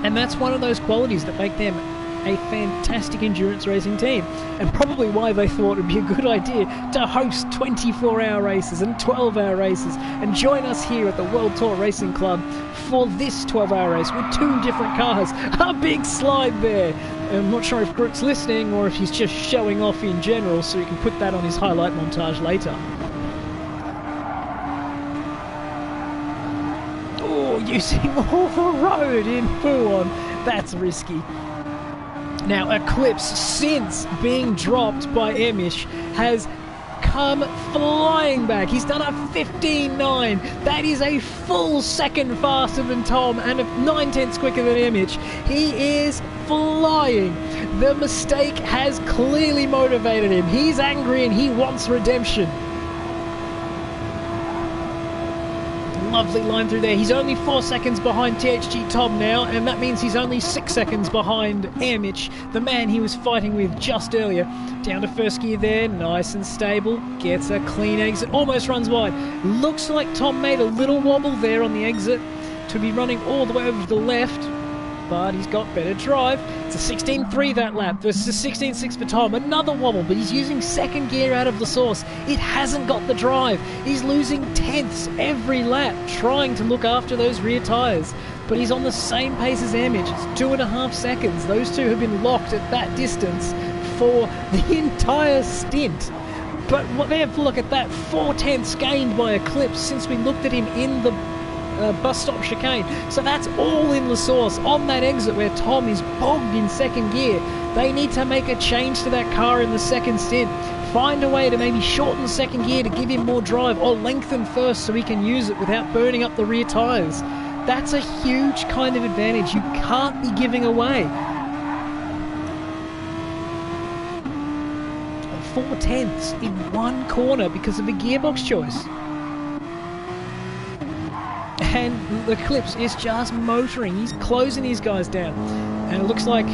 And that's one of those qualities that make them a fantastic endurance racing team, and probably why they thought it would be a good idea to host 24-hour races and 12-hour races and join us here at the World Tour Racing Club for this 12-hour race with 2 different cars. A big slide there. I'm not sure if Groot's listening or if he's just showing off in general, so he can put that on his highlight montage later. Oh, using all the road in Fuwon. That's risky. Now, Eclipse, since being dropped by Emish, has come flying back. He's done a 15.9. That is a full second faster than Tom and 9/10 quicker than Emish. He is flying. The mistake has clearly motivated him. He's angry and he wants redemption. Lovely line through there. He's only 4 seconds behind THG Tom now, and that means he's only 6 seconds behind Airmitch, the man he was fighting with just earlier. Down to first gear there, nice and stable, gets a clean exit, almost runs wide. Looks like Tom made a little wobble there on the exit to be running all the way over to the left, but he's got better drive. It's a 16.3 that lap versus a 16.6 for Tom. Another wobble, but he's using second gear out of the source. It hasn't got the drive. He's losing tenths every lap trying to look after those rear tyres. But he's on the same pace as Airmitch. It's 2.5 seconds. Those two have been locked at that distance for the entire stint. But look at that, 4 tenths gained by Eclipse since we looked at him in the bus stop chicane. So that's all in the source on that exit where Tom is bogged in second gear. They need to make a change to that car in the second stint. Find a way to maybe shorten the second gear to give him more drive, or lengthen first so he can use it without burning up the rear tyres. That's a huge kind of advantage you can't be giving away. 4 tenths in one corner because of a gearbox choice. And the Eclipse is just motoring. He's closing these guys down. And it looks like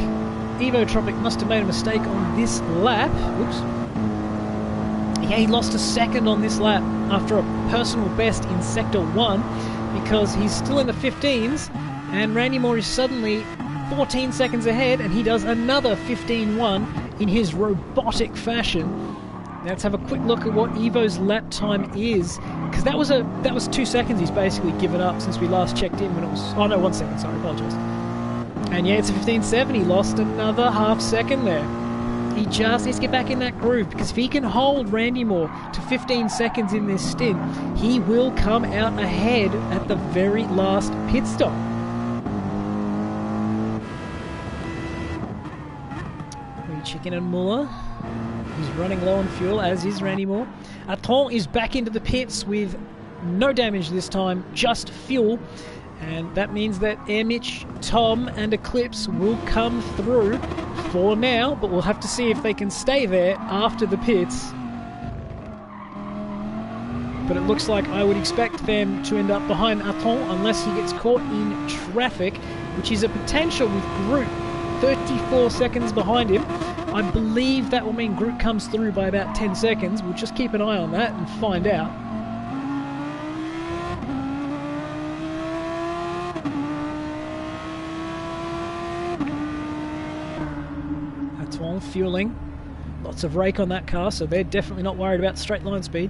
Evo Tropic must have made a mistake on this lap. Oops. Yeah, he lost a second on this lap after a personal best in Sector 1 because he's still in the 15s and Randy Moore is suddenly 14 seconds ahead and he does another 15.1 in his robotic fashion. Now let's have a quick look at what Evo's lap time is, because that was 2 seconds he's basically given up since we last checked in when it was... Oh no, 1 second, sorry, apologise. And yeah, it's a 15.7, he lost another half second there. He just needs to get back in that groove, because if he can hold Randy Moore to 15 seconds in this stint, he will come out ahead at the very last pit stop. Chicken and Muller. He's running low on fuel, as is Randy Moore. Aton is back into the pits with no damage this time, just fuel. And that means that Mitch, Tom and Eclipse will come through for now, but we'll have to see if they can stay there after the pits. But it looks like I would expect them to end up behind Aton unless he gets caught in traffic, which is a potential with Groot 34 seconds behind him. I believe that will mean Groot comes through by about 10 seconds. We'll just keep an eye on that and find out. That's all fueling. Lots of rake on that car, so they're definitely not worried about straight line speed.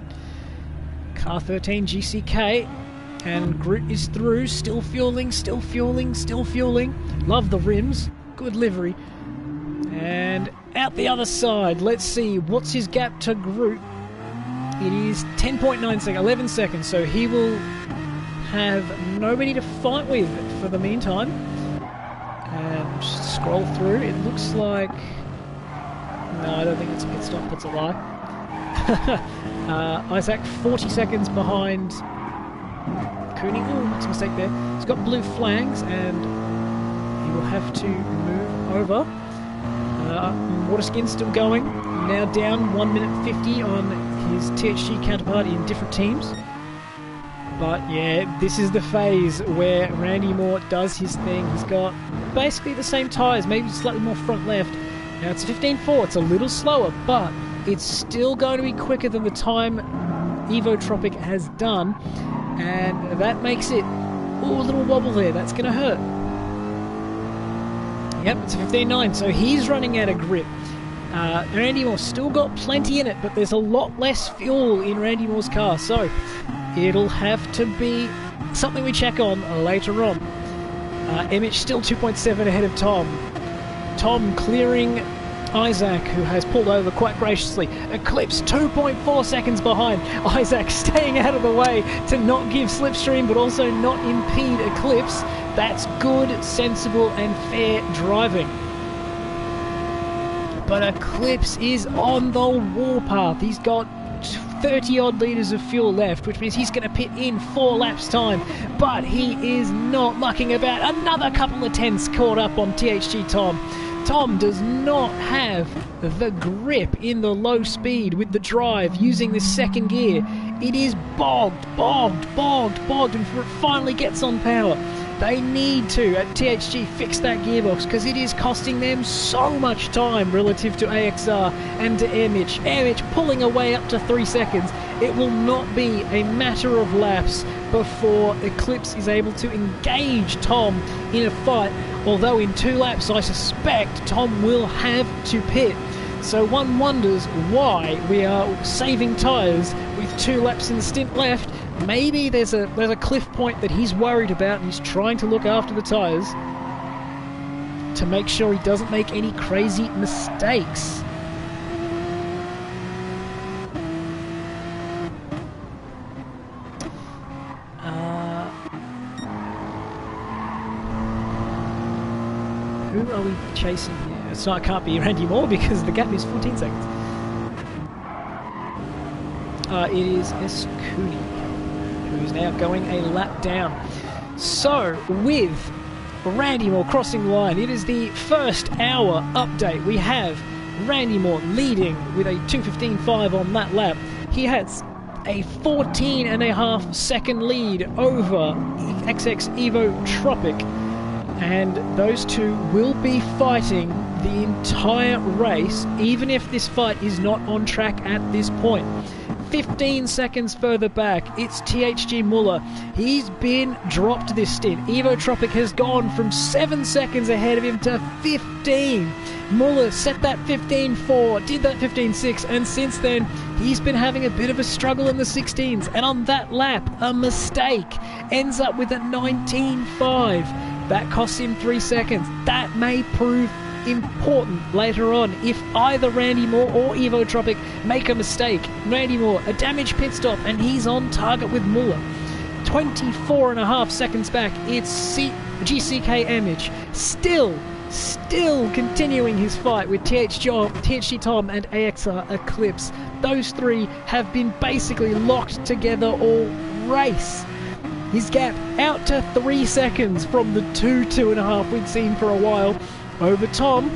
Car 13 GCK, and Groot is through, still fueling, still fueling, still fueling. Love the rims, good livery. And out the other side, let's see, what's his gap to Groot? It is 10.9 seconds, 11 seconds, so he will have nobody to fight with for the meantime. And just scroll through, it looks like... No, I don't think it's a pit stop, that's a lie. Isaac 40 seconds behind Cooney. Oh, that's a mistake there. He's got blue flags and he will have to move over. Waterskin's still going, now down 1 minute 50 on his THG counterpart in different teams. But yeah, this is the phase where Randy Moore does his thing. He's got basically the same tyres, maybe slightly more front left. Now it's a 15.4, it's a little slower, but it's still going to be quicker than the time Evo Tropic has done. And that makes it, oh, a little wobble there, that's going to hurt. Yep, it's a 15.9, so he's running out of grip. Randy Moore's still got plenty in it, but there's a lot less fuel in Randy Moore's car, so it'll have to be something we check on later on. Emmett still 2.7 ahead of Tom. Tom clearing Isaac, who has pulled over quite graciously. Eclipse 2.4 seconds behind. Isaac staying out of the way to not give slipstream, but also not impede Eclipse. That's good, sensible and fair driving. But Eclipse is on the warpath. He's got 30 odd litres of fuel left, which means he's going to pit in 4 laps time. But he is not mucking about. Another couple of tenths caught up on THG Tom. Tom does not have the grip in the low speed with the drive using this second gear. It is bogged, and before it finally gets on power. They need to, at THG, fix that gearbox because it is costing them so much time relative to AXR and to Airmitch. Airmitch pulling away up to 3 seconds. It will not be a matter of laps before Eclipse is able to engage Tom in a fight, although in 2 laps I suspect Tom will have to pit. So one wonders why we are saving tyres with 2 laps in the stint left. Maybe there's a cliff point that he's worried about and he's trying to look after the tyres to make sure he doesn't make any crazy mistakes. Who are we chasing here? It can't be Randy Moore because the gap is 14 seconds. It is S. Cooney, who's now going a lap down. So, with Randy Moore crossing the line, it is the first hour update. We have Randy Moore leading with a 2:15.5 on that lap. He has a 14.5 second lead over XX Evo Tropic. and those two will be fighting the entire race, even if this fight is not on track at this point. 15 seconds further back, it's THG Muller. He's been dropped this stint. Evotropic has gone from 7 seconds ahead of him to 15. Muller set that 15.4, did that 15.6, and since then, he's been having a bit of a struggle in the 16s. And on that lap, a mistake ends up with a 19.5. That costs him 3 seconds. That may prove important later on if either Randy Moore or Evotropic make a mistake. Randy Moore, a damaged pit stop, and he's on target with Muller. 24.5 seconds back, it's GCK Image still continuing his fight with THG Tom and AXR Eclipse. Those three have been basically locked together all race. His gap out to 3 seconds from the 2.5 we'd seen for a while. Over Tom,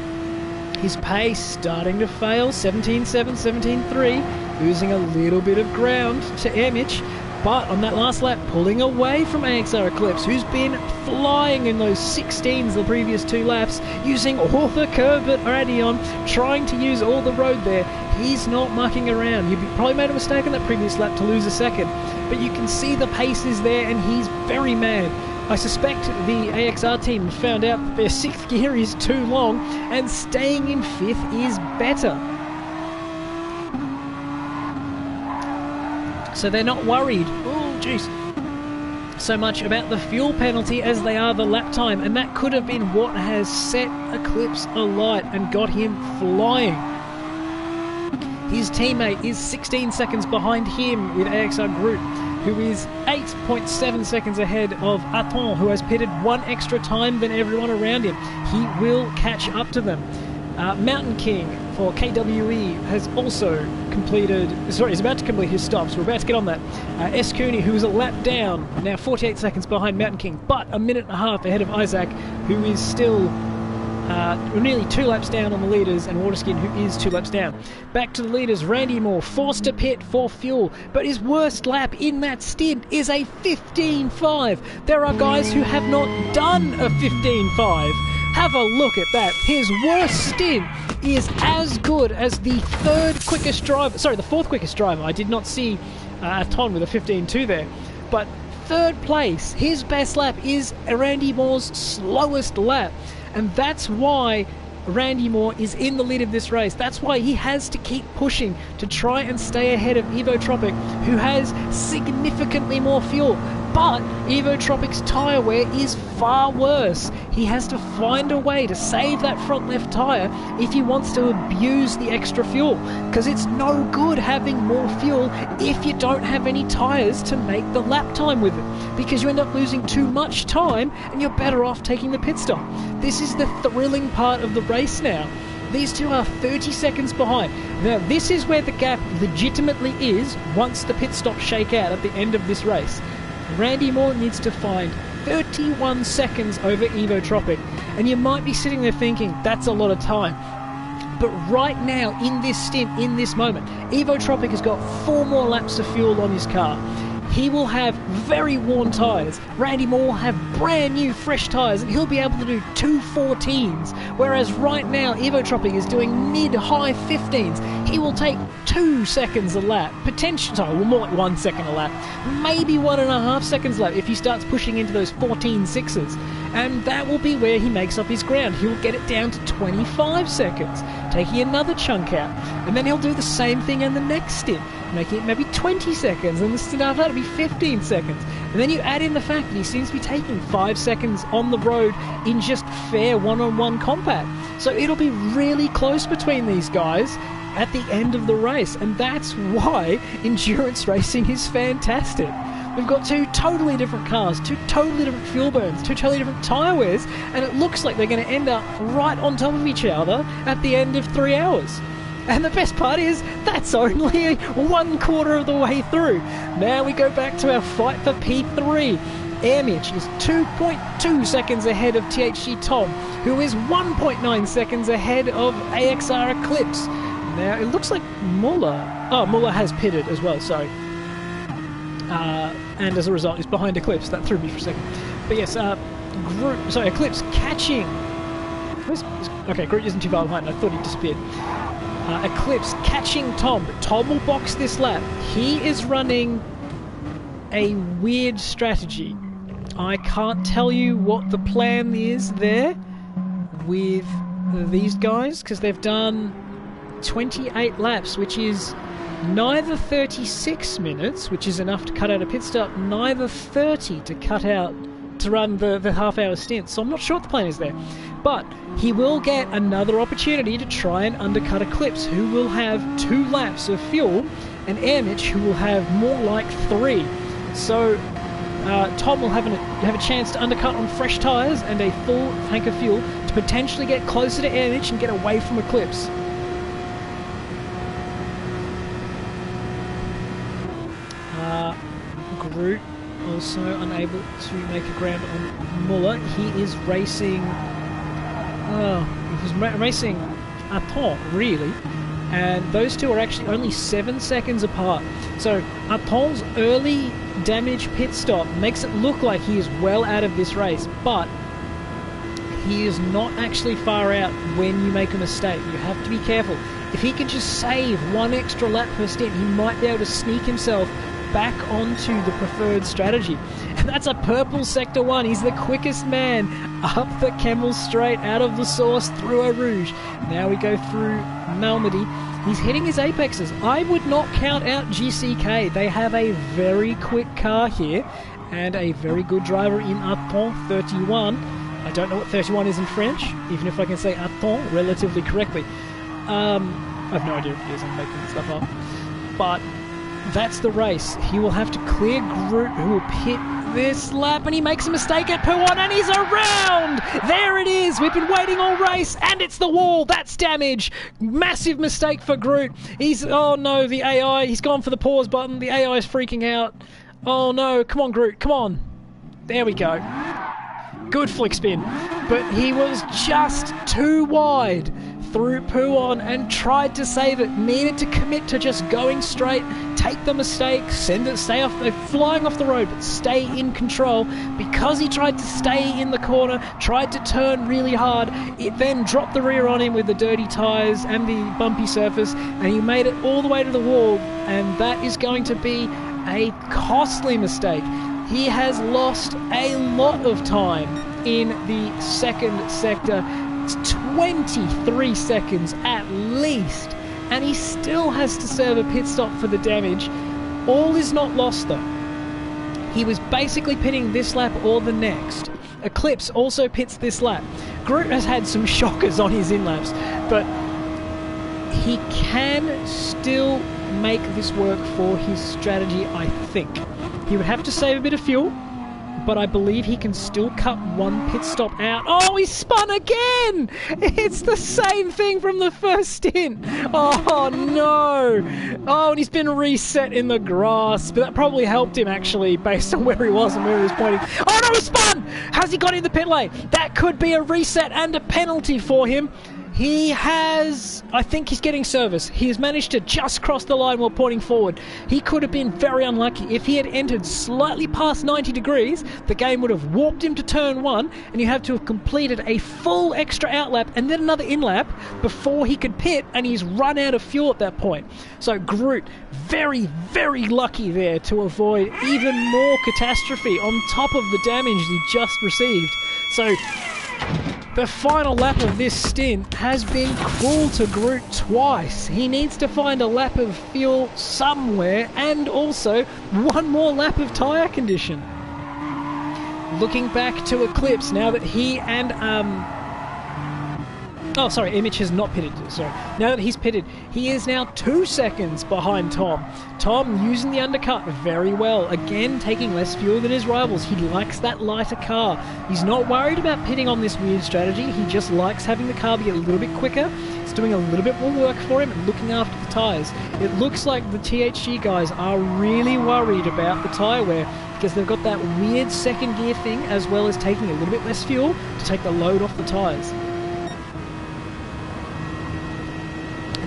his pace starting to fail, 17.7, 17.3, losing a little bit of ground to Image, but on that last lap, pulling away from AXR Eclipse, who's been flying in those 16s the previous 2 laps, using all the curb at Radion, trying to use all the road there. He's not mucking around. He probably made a mistake on that previous lap to lose a second, but you can see the pace is there and he's very mad. I suspect the AXR team found out that their 6th gear is too long and staying in 5th is better. So they're not worried, so much about the fuel penalty as they are the lap time, and that could have been what has set Eclipse alight and got him flying. His teammate is 16 seconds behind him with AXR Group, who is 8.7 seconds ahead of Aton, who has pitted 1 extra time than everyone around him. He will catch up to them. Mountain King for KWE has also is about to complete his stops. We're about to get on that. S. Cooney, who is a lap down, now 48 seconds behind Mountain King, but a minute and a half ahead of Isaac, who is still nearly 2 laps down on the leaders, and Waterskin, who is 2 laps down. Back to the leaders, Randy Moore, forced to pit for fuel, but his worst lap in that stint is a 15.5. There are guys who have not done a 15.5. Have a look at that. His worst stint is as good as the 4th quickest driver. I did not see Aton with a 15.2 there, but 3rd place, his best lap is Randy Moore's slowest lap. And that's why Randy Moore is in the lead of this race. That's why he has to keep pushing to try and stay ahead of Evotropic, who has significantly more fuel. But Evotropic's tyre wear is far worse. He has to find a way to save that front left tyre if he wants to abuse the extra fuel, because it's no good having more fuel if you don't have any tyres to make the lap time with it, because you end up losing too much time and you're better off taking the pit stop. This is the thrilling part of the race now. These two are 30 seconds behind. Now, this is where the gap legitimately is once the pit stops shake out at the end of this race. Randy Moore needs to find 31 seconds over Evotropic, and you might be sitting there thinking, that's a lot of time. But right now, in this stint, in this moment, Evotropic has got 4 more laps of fuel on his car. He will have very worn tyres. Randy Moore will have brand new fresh tyres, and he'll be able to do 2.14s, whereas right now Evotropic is doing mid-high 15s. He will take 2 seconds a lap, more like 1 second a lap, maybe 1.5 seconds a lap if he starts pushing into those 14.6s, and that will be where he makes up his ground. He'll get it down to 25 seconds, taking another chunk out, and then he'll do the same thing in the next stint, making it maybe 20 seconds, and the stint after that will be 15 seconds. And then you add in the fact that he seems to be taking 5 seconds on the road in just fair one-on-one combat. So it'll be really close between these guys at the end of the race, and that's why endurance racing is fantastic. We've got 2 totally different cars, 2 totally different fuel burns, 2 totally different tyre wears, and it looks like they're going to end up right on top of each other at the end of 3 hours. And the best part is, that's only 1/4 of the way through. Now we go back to our fight for P3. Airmitch is 2.2 seconds ahead of THG Tom, who is 1.9 seconds ahead of AXR Eclipse. Now, it looks like Muller has pitted as well, sorry. And as a result, is behind Eclipse. That threw me for a second. But yes, Eclipse catching. Okay, Groot isn't too far behind. I thought he disappeared. Eclipse catching Tom, but Tom will box this lap. He is running a weird strategy. I can't tell you what the plan is there with these guys, because they've done 28 laps, which is neither 36 minutes, which is enough to cut out a pit stop, neither 30 to run the half-hour stint. So I'm not sure what the plan is there. But he will get another opportunity to try and undercut Eclipse, who will have 2 laps of fuel, and Airmitch, who will have more like 3. So Tom will have a chance to undercut on fresh tyres and a full tank of fuel to potentially get closer to Airmitch and get away from Eclipse. Groot also unable to make a ground on Muller. He is racing... he was racing Aton, really. And those two are actually only 7 seconds apart. So Aton's early damage pit stop makes it look like he is well out of this race, but he is not actually far out when you make a mistake. You have to be careful. If he can just save 1 extra lap per stint, he might be able to sneak himself back onto the preferred strategy. And that's a purple Sector 1. He's the quickest man up the Kemmel Straight, out of the Source, through Eau Rouge. Now we go through Malmedy. He's hitting his apexes. I would not count out GCK. They have a very quick car here and a very good driver in Aton 31. I don't know what 31 is in French, even if I can say Aton relatively correctly. I have no idea if it is. I'm making stuff up. But that's the race. He will have to clear Groot, who will pit this lap, and he makes a mistake at P1, and he's around! There it is! We've been waiting all race, and it's the wall! That's damage! Massive mistake for Groot. Oh no, the AI, he's gone for the pause button. The AI is freaking out. Oh no, come on Groot, come on. There we go. Good flick spin. But he was just too wide through Puon and tried to save it. Needed to commit to just going straight, take the mistake, stay off, flying off the road, but stay in control. Because he tried to stay in the corner, tried to turn really hard, it then dropped the rear on him with the dirty tyres and the bumpy surface, and he made it all the way to the wall, and that is going to be a costly mistake. He has lost a lot of time in the second sector. It's 23 seconds at least, and he still has to serve a pit stop for the damage. All is not lost though. He was basically pitting this lap or the next. Eclipse also pits this lap. Groot has had some shockers on his in-laps, but he can still make this work for his strategy, I think. He would have to save a bit of fuel, but I believe he can still cut 1 pit stop out. Oh, he spun again! It's the same thing from the first stint. Oh, no. Oh, and he's been reset in the grass. But that probably helped him, actually, based on where he was and where he was pointing. Oh, no, he spun! Has he got in the pit lane? That could be a reset and a penalty for him. He has... I think he's getting service. He has managed to just cross the line while pointing forward. He could have been very unlucky. If he had entered slightly past 90 degrees, the game would have warped him to turn 1, and you have to have completed a full extra outlap and then another inlap before he could pit, and he's run out of fuel at that point. So Groot, very, very lucky there to avoid even more catastrophe on top of the damage he just received. So the final lap of this stint has been cruel to Groot twice. He needs to find a lap of fuel somewhere and also 1 more lap of tyre condition. Looking back to Eclipse now that he and Image has not pitted. Sorry. Now that he's pitted, he is now 2 seconds behind Tom. Tom using the undercut very well. Again, taking less fuel than his rivals. He likes that lighter car. He's not worried about pitting on this weird strategy. He just likes having the car be a little bit quicker. It's doing a little bit more work for him and looking after the tyres. It looks like the THG guys are really worried about the tyre wear because they've got that weird second gear thing as well as taking a little bit less fuel to take the load off the tyres.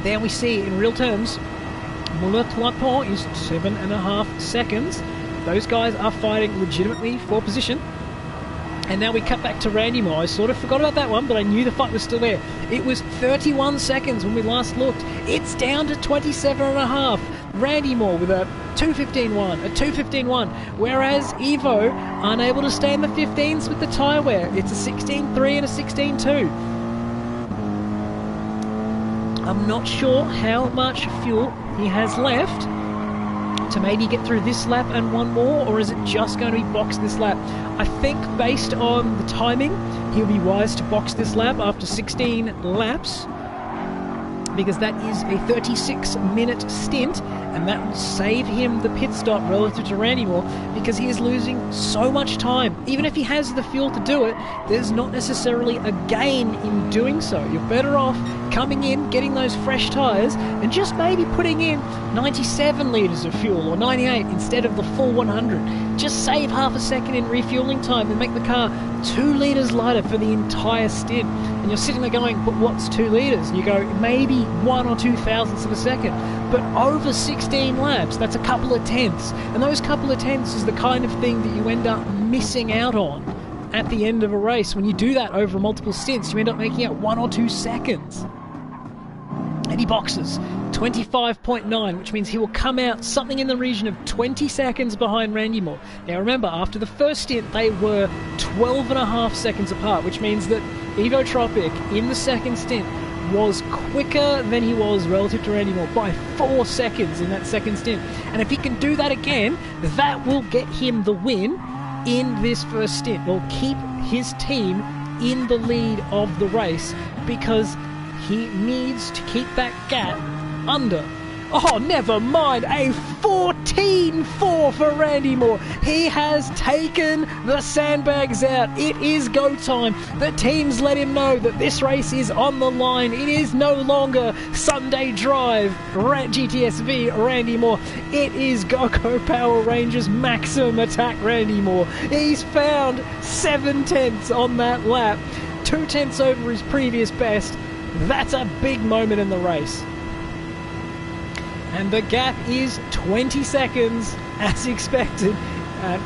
There we see, in real terms, Muller to Lapont is 7.5 seconds. Those guys are fighting legitimately for position. And now we cut back to Randy Moore. I sort of forgot about that one, but I knew the fight was still there. It was 31 seconds when we last looked. It's down to 27.5. Randy Moore with a 2:15.1, a 2:15.1, whereas Evo unable to stay in the 15s with the tyre wear. It's a 16.3 and a 16.2. I'm not sure how much fuel he has left to maybe get through this lap and one more, or is it just going to be boxed this lap? I think based on the timing, he'll be wise to box this lap after 16 laps, because that is a 36-minute stint, and that will save him the pit stop relative to Randy Moore, because he is losing so much time. Even if he has the fuel to do it, there's not necessarily a gain in doing so. You're better off coming in, getting those fresh tyres, and just maybe putting in 97 litres of fuel, or 98 instead of the full 100. Just save half a second in refueling time and make the car 2 litres lighter for the entire stint. And you're sitting there going, but what's 2 litres? And you go, maybe 1 or 2 thousandths of a second. But over 16 laps, that's a couple of tenths. And those couple of tenths is the kind of thing that you end up missing out on at the end of a race. When you do that over multiple stints, you end up making out 1 or 2 seconds. And he boxes 25.9, which means he will come out something in the region of 20 seconds behind Randy Moore. Now remember, after the first stint, they were 12.5 seconds apart, which means that Evo Tropic in the second stint was quicker than he was relative to Randy Moore by 4 seconds in that second stint. And if he can do that again, that will get him the win in this first stint. Will keep his team in the lead of the race, because he needs to keep that gap under. Oh, never mind. A 14.4 for Randy Moore. He has taken the sandbags out. It is go time. The teams let him know that this race is on the line. It is no longer Sunday Drive GTS v Randy Moore. It is Go-Go Power Rangers Maximum Attack Randy Moore. He's found 7 tenths on that lap. 2 tenths over his previous best. That's a big moment in the race. And the gap is 20 seconds, as expected.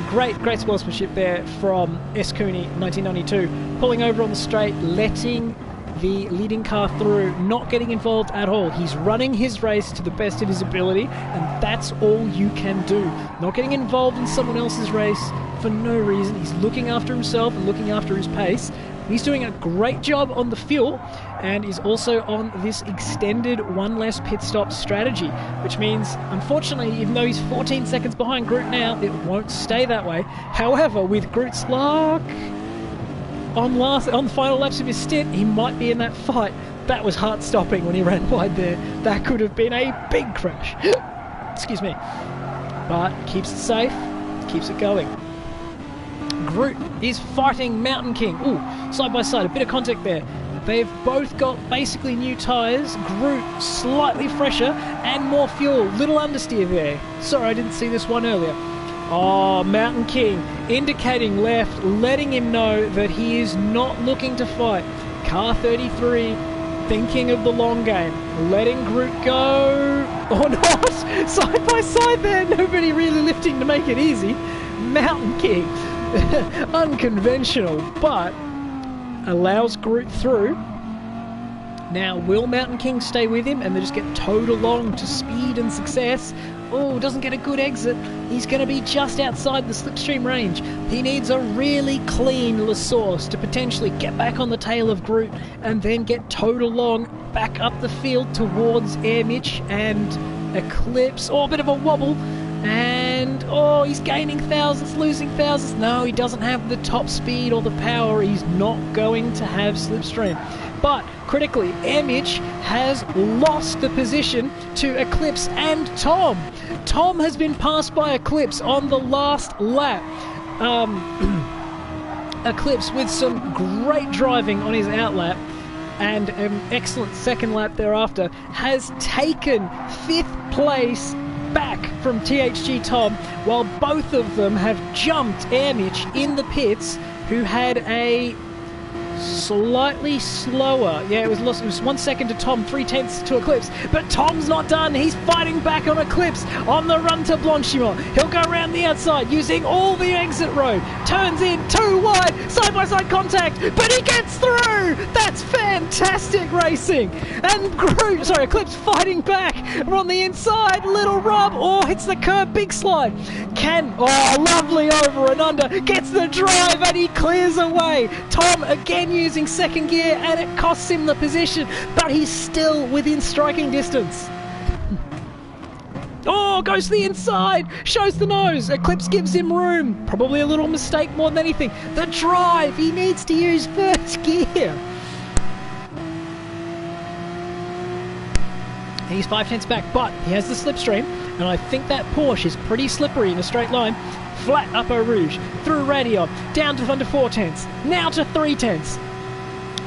Great sportsmanship there from S. Cooney, 1992. Pulling over on the straight, letting the leading car through, not getting involved at all. He's running his race to the best of his ability, and that's all you can do. Not getting involved in someone else's race for no reason. He's looking after himself and looking after his pace. He's doing a great job on the fuel, and is also on this extended 1 less pit stop strategy, which means, unfortunately, even though he's 14 seconds behind Groot now, it won't stay that way. However, with Groot's luck, on the final laps of his stint, he might be in that fight. That was heart-stopping when he ran wide there. That could have been a big crash. Excuse me. But keeps it safe, keeps it going. Groot is fighting Mountain King. Ooh, side by side, a bit of contact there. They've both got basically new tyres. Groot slightly fresher and more fuel. Little understeer there. Sorry, I didn't see this one earlier. Oh, Mountain King indicating left, letting him know that he is not looking to fight. Car 33 thinking of the long game. Letting Groot go. Or not. Side by side there. Nobody really lifting to make it easy. Mountain King. Unconventional, but allows Groot through. Now, will Mountain King stay with him and they just get towed along to speed and success? Oh, doesn't get a good exit. He's going to be just outside the slipstream range. He needs a really clean La Source to potentially get back on the tail of Groot and then get towed along back up the field towards Air Mitch and Eclipse. Oh, a bit of a wobble. And, oh, he's gaining thousands, losing thousands. No, he doesn't have the top speed or the power. He's not going to have slipstream. But, critically, Air Mitch has lost the position to Eclipse and Tom. Tom has been passed by Eclipse on the last lap. Eclipse with some great driving on his outlap and an excellent second lap thereafter has taken 5th place back from THG Tom, while both of them have jumped Air Mitch in the pits, who had a slightly slower. Yeah, it was 1 second to Tom, 3/10 to Eclipse. But Tom's not done. He's fighting back on Eclipse on the run to Blanchimont. He'll go around the outside using all the exit road. Turns in too wide, side-by-side contact, but he gets through. That's fantastic racing. And Eclipse fighting back on the inside. Little rub, hits the curb, big slide. Lovely over and under. Gets the drive and he clears away. Tom again using second gear and it costs him the position, but he's still within striking distance. Goes to the inside, shows the nose. Eclipse gives him room. Probably a little mistake more than anything. The drive, he needs to use first gear. He's 5/10 back, but he has the slipstream, and I think that Porsche is pretty slippery in a straight line. Flat up Eau Rouge, through Radio, down to under 4/10, now to 3/10.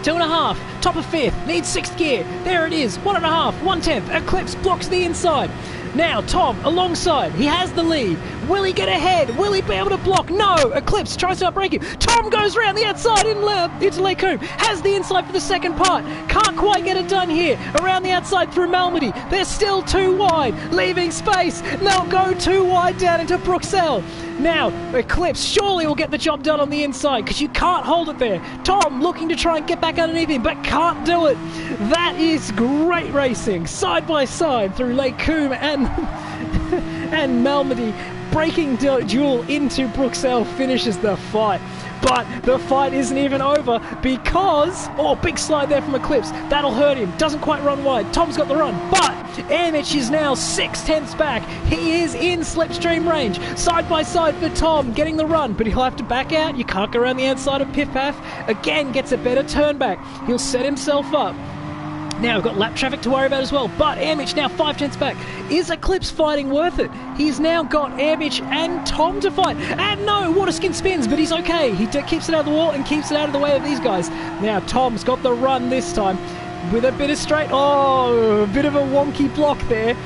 2.5, top of 5th, needs 6th gear. There it is, 1.5, 1/10. Eclipse blocks the inside. Now Tom alongside, he has the lead. Will he get ahead? Will he be able to block? No, Eclipse tries to outbrake him. Tom goes around the outside into Les Combes, has the inside for the second part. Can't quite get it done here. Around the outside through Malmedy. They're still too wide, leaving space. They'll go too wide down into Bruxelles. Now, Eclipse surely will get the job done on the inside because you can't hold it there. Tom looking to try and get back underneath him, but can't do it. That is great racing, side by side through Les Combes and Malmedy. Breaking duel into Bruxelles finishes the fight. But the fight isn't even over because... big slide there from Eclipse. That'll hurt him. Doesn't quite run wide. Tom's got the run. But Amic is now 6/10 back. He is in slipstream range. Side by side for Tom, getting the run. But he'll have to back out. You can't go around the outside of Piff Paff. Again, gets a better turn back. He'll set himself up. Now we've got lap traffic to worry about as well, but Amic now 5/10 back. Is Eclipse fighting worth it? He's now got Amic and Tom to fight. And no, Waterskin spins, but he's okay. He keeps it out of the wall and keeps it out of the way of these guys. Now Tom's got the run this time with a bit of straight. A bit of a wonky block there.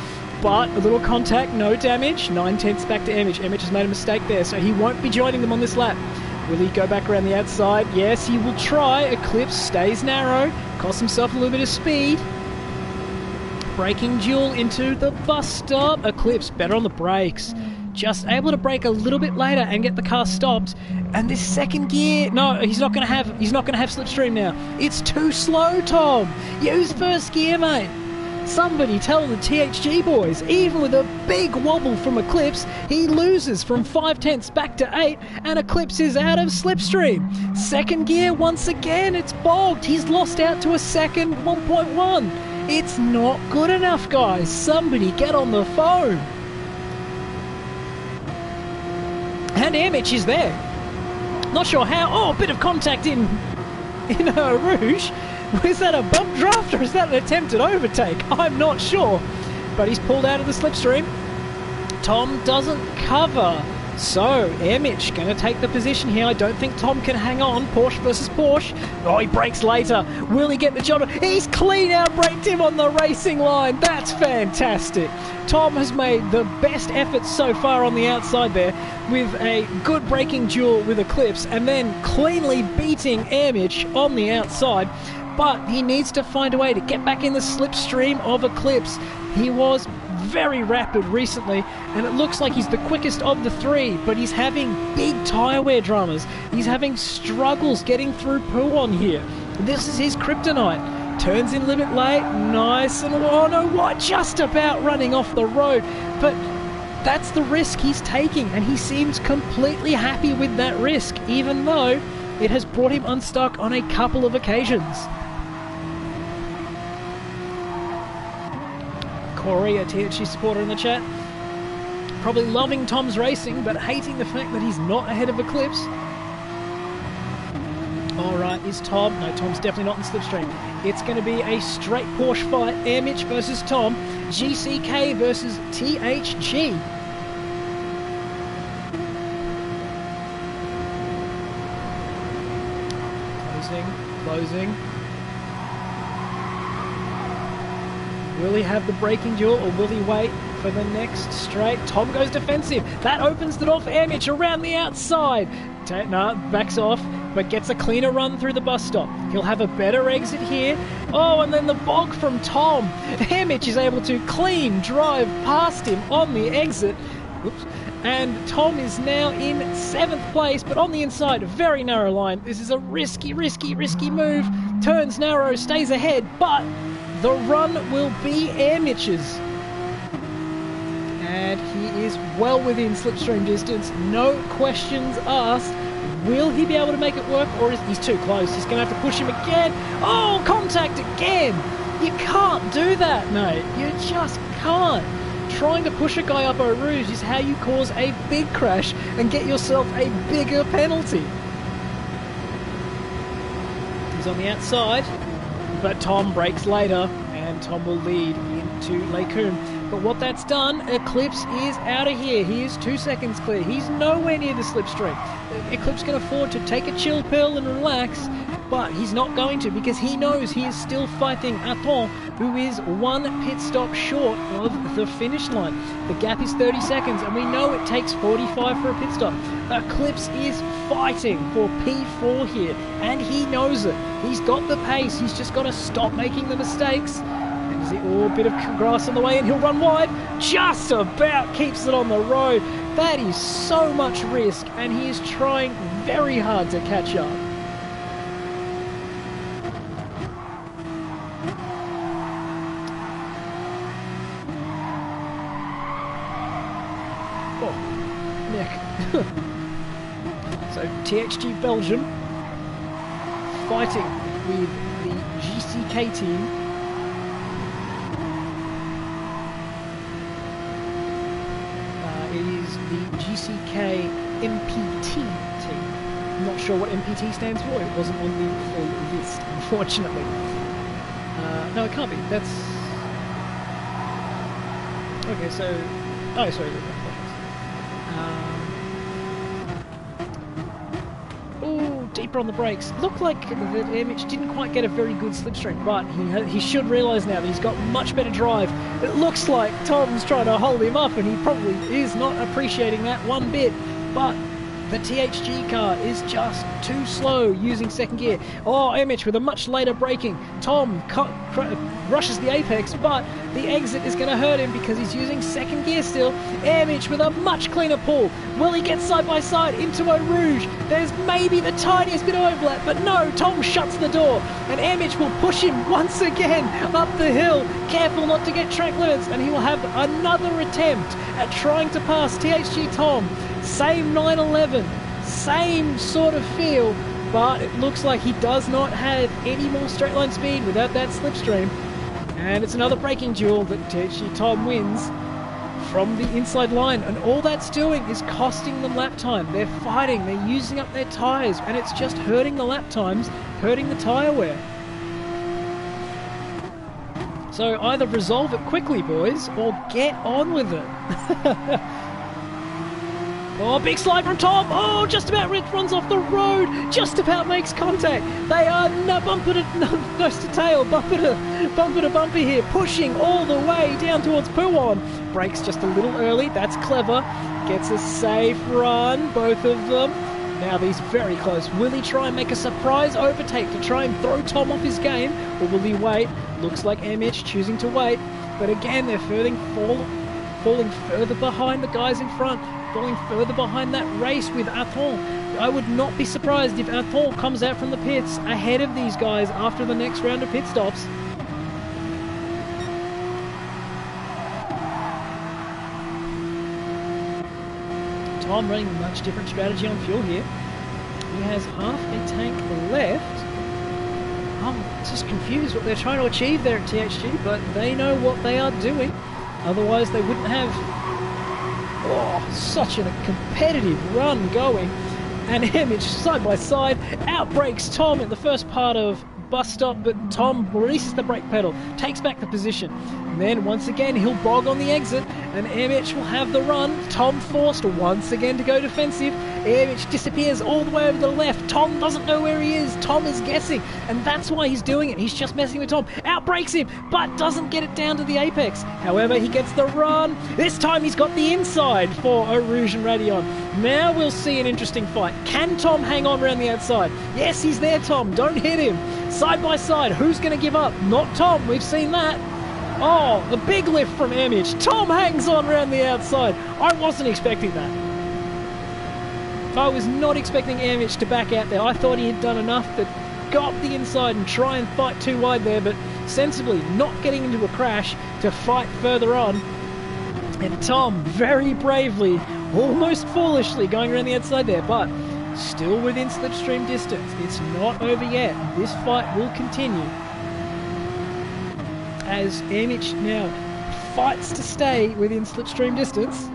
But a little contact, no damage. 9/10 back to Amic. Amic has made a mistake there, so he won't be joining them on this lap. Will he go back around the outside? Yes, he will try. Eclipse stays narrow. Costs himself a little bit of speed. Braking duel into the bus stop. Eclipse better on the brakes. Just able to brake a little bit later and get the car stopped. And this second gear, no, he's not going to have slipstream now. It's too slow, Tom. Use first gear, mate. Somebody tell the THG boys, even with a big wobble from Eclipse, he loses from 5/10 back to 8, and Eclipse is out of slipstream. Second gear, once again, it's bogged. He's lost out to a second 1.1. It's not good enough, guys. Somebody get on the phone. And Amic is there. Not sure how. A bit of contact in Eau Rouge. Is that a bump draft or is that an attempted overtake? I'm not sure. But he's pulled out of the slipstream. Tom doesn't cover. So, Amic going to take the position here. I don't think Tom can hang on. Porsche versus Porsche. He brakes later. Will he get the job? He's clean out-braked him on the racing line. That's fantastic. Tom has made the best efforts so far on the outside there with a good braking duel with Eclipse and then cleanly beating Amic on the outside. But he needs to find a way to get back in the slipstream of Eclipse. He was very rapid recently, and it looks like he's the quickest of the three, but he's having big tyre wear dramas. He's having struggles getting through Pouhon here. This is his kryptonite. Turns in a little bit late, nice, and just about running off the road. But that's the risk he's taking, and he seems completely happy with that risk, even though it has brought him unstuck on a couple of occasions. Corey, a THG supporter in the chat, probably loving Tom's racing, but hating the fact that he's not ahead of Eclipse. Alright, is Tom? No, Tom's definitely not in slipstream. It's going to be a straight Porsche fight. Amic versus Tom. GCK versus THG. Closing. Will he have the braking duel or will he wait for the next straight? Tom goes defensive. That opens the door for Amic around the outside. Backs off. but gets a cleaner run through the bus stop. He'll have a better exit here. Oh, and then the bog from Tom. Hemich is able to clean drive past him on the exit. Oops. And Tom is now in 7th place, but on the inside, a very narrow line. This is a risky move. Turns narrow, stays ahead, but the run will be Hemich's. And he is well within slipstream distance, no questions asked. Will he be able to make it work, or is he's too close? He's going to have to push him again. Oh, contact again! You can't do that, mate. You just can't. Trying to push a guy up Eau Rouge is how you cause a big crash and get yourself a bigger penalty. He's on the outside, but Tom brakes later, and Tom will lead into Lacoum. But what that's done, Eclipse is out of here. He is 2 seconds clear. He's nowhere near the slipstream. Eclipse can afford to take a chill pill and relax, but he's not going to, because he knows he is still fighting Aton, who is 1 pit stop short of the finish line. The gap is 30 seconds, and we know it takes 45 for a pit stop. Eclipse is fighting for P4 here, and he knows it. He's got the pace. He's just got to stop making the mistakes. Oh, a bit of grass on the way, and he'll run wide. Just about keeps it on the road. That is so much risk, and he is trying very hard to catch up. Oh, neck. So TXG Belgium fighting with the GCK team. It is the GCK MPT team. I'm not sure what MPT stands for. It wasn't on the full list, unfortunately. No, it can't be. That's... Okay, so... Oh, sorry. Oh, deeper on the brakes. Looked like that Hemich didn't quite get a very good slipstream, but he should realise now that he's got much better drive. It looks like Tom's trying to hold him up, and he probably is not appreciating that one bit, but the THG car is just too slow using second gear. Oh, Hemich with a much later braking. Tom rushes the apex, but the exit is going to hurt him because he's using second gear still. Hemich with a much cleaner pull. Will he get side by side into Eau Rouge? There's maybe the tiniest bit of overlap, but no, Tom shuts the door, and Hemich will push him once again up the hill. Careful not to get track limits, and he will have another attempt at trying to pass THG Tom. Same 911, same sort of feel, but it looks like he does not have any more straight line speed without that slipstream. And it's another braking duel that THG Tom wins from the inside line, and all that's doing is costing them lap time. They're fighting, they're using up their tyres, and it's just hurting the lap times, hurting the tyre wear. So either resolve it quickly, boys, or get on with it. Oh, big slide from Tom. Oh, just about runs off the road. Just about makes contact. They are bumper to nose to tail, bumper to bumper here, pushing all the way down towards Pouon. Brakes just a little early. That's clever. Gets a safe run, both of them. Now these very close. Will he try and make a surprise overtake to try and throw Tom off his game, or will he wait? Looks like Hemich choosing to wait. But again, they're falling further behind the guys in front. Falling further behind that race with Aton. I would not be surprised if Aton comes out from the pits ahead of these guys after the next round of pit stops. Tom running a much different strategy on fuel here. He has half a tank left. I'm just confused what they're trying to achieve there at THG, but they know what they are doing. Otherwise they wouldn't have such a competitive run going. And Hemich side by side outbrakes Tom in the first part of bus stop, but Tom releases the brake pedal, takes back the position. And then once again he'll bog on the exit and Airmitch will have the run. Tom forced once again to go defensive. Airmitch disappears all the way over to the left. Tom doesn't know where he is. Tom is guessing, and that's why he's doing it. He's just messing with Tom. Outbrakes him, but doesn't get it down to the apex. However, he gets the run. This time he's got the inside for Eau Rouge and Radion. Now we'll see an interesting fight. Can Tom hang on around the outside? Yes, he's there, Tom. Don't hit him. Side by side, who's going to give up? Not Tom. We've seen that. Oh, the big lift from Airmitch. Tom hangs on around the outside. I wasn't expecting that. I was not expecting Airmitch to back out there. I thought he had done enough to go up the inside and try and fight too wide there, but sensibly not getting into a crash to fight further on. And Tom, very bravely, almost foolishly, going around the outside there, but still within slipstream distance. It's not over yet. This fight will continue as Airmitch now fights to stay within slipstream distance.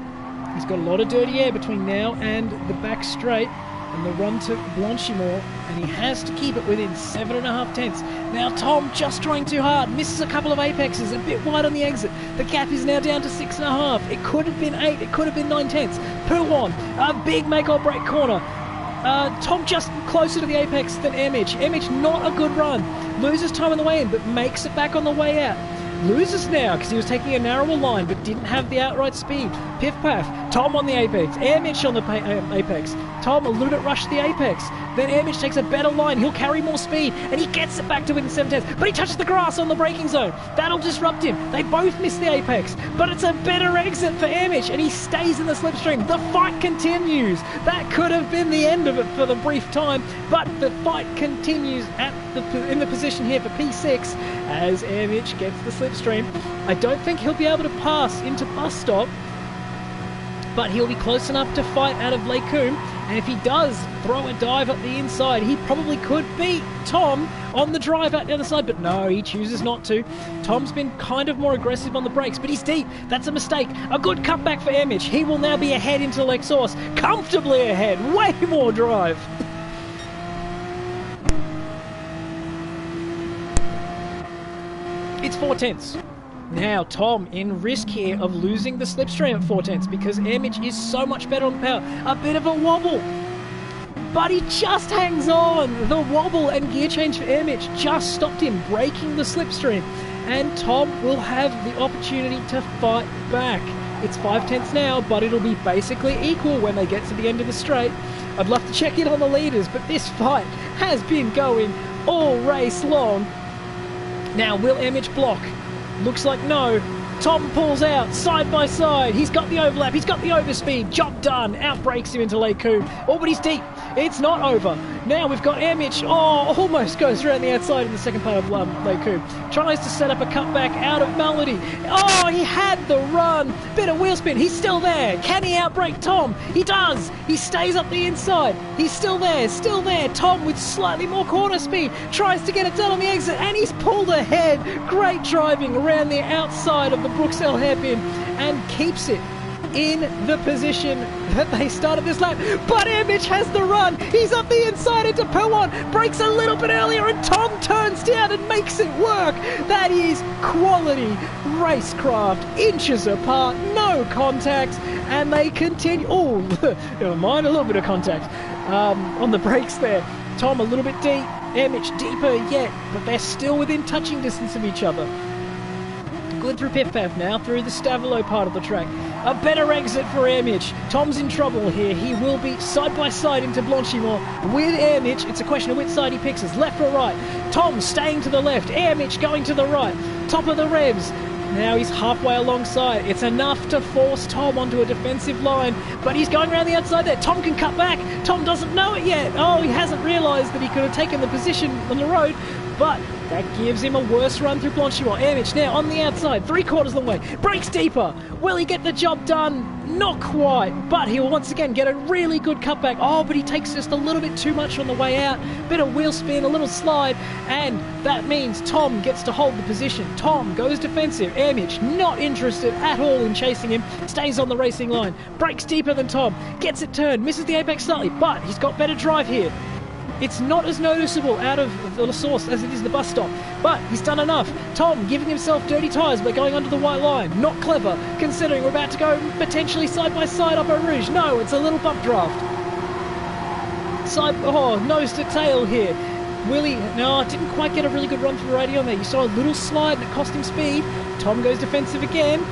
He's got a lot of dirty air between now and the back straight and the run to Blanchimont, and he has to keep it within 7.5 tenths. Now Tom just trying too hard, misses a couple of apexes, a bit wide on the exit. The gap is now down to 6.5. It could have been 8, it could have been 9 tenths. Pouan, a big make or break corner. Tom just closer to the apex than Airmitch. Airmitch not a good run. Loses time on the way in, but makes it back on the way out. Loses now because he was taking a narrower line but didn't have the outright speed. Piff Paff, Tom on the apex, Airmitch on the apex. Tom a little bit rushed the apex. Then Airmitch takes a better line, he'll carry more speed and he gets it back to within 7 tenths. But he touches the grass on the braking zone. That'll disrupt him. They both miss the apex, but it's a better exit for Airmitch and he stays in the slipstream. The fight continues. That could have been the end of it for the brief time, but the fight continues in the position here for P6 as Airmitch gets the slipstream. I don't think he'll be able to pass into bus stop, but he'll be close enough to fight out of Les Combes, and if he does throw a dive up the inside, he probably could beat Tom on the drive out the other side, but no, he chooses not to. Tom's been kind of more aggressive on the brakes, but he's deep. That's a mistake. A good cutback for Airmitch. He will now be ahead into Lexus, comfortably ahead, way more drive. It's 4 tenths. Now Tom in risk here of losing the slipstream at 4 tenths because Airmitch is so much better on power. A bit of a wobble, but he just hangs on. The wobble and gear change for Airmitch just stopped him breaking the slipstream, and Tom will have the opportunity to fight back. It's 5 tenths now, but it'll be basically equal when they get to the end of the straight. I'd love to check in on the leaders, but this fight has been going all race long. Now, will Airmitch block? Looks like no. Tom pulls out, side by side. He's got the overlap, he's got the overspeed. Job done. Outbrakes him into Les Combes. Oh, but he's deep. It's not over. Now we've got Airmitch. Oh, almost goes around the outside in the second part of Les Combes. Tries to set up a cutback out of Melody. Oh, he had the run. Bit of wheel spin. He's still there. Can he outbrake Tom? He does. He stays up the inside. He's still there, still there. Tom with slightly more corner speed. Tries to get it done on the exit, and he's pulled ahead. Great driving around the outside of the Bruxelles hairpin and keeps it in the position that they started this lap. But Airmitch has the run. He's up the inside into Pouan. Brakes a little bit earlier and Tom turns down and makes it work. That is quality racecraft. Inches apart, no contact, and they continue. Oh, never mind, a little bit of contact on the brakes there. Tom a little bit deep, Airmitch deeper yet, but they're still within touching distance of each other. Good through Piff Paff now, through the Stavilo part of the track. A better exit for Airmitch. Tom's in trouble here. He will be side by side into Blanchimont with Airmitch. It's a question of which side he picks us, left or right. Tom staying to the left, Airmitch going to the right. Top of the revs. Now he's halfway alongside. It's enough to force Tom onto a defensive line, but he's going around the outside there. Tom can cut back. Tom doesn't know it yet. Oh, he hasn't realised that he could have taken the position on the road, but that gives him a worse run through Blanchimont. Airmitch now on the outside, 3/4 long way. Brakes deeper. Will he get the job done? Not quite, but he'll once again get a really good cutback. Oh, but he takes just a little bit too much on the way out. Bit of wheel spin, a little slide, and that means Tom gets to hold the position. Tom goes defensive. Airmitch not interested at all in chasing him. Stays on the racing line. Brakes deeper than Tom. Gets it turned. Misses the apex slightly, but he's got better drive here. It's not as noticeable out of the source as it is the bus stop, but he's done enough. Tom giving himself dirty tyres by going under the white line. Not clever, considering we're about to go potentially side by side up Eau Rouge. No, it's a little bump draft. Nose to tail here. Willie, no, didn't quite get a really good run through radio on there. You saw a little slide and it cost him speed. Tom goes defensive again.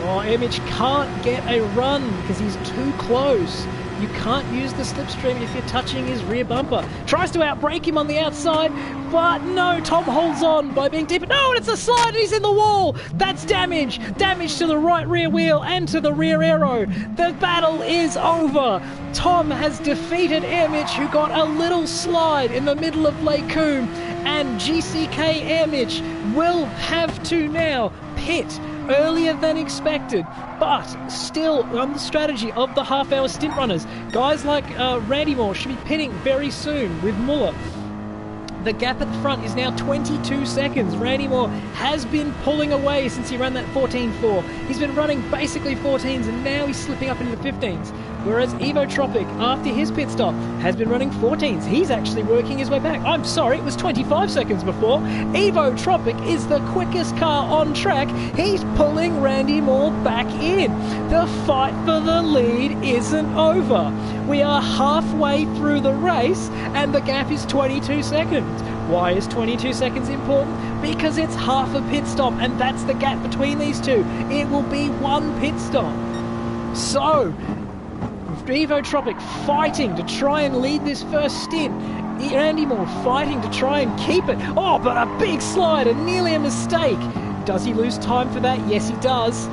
Oh, Image can't get a run because he's too close. You can't use the slipstream if you're touching his rear bumper. Tries to outbrake him on the outside, but no, Tom holds on by being deeper. No, and it's a slide and he's in the wall. That's damage. Damage to the right rear wheel and to the rear aero. The battle is over. Tom has defeated Image, who got a little slide in the middle of Lake Coombe, and GCK Image will have to now pit earlier than expected, but still on the strategy of the half-hour stint runners. Guys like Randy Moore should be pitting very soon with Muller. The gap at the front is now 22 seconds. Randy Moore has been pulling away since he ran that 14.4. He's been running basically 14s and now he's slipping up into the 15s. Whereas Evo Tropic, after his pit stop, has been running 14s. He's actually working his way back. I'm sorry, it was 25 seconds before. Evo Tropic is the quickest car on track. He's pulling Randy Moore back in. The fight for the lead isn't over. We are halfway through the race and the gap is 22 seconds. Why is 22 seconds important? Because it's half a pit stop and that's the gap between these two. It will be one pit stop. So, Evo Tropic fighting to try and lead this first stint. Randy Moore fighting to try and keep it. Oh, but a big slide and nearly a mistake. Does he lose time for that? Yes, he does.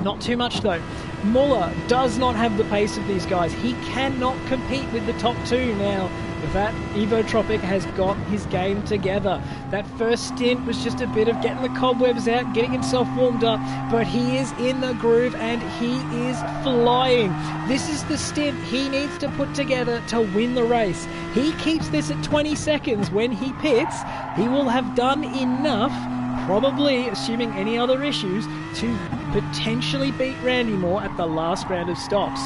Not too much though. Muller does not have the pace of these guys. He cannot compete with the top two now. That Evo Tropic has got his game together. That first stint was just a bit of getting the cobwebs out, getting himself warmed up, but he is in the groove and he is flying. This is the stint he needs to put together to win the race. He keeps this at 20 seconds when he pits. He will have done enough, probably assuming any other issues, to potentially beat Randy Moore at the last round of stops.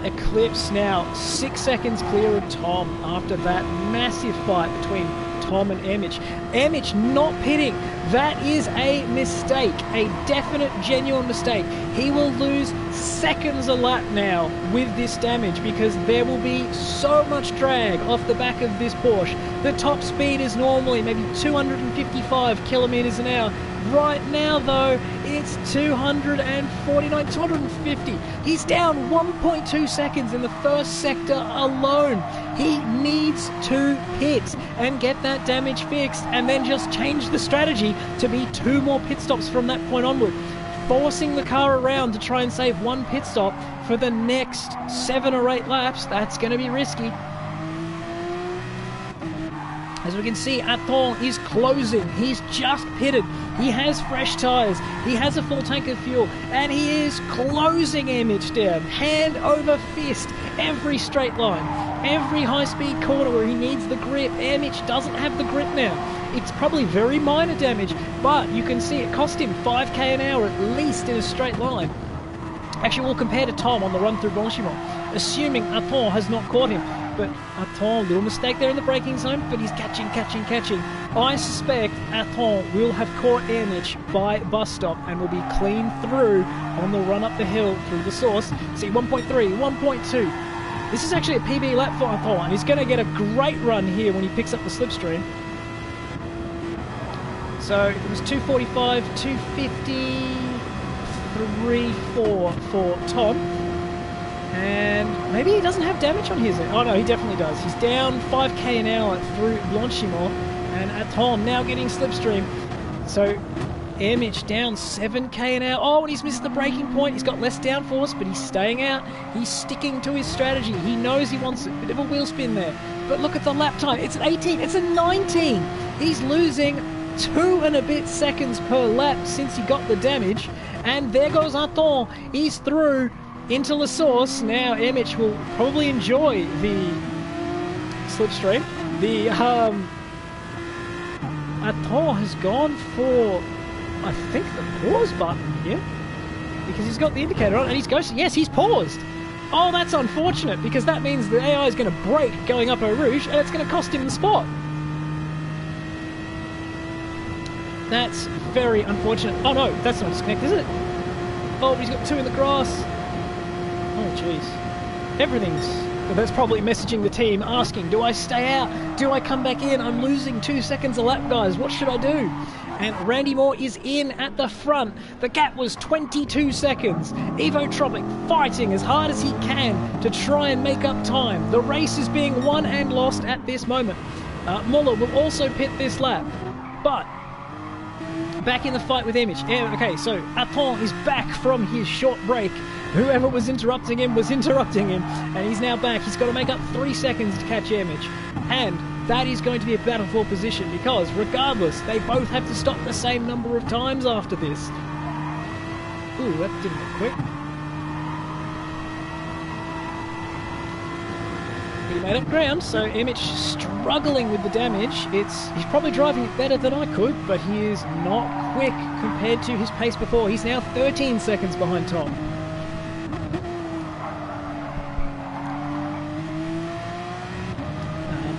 Eclipse now 6 seconds clear of Tom after that massive fight between Tom and Emich. Emich not pitting. That is a mistake, a definite, genuine mistake. He will lose seconds a lap now with this damage because there will be so much drag off the back of this Porsche. The top speed is normally maybe 255 kilometers an hour. Right now, though, it's 249, 250. He's down 1.2 seconds in the first sector alone. He needs to pit and get that damage fixed and then just change the strategy to be 2 more pit stops from that point onward. Forcing the car around to try and save 1 pit stop for the next 7 or 8 laps, that's going to be risky. As we can see, Atton is closing. He's just pitted. He has fresh tyres. He has a full tank of fuel. And he is closing Emich down. Hand over fist. Every straight line. Every high-speed corner where he needs the grip. Emich doesn't have the grip now. It's probably very minor damage, but you can see it cost him 5k an hour at least in a straight line. Actually, we'll compare to Tom on the run through Blanchimont, assuming Atton has not caught him. But Atton, little mistake there in the braking zone, but he's catching. I suspect Atton will have caught Emich by bus stop and will be clean through on the run up the hill through the source. See, 1.3, 1.2. This is actually a PB lap for Atton, and he's going to get a great run here when he picks up the slipstream. So it was 245, 250, 3.4 for Tom. And maybe he doesn't have damage on his end. Oh no, he definitely does. He's down 5k an hour through Blanchimont, and Atton now getting slipstream. So Emich down 7k an hour. Oh, and he's missed the braking point. He's got less downforce, but he's staying out. He's sticking to his strategy. He knows he wants it. Bit of a wheel spin there. But look at the lap time. It's an 18. It's a 19. He's losing 2 and a bit seconds per lap since he got the damage. And there goes Atton. He's through into La Source. Now Emich will probably enjoy the slipstream. The Atton has gone for, I think, the pause button here because he's got the indicator on and he's ghosting. Yes, he's paused. Oh, that's unfortunate, because that means the AI is going to brake going up Eau Rouge, and it's going to cost him the spot. That's very unfortunate. Oh no, that's not disconnect, is it? Oh, but he's got 2 in the grass. Oh, jeez. Everything's... That's probably messaging the team, asking, do I stay out? Do I come back in? I'm losing 2 seconds a lap, guys. What should I do? And Randy Moore is in at the front. The gap was 22 seconds. Evo Tropic fighting as hard as he can to try and make up time. The race is being won and lost at this moment. Muller will also pit this lap. But back in the fight with Image. Yeah, okay, so Aton is back from his short break. Whoever was interrupting him, and he's now back. He's got to make up 3 seconds to catch Image. And that is going to be a battle for position, because regardless, they both have to stop the same number of times after this. Ooh, that didn't look quick. He made up ground, so Image struggling with the damage. He's probably driving it better than I could, but he is not quick compared to his pace before. He's now 13 seconds behind Tom.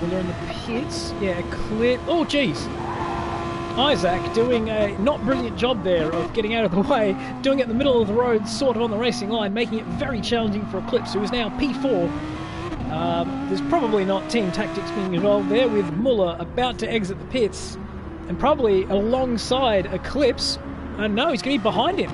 Muller in the pits. Yeah, clear. Oh, jeez. Isaac doing a not brilliant job there of getting out of the way, doing it in the middle of the road, sort of on the racing line, making it very challenging for Eclipse, who is now P4. There's probably not team tactics being involved there, with Muller about to exit the pits and probably alongside Eclipse. No, he's going to be behind him.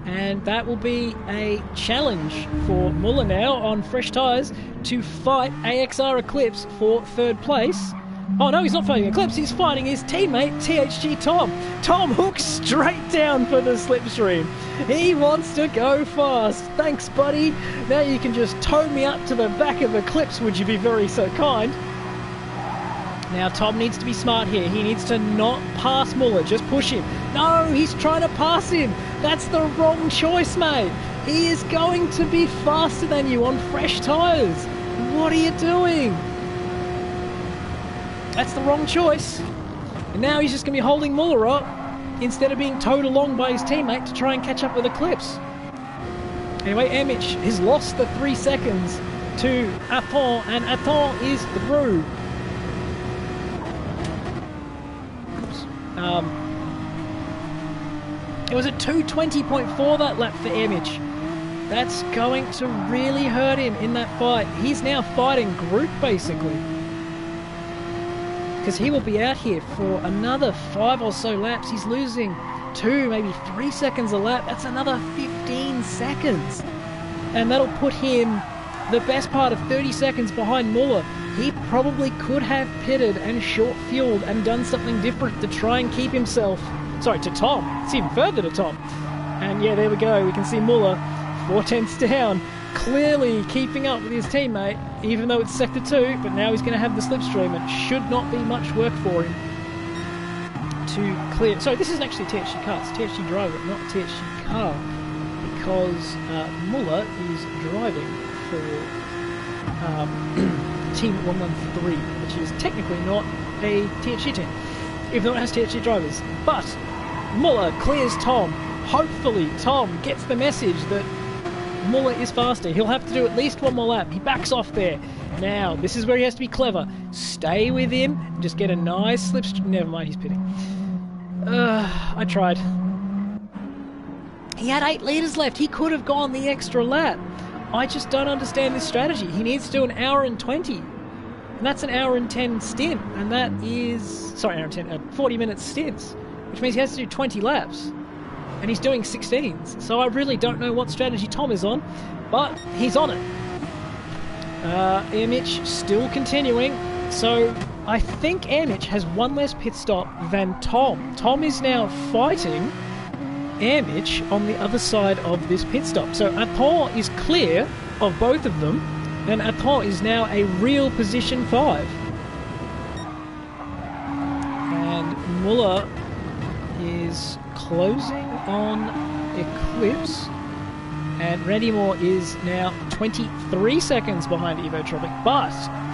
And that will be a challenge for Muller now on fresh tyres to fight AXR Eclipse for 3rd place. Oh no, he's not fighting Eclipse, he's fighting his teammate THG Tom. Tom hooks straight down for the slipstream. He wants to go fast. Thanks, buddy. Now you can just tow me up to the back of Eclipse, would you be very so kind? Now Tom needs to be smart here. He needs to not pass Muller, just push him. No, he's trying to pass him. That's the wrong choice, mate. He is going to be faster than you on fresh tyres. What are you doing? That's the wrong choice. And now he's just going to be holding Muller up instead of being towed along by his teammate to try and catch up with Eclipse. Anyway, Emic has lost the 3 seconds to Aton, and Aton is through. It was a 2:20.4 that lap for Emic. That's going to really hurt him in that fight. He's now fighting group, basically, because he will be out here for another 5 or so laps. He's losing 2, maybe 3 seconds a lap. That's another 15 seconds. And that'll put him the best part of 30 seconds behind Muller. He probably could have pitted and short-fueled and done something different to try and keep himself... Sorry, to Tom. It's even further to Tom. And yeah, there we go. We can see Muller 4 tenths down, clearly keeping up with his teammate, even though it's Sector 2, but now he's going to have the slipstream. It should not be much work for him to clear. Sorry, this isn't actually a THG car. It's a THG driver, not a THG car, because Muller is driving for Team 113, which is technically not a THG team, even though it has THG drivers. But Muller clears Tom. Hopefully Tom gets the message that Muller is faster. He'll have to do at least 1 more lap. He backs off there. Now, this is where he has to be clever. Stay with him, just get a nice slipstream. Never mind, he's pitting. I tried. He had 8 litres left. He could have gone the extra lap. I just don't understand this strategy. He needs to do an hour and 20. And that's an hour and 10 stint. And that is... Sorry, hour and 10... 40 minute stints. Which means he has to do 20 laps. And he's doing 16s. So I really don't know what strategy Tom is on. But he's on it. Amic still continuing. So I think Amic has 1 less pit stop than Tom. Tom is now fighting Amic on the other side of this pit stop. So Aton is clear of both of them, and Aton is now a real position 5. And Muller is closing on Eclipse, and Randy Moore is now 23 seconds behind Evo Tropic, but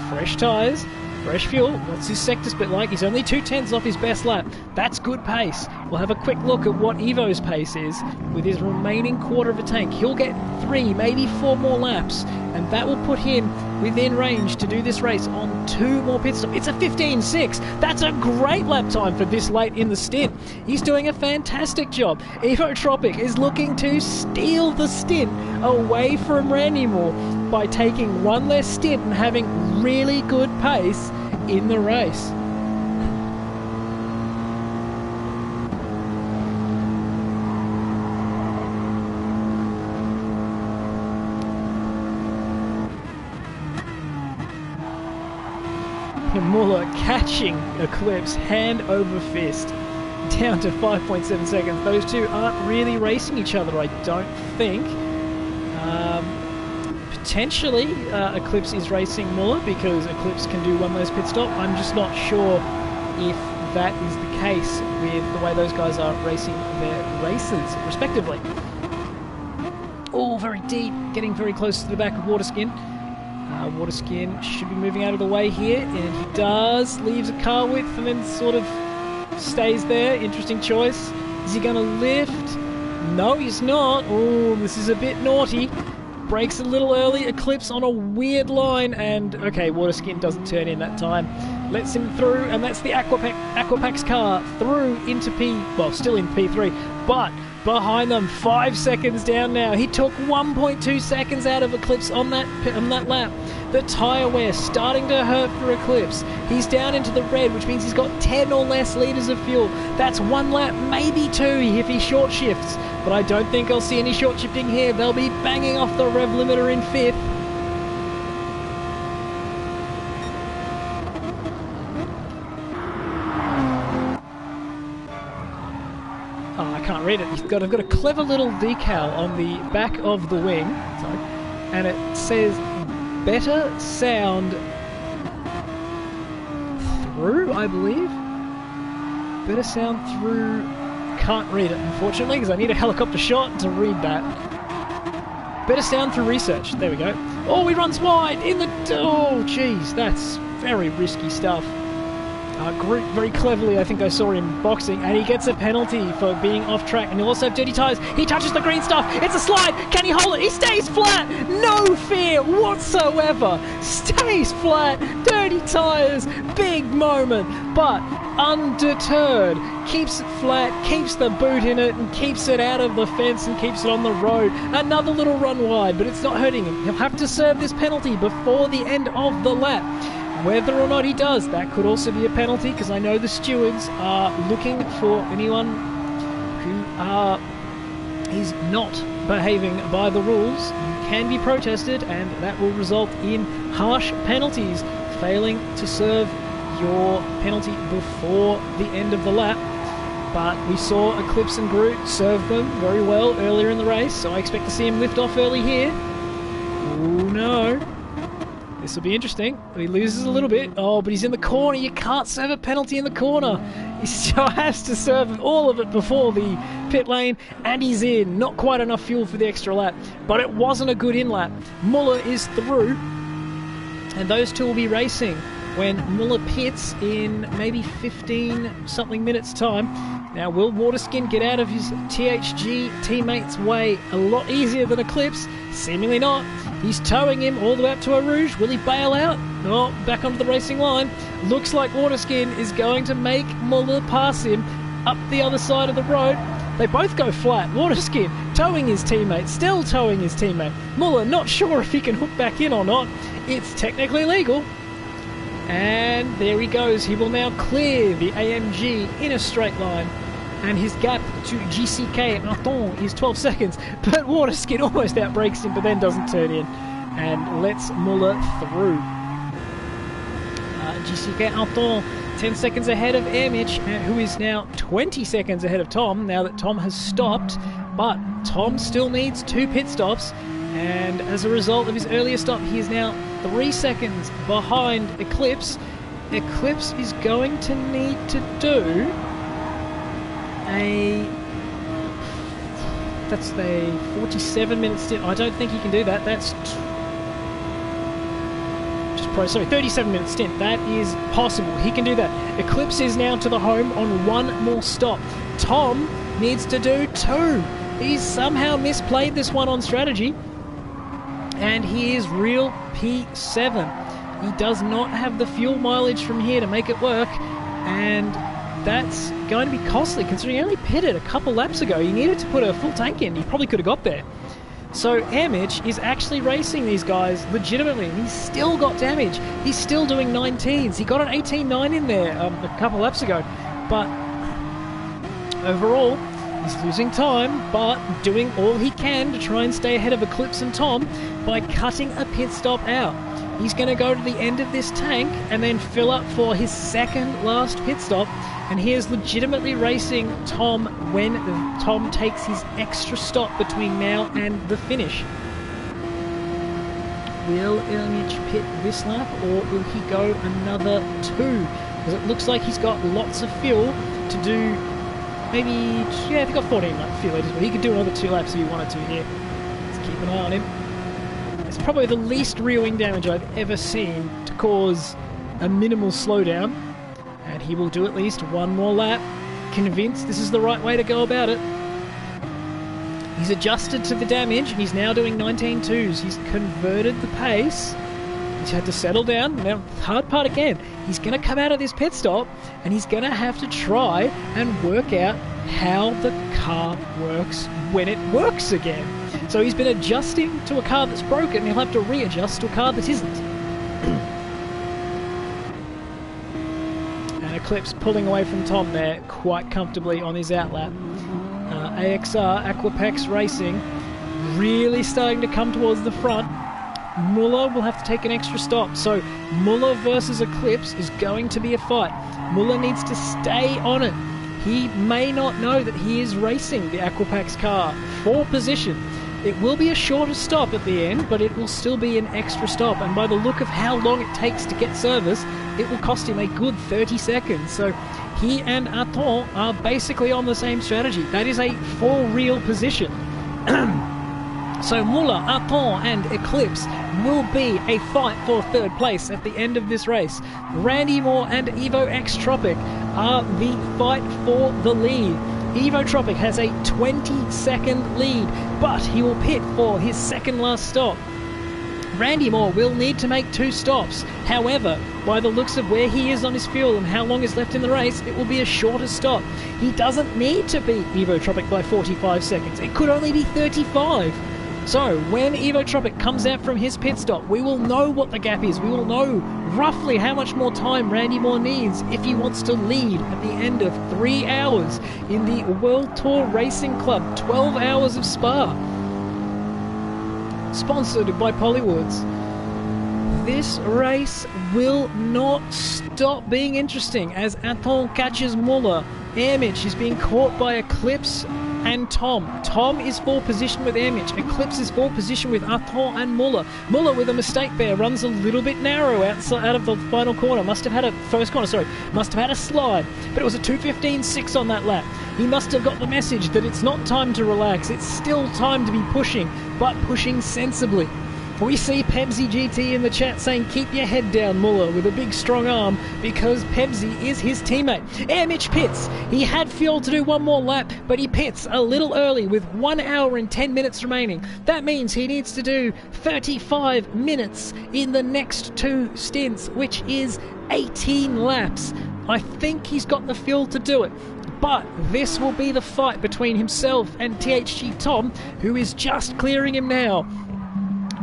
fresh tyres Fresh fuel. What's his sector split like? He's only 2/10 off his best lap. That's good pace. We'll have a quick look at what Evo's pace is with his remaining quarter of a tank. He'll get 3, maybe 4 more laps, and that will put him within range to do this race on 2 more pit stops. It's a 15.6. That's a great lap time for this late in the stint. He's doing a fantastic job. Evo Tropic is looking to steal the stint away from Randy Moore by taking 1 less stint and having really good pace in the race. Muller catching Eclipse hand over fist down to 5.7 seconds. Those two aren't really racing each other, I don't think. Potentially Eclipse is racing Muller because Eclipse can do 1 less pit stop. I'm just not sure if that is the case with the way those guys are racing their races respectively. Oh, very deep, getting very close to the back of Waterskin. Waterskin should be moving out of the way here, and he does. Leaves a car width and then sort of stays there. Interesting choice. Is he going to lift? No, he's not. Oh, this is a bit naughty. Brakes a little early. Eclipse on a weird line, and okay, Waterskin doesn't turn in that time. Lets him through, and that's the Aquapac's car through into still in P3, but behind them, 5 seconds down now. He took 1.2 seconds out of Eclipse on that lap. The tyre wear starting to hurt for Eclipse. He's down into the red, which means he's got 10 or less litres of fuel. That's 1 lap, maybe 2 if he short shifts. But I don't think I'll see any short shifting here. They'll be banging off the rev limiter in 5th. Oh, I can't read it. I've got a clever little decal on the back of the wing, and it says better sound through, I believe. Better sound through. Can't read it, unfortunately, because I need a helicopter shot to read that. Better sound through research. There we go. Oh, he runs wide in the. Oh, jeez, that's very risky stuff. Groot very cleverly, I think I saw him boxing, and he gets a penalty for being off track, and he'll also have dirty tyres. He touches the green stuff. It's a slide. Can he hold it? He stays flat. No fear whatsoever. Stays flat. Dirty tyres. Big moment. But undeterred. Keeps it flat. Keeps the boot in it, and keeps it out of the fence, and keeps it on the road. Another little run wide, but it's not hurting him. He'll have to serve this penalty before the end of the lap. Whether or not he does, that could also be a penalty, because I know the stewards are looking for anyone who is not behaving by the rules. You can be protested, and that will result in harsh penalties, failing to serve your penalty before the end of the lap. But we saw Eclipse and Groot serve them very well earlier in the race, so I expect to see him lift off early here. Oh no. This will be interesting. He loses a little bit. Oh, but he's in the corner. You can't serve a penalty in the corner. He still has to serve all of it before the pit lane, and he's in. Not quite enough fuel for the extra lap, but it wasn't a good in lap. Muller is through, and those two will be racing when Muller pits in maybe 15-something minutes' time. Now, will Waterskin get out of his THG teammate's way a lot easier than Eclipse? Seemingly not. He's towing him all the way up to Eau Rouge. Will he bail out? Oh, back onto the racing line. Looks like Waterskin is going to make Muller pass him up the other side of the road. They both go flat. Waterskin towing his teammate, still towing his teammate. Muller not sure if he can hook back in or not. It's technically legal. And there he goes. He will now clear the AMG in a straight line. And his gap to GCK Martin is 12 seconds. But Waterskin almost outbrakes him, but then doesn't turn in and lets Muller through. GCK Martin 10 seconds ahead of Airmitch, who is now 20 seconds ahead of Tom, now that Tom has stopped. But Tom still needs 2 pit stops. And as a result of his earlier stop, he is now 3 seconds behind Eclipse. Eclipse is going to need to do that's the 47-minute stint. I don't think he can do that. That's just 37-minute stint. That is possible. He can do that. Eclipse is now to the home on one more stop. Tom needs to do 2. He's somehow misplayed this one on strategy. And he is real P7. He does not have the fuel mileage from here to make it work. And that's going to be costly, considering he only pitted a couple laps ago. He needed to put a full tank in. He probably could have got there. So Amich is actually racing these guys legitimately, and he's still got damage. He's still doing 19s. He got an 18.9 in there a couple laps ago. But overall, he's losing time, but doing all he can to try and stay ahead of Eclipse and Tom by cutting a pit stop out. He's going to go to the end of this tank and then fill up for his second last pit stop. And he is legitimately racing Tom when Tom takes his extra stop between now and the finish. Will Illich pit this lap, or will he go another 2? Because it looks like he's got lots of fuel to do. Maybe, yeah, they've got 14 lap fuel liters, but he could do another 2 laps if he wanted to here. Let's keep an eye on him. It's probably the least real wing damage I've ever seen to cause a minimal slowdown. And he will do at least one more lap, convinced this is the right way to go about it. He's adjusted to the damage, and he's now doing 19.2s. He's converted the pace. He's had to settle down. Now, hard part again, he's going to come out of this pit stop, and he's going to have to try and work out how the car works when it works again. So he's been adjusting to a car that's broken, and he'll have to readjust to a car that isn't. Eclipse pulling away from Tom there quite comfortably on his outlap. AXR, Aquapex Racing, really starting to come towards the front. Muller will have to take an extra stop. So Muller versus Eclipse is going to be a fight. Muller needs to stay on it. He may not know that he is racing the Aquapex car for position. It will be a shorter stop at the end, but it will still be an extra stop. And by the look of how long it takes to get service, it will cost him a good 30 seconds. So he and Aton are basically on the same strategy. That is a for-real position. So Muller, Aton and Eclipse will be a fight for third place at the end of this race. Randy Moore and Evo X Tropic are the fight for the lead. Evo Tropic has a 20-second lead, but he will pit for his second last stop. Randy Moore will need to make 2 stops. However, by the looks of where he is on his fuel and how long is left in the race, it will be a shorter stop. He doesn't need to beat Evo Tropic by 45 seconds. It could only be 35. So, when Evo Tropic comes out from his pit stop, we will know what the gap is. We will know roughly how much more time Randy Moore needs if he wants to lead at the end of 3 hours in the World Tour Racing Club 12 Hours of Spa. Sponsored by Polywoods. This race will not stop being interesting as Anton catches Muller. Amich is being caught by Eclipse and Tom. Tom is for position with Amich. Eclipse is for position with Aton and Muller. Muller with a mistake there, runs a little bit narrow out of the final corner. Must have had a slide, but it was a 2:15.6 on that lap. He must have got the message that it's not time to relax. It's still time to be pushing, but pushing sensibly. We see Pepsi GT in the chat saying, keep your head down, Muller, with a big strong arm, because Pepsi is his teammate. Amich pits. He had fuel to do one more lap, but he pits a little early with 1 hour and 10 minutes remaining. That means he needs to do 35 minutes in the next 2 stints, which is 18 laps. I think he's got the fuel to do it. But this will be the fight between himself and THG Tom, who is just clearing him now.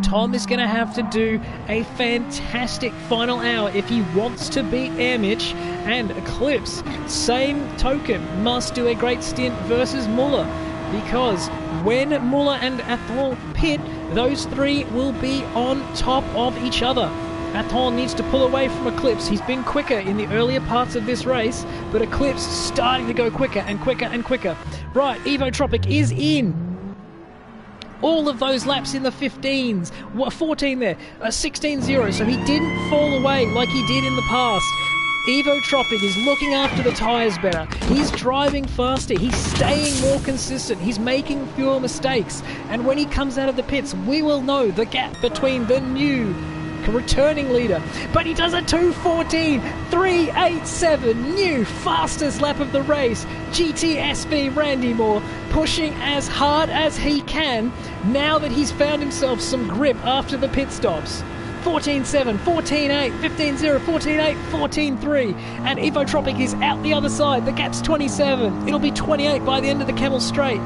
Tom is going to have to do a fantastic final hour if he wants to beat Amich, and Eclipse, same token, must do a great stint versus Muller, because when Muller and Aton pit, those 3 will be on top of each other. Aton needs to pull away from Eclipse. He's been quicker in the earlier parts of this race, but Eclipse starting to go quicker and quicker and quicker. Right, Evo Tropic is in. All of those laps in the 15s, 14 there, 16.0, so he didn't fall away like he did in the past. Evo Tropic is looking after the tyres better. He's driving faster. He's staying more consistent. He's making fewer mistakes. And when he comes out of the pits, we will know the gap between the new returning leader. But he does a 2:14.387, new fastest lap of the race. GTSB Randy Moore pushing as hard as he can now that he's found himself some grip after the pit stops. 14.7, 14.8, 15.0, 14.8, 14.3, and Evotropic is out the other side. The gap's 27. It'll be 28 by the end of the Camel Straight.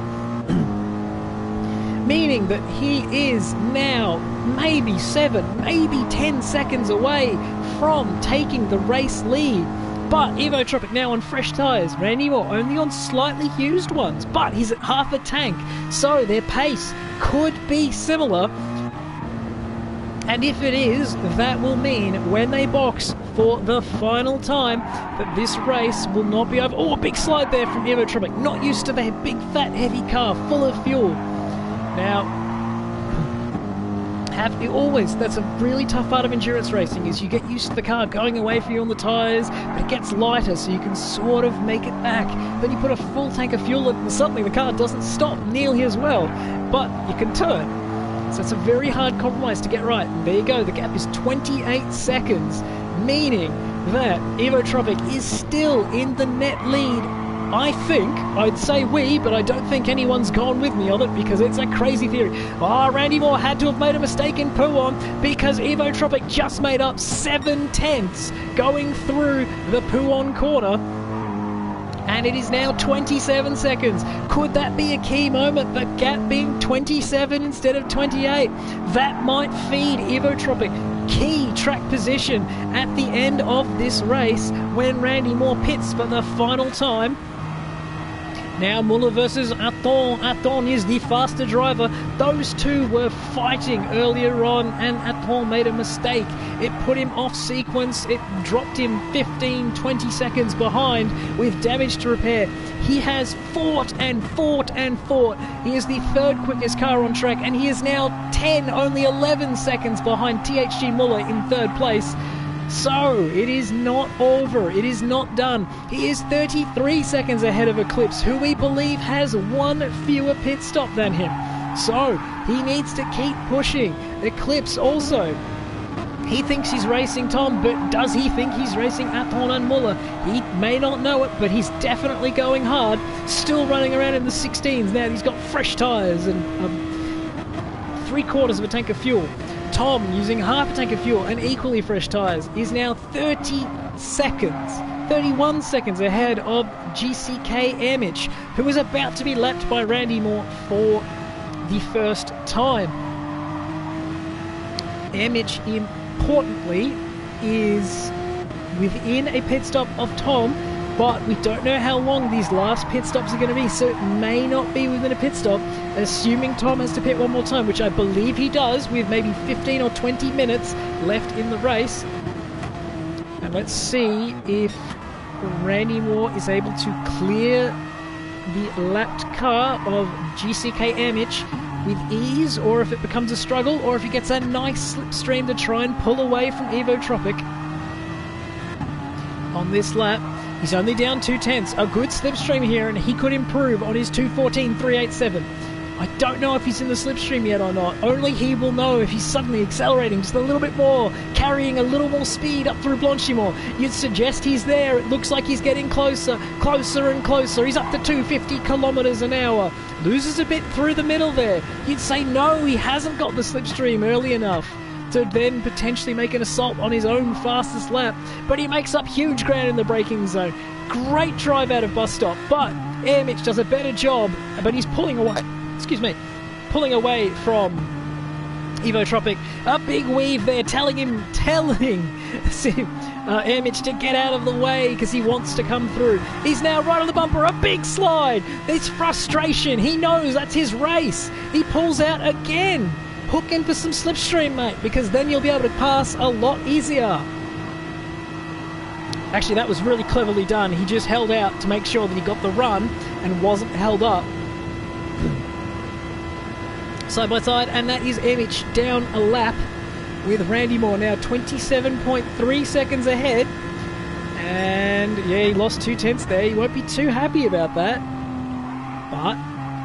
Meaning that he is now maybe 7, maybe 10 seconds away from taking the race lead. But Evotropic now on fresh tyres. Randy Moore only on slightly used ones, but he's at half a tank, so their pace could be similar. And if it is, that will mean when they box for the final time that this race will not be over. Oh, a big slide there from Evotropic. Not used to their big, fat, heavy car full of fuel. Now, that's a really tough part of endurance racing, is you get used to the car going away from you on the tyres, but it gets lighter so you can sort of make it back. Then you put a full tank of fuel in and suddenly the car doesn't stop nearly as well, but you can turn. So it's a very hard compromise to get right. And there you go, the gap is 28 seconds, meaning that Evotropic is still in the net lead. I think, I'd say we, but I don't think anyone's gone with me on it because it's a crazy theory. Randy Moore had to have made a mistake in Pouon because Evotropic just made up 7/10 going through the Pouon corner. And it is now 27 seconds. Could that be a key moment? The gap being 27 instead of 28. That might feed Evotropic key track position at the end of this race when Randy Moore pits for the final time. Now Muller versus Aton. Aton is the faster driver. Those two were fighting earlier on and Aton made a mistake. It put him off sequence. It dropped him 15, 20 seconds behind with damage to repair. He has fought and fought and fought. He is the third quickest car on track and he is now 10, only 11 seconds behind THG Muller in third place. So, it is not over. It is not done. He is 33 seconds ahead of Eclipse, who we believe has one fewer pit stop than him. So, he needs to keep pushing. Eclipse also. He thinks he's racing Tom, but does he think he's racing Aton and Muller? He may not know it, but he's definitely going hard. Still running around in the 16s. Now he's got fresh tyres and 3/4 of a tank of fuel. Tom, using half a tank of fuel and equally fresh tyres, is now 31 seconds ahead of GCK Amich, who is about to be lapped by Randy Moore for the first time. Amich, importantly, is within a pit stop of Tom, but we don't know how long these last pit stops are going to be, so it may not be within a pit stop, assuming Tom has to pit one more time, which I believe he does, with maybe 15 or 20 minutes left in the race. And let's see if Randy Moore is able to clear the lapped car of GCK Amich with ease, or if it becomes a struggle, or if he gets a nice slipstream to try and pull away from Evotropic. On this lap, he's only down 2/10, a good slipstream here, and he could improve on his 2:14.387. I don't know if he's in the slipstream yet or not. Only he will know if he's suddenly accelerating just a little bit more, carrying a little more speed up through Blanchimont. You'd suggest he's there. It looks like he's getting closer, closer and closer. He's up to 250 kilometers an hour. Loses a bit through the middle there. You'd say no, he hasn't got the slipstream early enough to then potentially make an assault on his own fastest lap. But he makes up huge ground in the braking zone. Great drive out of bus stop, but Amich does a better job, but he's pulling away. Pulling away from Evotropic. A big weave there, telling Amich to get out of the way because he wants to come through. He's now right on the bumper, a big slide. It's frustration. He knows that's his race. He pulls out again. Hook in for some slipstream, mate, because then you'll be able to pass a lot easier. Actually, that was really cleverly done. He just held out to make sure that he got the run and wasn't held up. Side by side, and that is Amich down a lap with Randy Moore now 27.3 seconds ahead. And yeah, he lost 2/10 there. He won't be too happy about that. But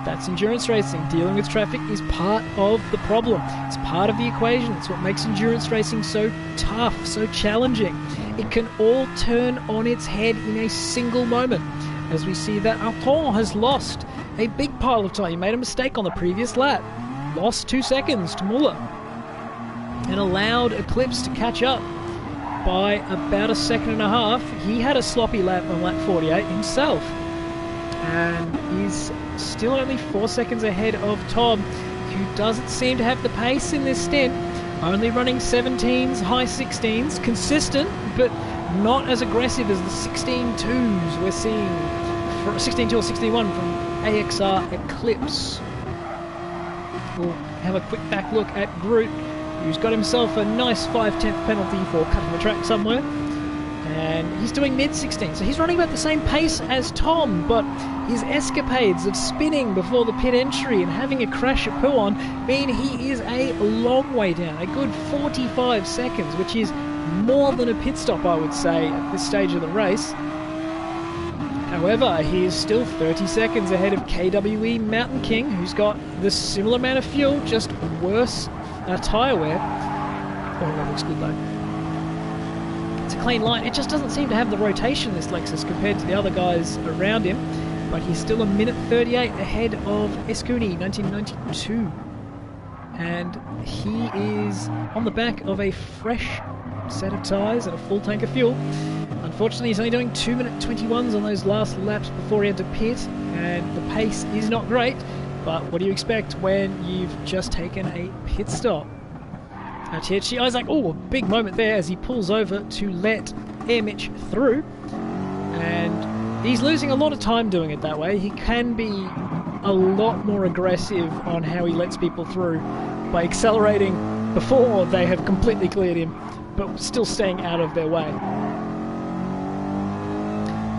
That's endurance racing. Dealing with traffic is part of the problem. It's part of the equation. It's what makes endurance racing so tough, so challenging. It can all turn on its head in a single moment. As we see that Arton has lost a big pile of time. He made a mistake on the previous lap. Lost 2 seconds to Muller. And allowed Eclipse to catch up by about a second and a half. He had a sloppy lap on lap 48 himself. And he's still only 4 seconds ahead of Tom, who doesn't seem to have the pace in this stint. Only running 17s, high 16s, consistent, but not as aggressive as the 16.2s we're seeing, 16.2 or 16.1 from AXR Eclipse. We'll have a quick back look at Groot, who's got himself a nice 5/10 penalty for cutting the track somewhere. And he's doing mid-16, so he's running about the same pace as Tom, but his escapades of spinning before the pit entry and having a crash at Pouon mean he is a long way down, a good 45 seconds, which is more than a pit stop, I would say, at this stage of the race. However, he is still 30 seconds ahead of KWE Mountain King, who's got the similar amount of fuel, just worse tyre wear. Oh, that looks good though. It's a clean line. It just doesn't seem to have the rotation, this Lexus, compared to the other guys around him. But he's still a minute 38 ahead of Escuni, 1992. And he is on the back of a fresh set of tyres and a full tank of fuel. Unfortunately, he's only doing 2-minute 21s on those last laps before he had to pit, and the pace is not great. But what do you expect when you've just taken a pit stop? THC Isaac, oh, a big moment there as he pulls over to let Air Mitch through. And he's losing a lot of time doing it that way. He can be a lot more aggressive on how he lets people through by accelerating before they have completely cleared him, but still staying out of their way.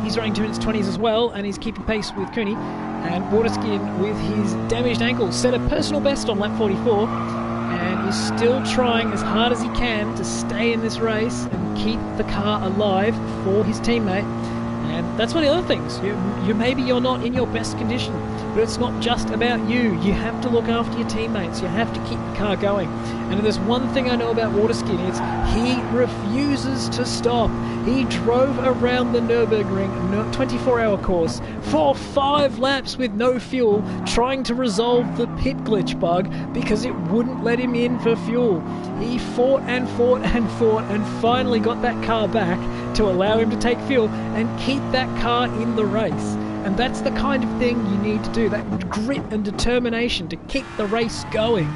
He's running 2 minutes 20s as well, and he's keeping pace with Cooney. And Waterskin, with his damaged ankle, set a personal best on lap 44. And is still trying as hard as he can to stay in this race and keep the car alive for his teammate. And that's one of the other things. Maybe you're not in your best condition, but it's not just about you. You have to look after your teammates. You have to keep the car going. And if there's one thing I know about Waterskin, it's he refuses to stop. He drove around the Nürburgring 24-hour course for 5 laps with no fuel, trying to resolve the pit glitch bug because it wouldn't let him in for fuel. He fought and fought and fought and finally got that car back to allow him to take fuel and keep that car in the race. And that's the kind of thing you need to do, that grit and determination to keep the race going.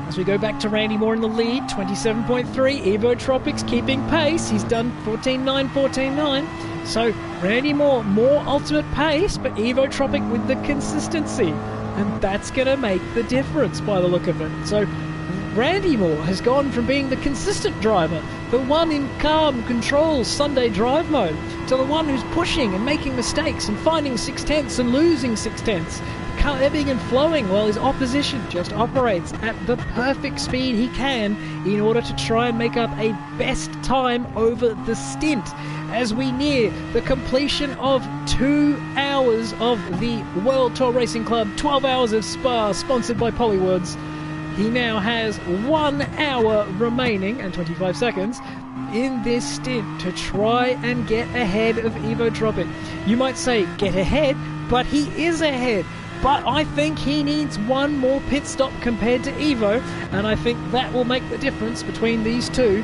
As we go back to Randy Moore in the lead, 27.3, Evo Tropics keeping pace. He's done 14.9, 14.9. So Randy Moore, more ultimate pace, but Evo Tropic with the consistency. And that's going to make the difference by the look of it. So Randy Moore has gone from being the consistent driver, the one in calm, control, Sunday drive mode, to the one who's pushing and making mistakes and finding 6/10 and losing 6/10. Car ebbing and flowing while his opposition just operates at the perfect speed he can in order to try and make up a best time over the stint. As we near the completion of 2 hours of the World Tour Racing Club 12 Hours of Spa, sponsored by Pollywood's, he now has 1 hour remaining and 25 seconds in this stint to try and get ahead of Evo Tropic. You might say get ahead, but he is ahead. But I think he needs one more pit stop compared to Evo, and I think that will make the difference between these two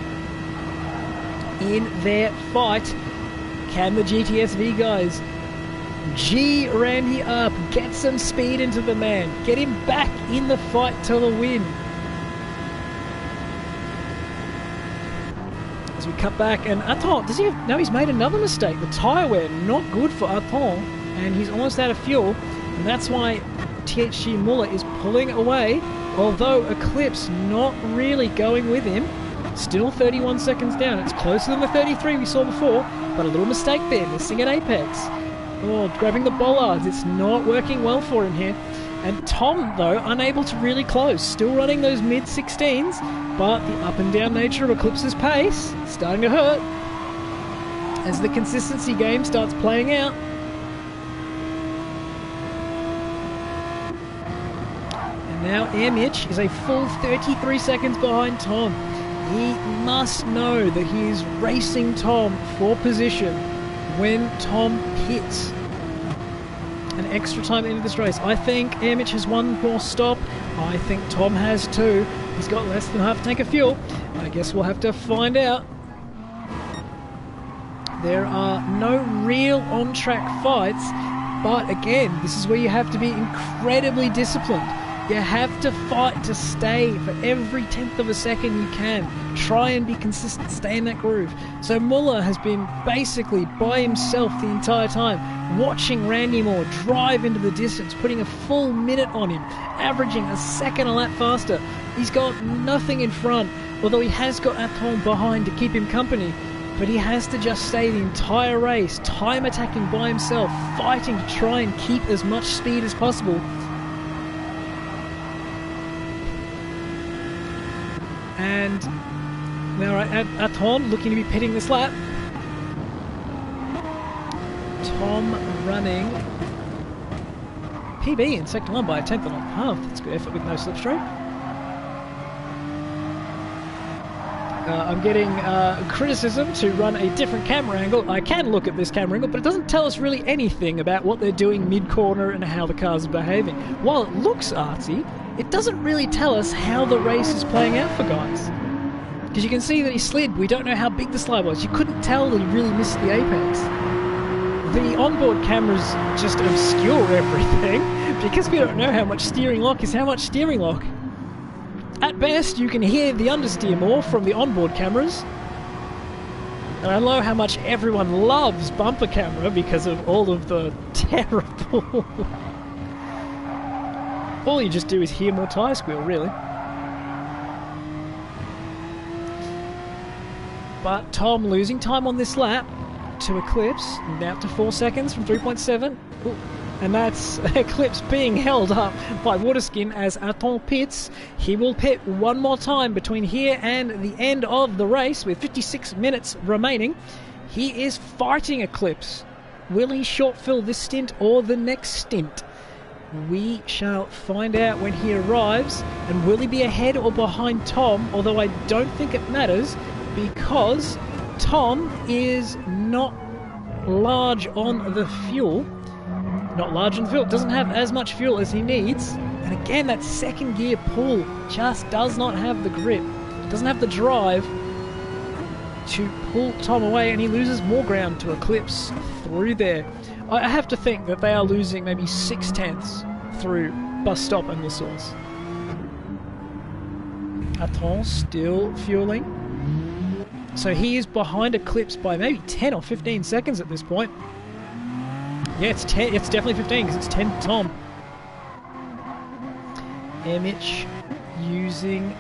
in their fight. Can the GTSV guys G Randy up, get some speed into the man, get him back in the fight to the win? As we cut back, and Arton, does he have, no, he's made another mistake. The tyre wear, not good for Arton, and he's almost out of fuel. And that's why THG Muller is pulling away, although Eclipse not really going with him. Still 31 seconds down. It's closer than the 33 we saw before, but a little mistake there, missing an apex. Oh, grabbing the bollards. It's not working well for him here. And Tom, though, unable to really close. Still running those mid-16s, but the up and down nature of Eclipse's pace starting to hurt as the consistency game starts playing out. Now Air Mitch is a full 33 seconds behind Tom. He must know that he is racing Tom for position when Tom pits. An extra time into this race. I think Air Mitch has one more stop. I think Tom has two. He's got less than half a tank of fuel. I guess we'll have to find out. There are no real on-track fights, but again, this is where you have to be incredibly disciplined. You have to fight to stay for every 10th of a second you can. Try and be consistent, stay in that groove. So Muller has been basically by himself the entire time, watching Randy Moore drive into the distance, putting a full minute on him, averaging a second a lap faster. He's got nothing in front, although he has got Aton behind to keep him company. But he has to just stay the entire race, time attacking by himself, fighting to try and keep as much speed as possible. And now Aton looking to be pitting this lap. Tom running PB in sector 1 by a tenth and a half. That's good effort with no slipstream. I'm getting criticism to run a different camera angle. I can look at this camera angle, but it doesn't tell us really anything about what they're doing mid-corner and how the cars are behaving. While it looks artsy, it doesn't really tell us how the race is playing out for guys. Because you can see that he slid. We don't know how big the slide was. You couldn't tell that he really missed the apex. The onboard cameras just obscure everything because we don't know how much steering lock is how much steering lock. At best, you can hear the understeer more from the onboard cameras. And I know how much everyone loves bumper camera because of all of the terrible... All you just do is hear more tyre squeal, really. But Tom losing time on this lap to Eclipse, now up to 4 seconds from 3.7. And that's Eclipse being held up by Waterskin as Aton pits. He will pit one more time between here and the end of the race with 56 minutes remaining. He is fighting Eclipse. Will he short fill this stint or the next stint? We shall find out when he arrives. And will he be ahead or behind Tom? Although I don't think it matters because Tom is not large on the fuel. Not large on fuel, doesn't have as much fuel as he needs. And again, that second gear pull just does not have the grip. Doesn't have the drive to pull Tom away, and he loses more ground to Eclipse through there. I have to think that they are losing maybe 6/10 through bus stop and the source. Aton still fueling. So he is behind Eclipse by maybe 10 or 15 seconds at this point. Yeah, it's 10. It's definitely 15 because it's 10 Tom. Airmitch using...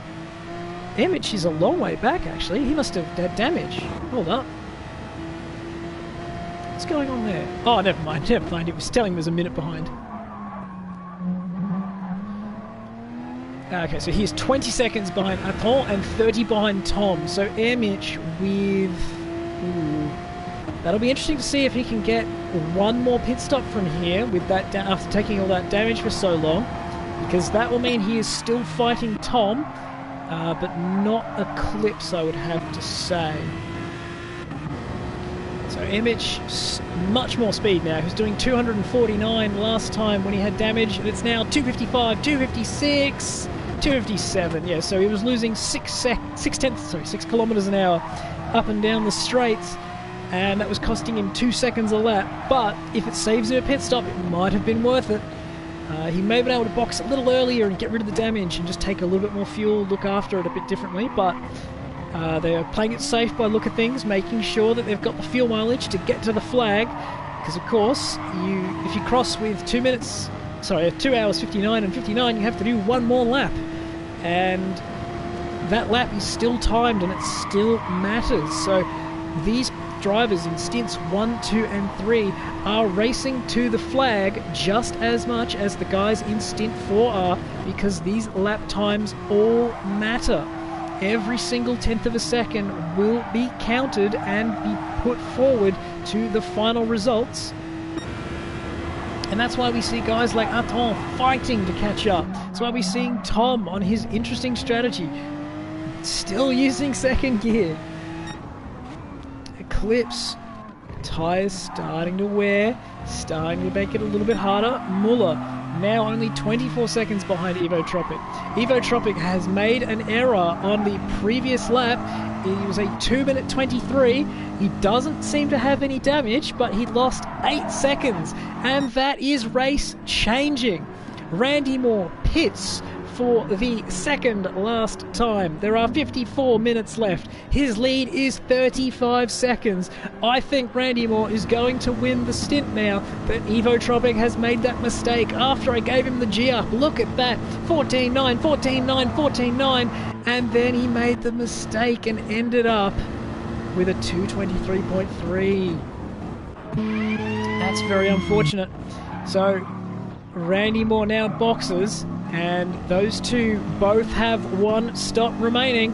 Airmitch is a long way back, actually. He must have had damage. Hold up. What's going on there? Oh, never mind. Never mind. It was telling me there's a minute behind. Okay, so he's 20 seconds behind Aton and 30 behind Tom. So Airmitch with... Ooh. That'll be interesting to see if he can get one more pit stop from here with that after taking all that damage for so long, because that will mean he is still fighting Tom, but not Eclipse, I would have to say. So Image, much more speed now. He was doing 249 last time when he had damage, and it's now 255, 256, 257. Yeah, so he was losing 6 kilometers an hour up and down the straights. And that was costing him 2 seconds a lap. But if it saves him a pit stop, it might have been worth it. He may have been able to box a little earlier and get rid of the damage and just take a little bit more fuel, look after it a bit differently. But they are playing it safe by the look of things, making sure that they've got the fuel mileage to get to the flag. Because of course, if you cross with 2 hours 59 and 59, you have to do one more lap. And that lap is still timed and it still matters. So these drivers in stints 1, 2 and 3 are racing to the flag just as much as the guys in stint 4 are, because these lap times all matter. Every single 10th of a second will be counted and be put forward to the final results. And that's why we see guys like Aton fighting to catch up. That's why we're seeing Tom on his interesting strategy, still using second gear. Eclipse, tyres starting to wear, starting to make it a little bit harder. Muller now only 24 seconds behind Evo Tropic. Evo Tropic has made an error on the previous lap. It was a 2-minute 23. He doesn't seem to have any damage, but he lost 8 seconds, and that is race changing. Randy Moore pits for the second last time. There are 54 minutes left. His lead is 35 seconds. I think Randy Moore is going to win the stint now, but Evo Tropic has made that mistake after I gave him the G up. Look at that. 14.9, 14.9, 14.9, and then he made the mistake and ended up with a 223.3. That's very unfortunate. So Randy Moore now boxes, and those two both have one stop remaining,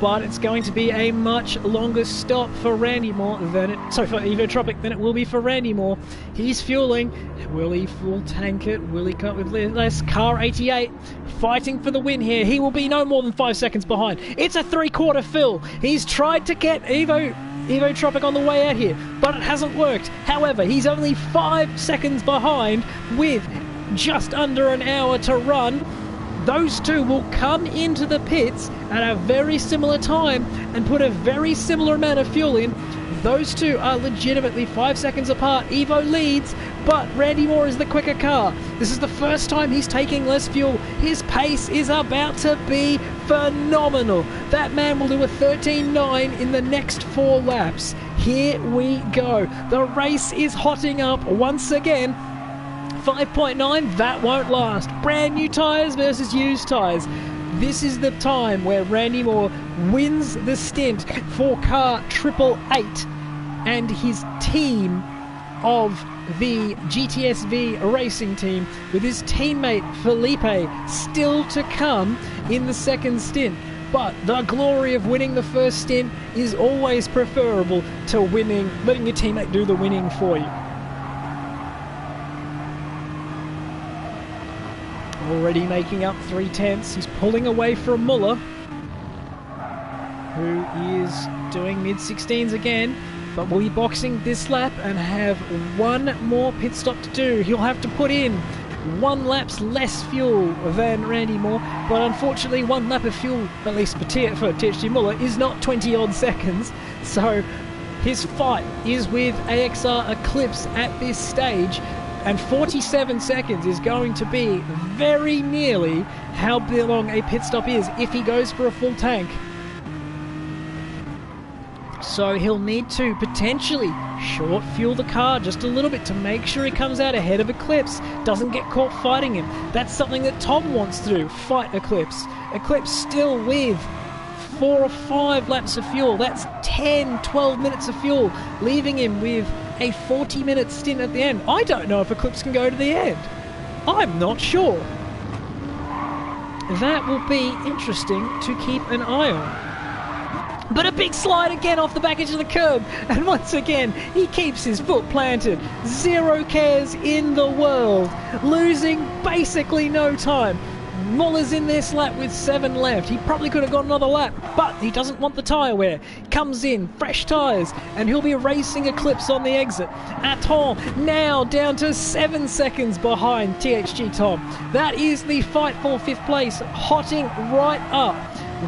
but it's going to be a much longer stop for Randy Moore than for Evo Tropic than it will be for Randy Moore. He's fueling. Will he full tank it? Will he cut with less? Car 88 fighting for the win here. He will be no more than 5 seconds behind. It's a 3/4 fill. He's tried to get Evo Tropic on the way out here, but it hasn't worked. However, he's only 5 seconds behind with just under an hour to run. Those two will come into the pits at a very similar time and put a very similar amount of fuel in. Those two are legitimately 5 seconds apart. Evo leads, but Randy Moore is the quicker car. This is the first time he's taking less fuel. His pace is about to be phenomenal. That man will do a 13.9 in the next 4 laps. Here we go. The race is hotting up once again. 5.9, that won't last. Brand new tyres versus used tyres. This is the time where Randy Moore wins the stint for car 888, and his team of the GTSV racing team with his teammate Felipe still to come in the second stint. But the glory of winning the first stint is always preferable to letting your teammate do the winning for you. Already making up 3/10. He's pulling away from Muller, who is doing mid-16s again, but will be boxing this lap and have one more pit stop to do. He'll have to put in 1 lap's less fuel than Randy Moore, but unfortunately 1 lap of fuel, at least for THG Muller, is not 20 odd seconds. So his fight is with AXR Eclipse at this stage, and 47 seconds is going to be very nearly how long a pit stop is if he goes for a full tank. So he'll need to potentially short fuel the car just a little bit to make sure he comes out ahead of Eclipse, doesn't get caught fighting him. That's something that Tom wants to do, fight Eclipse. Eclipse still with 4 or 5 laps of fuel. That's 10, 12 minutes of fuel, leaving him with a 40-minute stint at the end. I don't know if Eclipse can go to the end. I'm not sure. That will be interesting to keep an eye on. But a big slide again off the back edge of the curb, and once again he keeps his foot planted. 0 cares in the world, losing basically no time. Muller's in this lap with 7 left. He probably could have got another lap, but he doesn't want the tyre wear. Comes in, fresh tyres, and he'll be racing Eclipse on the exit. Aton now down to 7 seconds behind THG Tom. That is the fight for 5th place, hotting right up.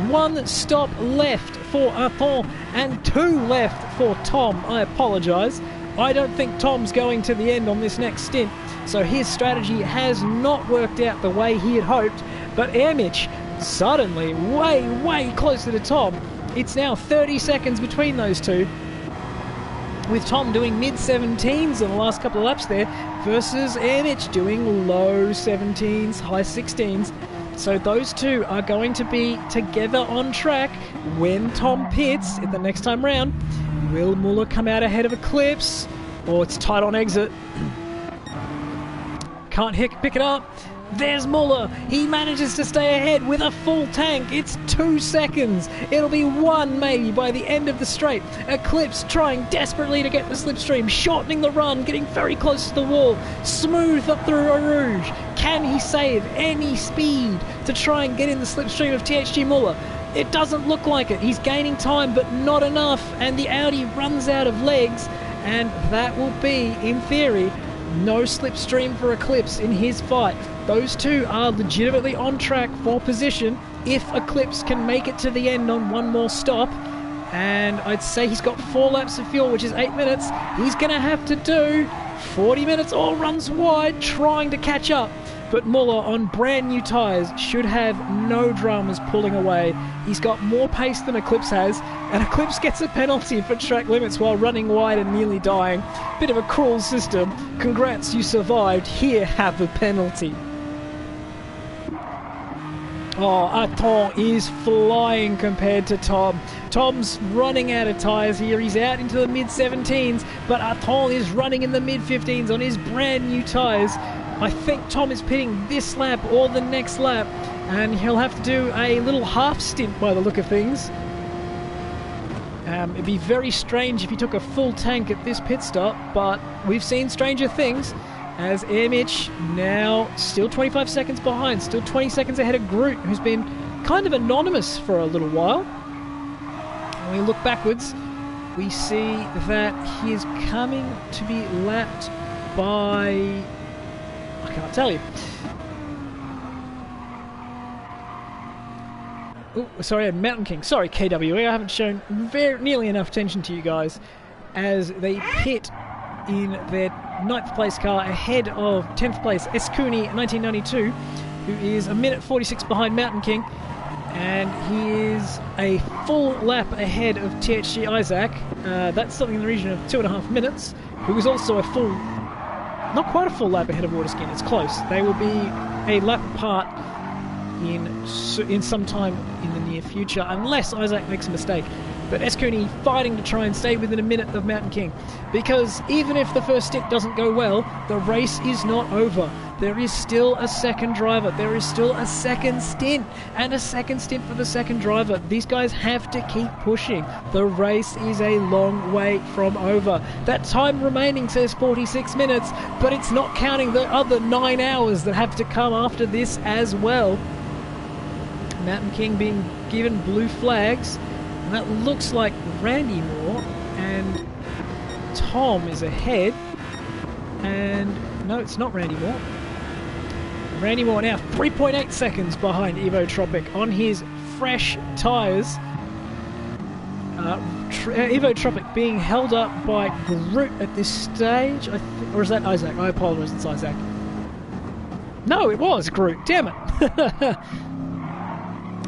1 stop left for Aton and 2 left for Tom. I apologise. I don't think Tom's going to the end on this next stint, so his strategy has not worked out the way he had hoped. But Ermich suddenly way closer to Tom. It's now 30 seconds between those two, with Tom doing mid-17s in the last couple of laps there versus Ermich doing low 17s, high 16s. So those two are going to be together on track when Tom pits at the next time round. Will Muller come out ahead of Eclipse? Or it's tight on exit. Can't pick it up. There's Muller. He manages to stay ahead with a full tank. It's 2 seconds. It'll be 1 maybe by the end of the straight. Eclipse trying desperately to get the slipstream, shortening the run, getting very close to the wall. Smooth up through Eau Rouge. Can he save any speed to try and get in the slipstream of THG Muller? It doesn't look like it. He's gaining time, but not enough. And the Audi runs out of legs. And that will be, in theory, no slipstream for Eclipse in his fight. Those two are legitimately on track for position if Eclipse can make it to the end on one more stop. And I'd say he's got 4 laps of fuel, which is 8 minutes. He's going to have to do 40 minutes or runs wide trying to catch up. But Muller on brand new tyres should have no dramas pulling away. He's got more pace than Eclipse has, and Eclipse gets a penalty for track limits while running wide and nearly dying. Bit of a cruel system. Congrats, you survived. Here, have a penalty. Oh, Aton is flying compared to Tom. Tom's running out of tyres here. He's out into the mid-17s, but Aton is running in the mid-15s on his brand new tyres. I think Tom is pitting this lap or the next lap, and he'll have to do a little half stint by the look of things. It'd be very strange if he took a full tank at this pit stop, but we've seen stranger things, as Ermich now still 25 seconds behind, still 20 seconds ahead of Groot, who's been kind of anonymous for a little while. When we look backwards, we see that he is coming to be lapped by... I can't tell you. Oh, sorry, Mountain King. Sorry, KWE. I haven't shown nearly enough attention to you guys as they pit in their 9th place car ahead of 10th place Eskuni 1992, who is a minute 46 behind Mountain King, and he is a full lap ahead of THG Isaac. That's something in the region of 2.5 minutes, who is also a full... not quite a full lap ahead of Waterskin, it's close. They will be a lap apart in some time in the near future, unless Isaac makes a mistake. But Eskuni fighting to try and stay within a minute of Mountain King, because even if the first stint doesn't go well, the race is not over. There is still a second driver, there is still a second stint, and a second stint for the second driver. These guys have to keep pushing. The race is a long way from over. That time remaining says 46 minutes, but it's not counting the other 9 hours that have to come after this as well. Mountain King being given blue flags, and that looks like Randy Moore, and Tom is ahead, and no, it's not Randy Moore. Randy Moore now 3.8 seconds behind Evo Tropic on his fresh tyres. Evo Tropic being held up by Groot at this stage, or is that Isaac? I apologise, it's Isaac. No, it was Groot, damn it.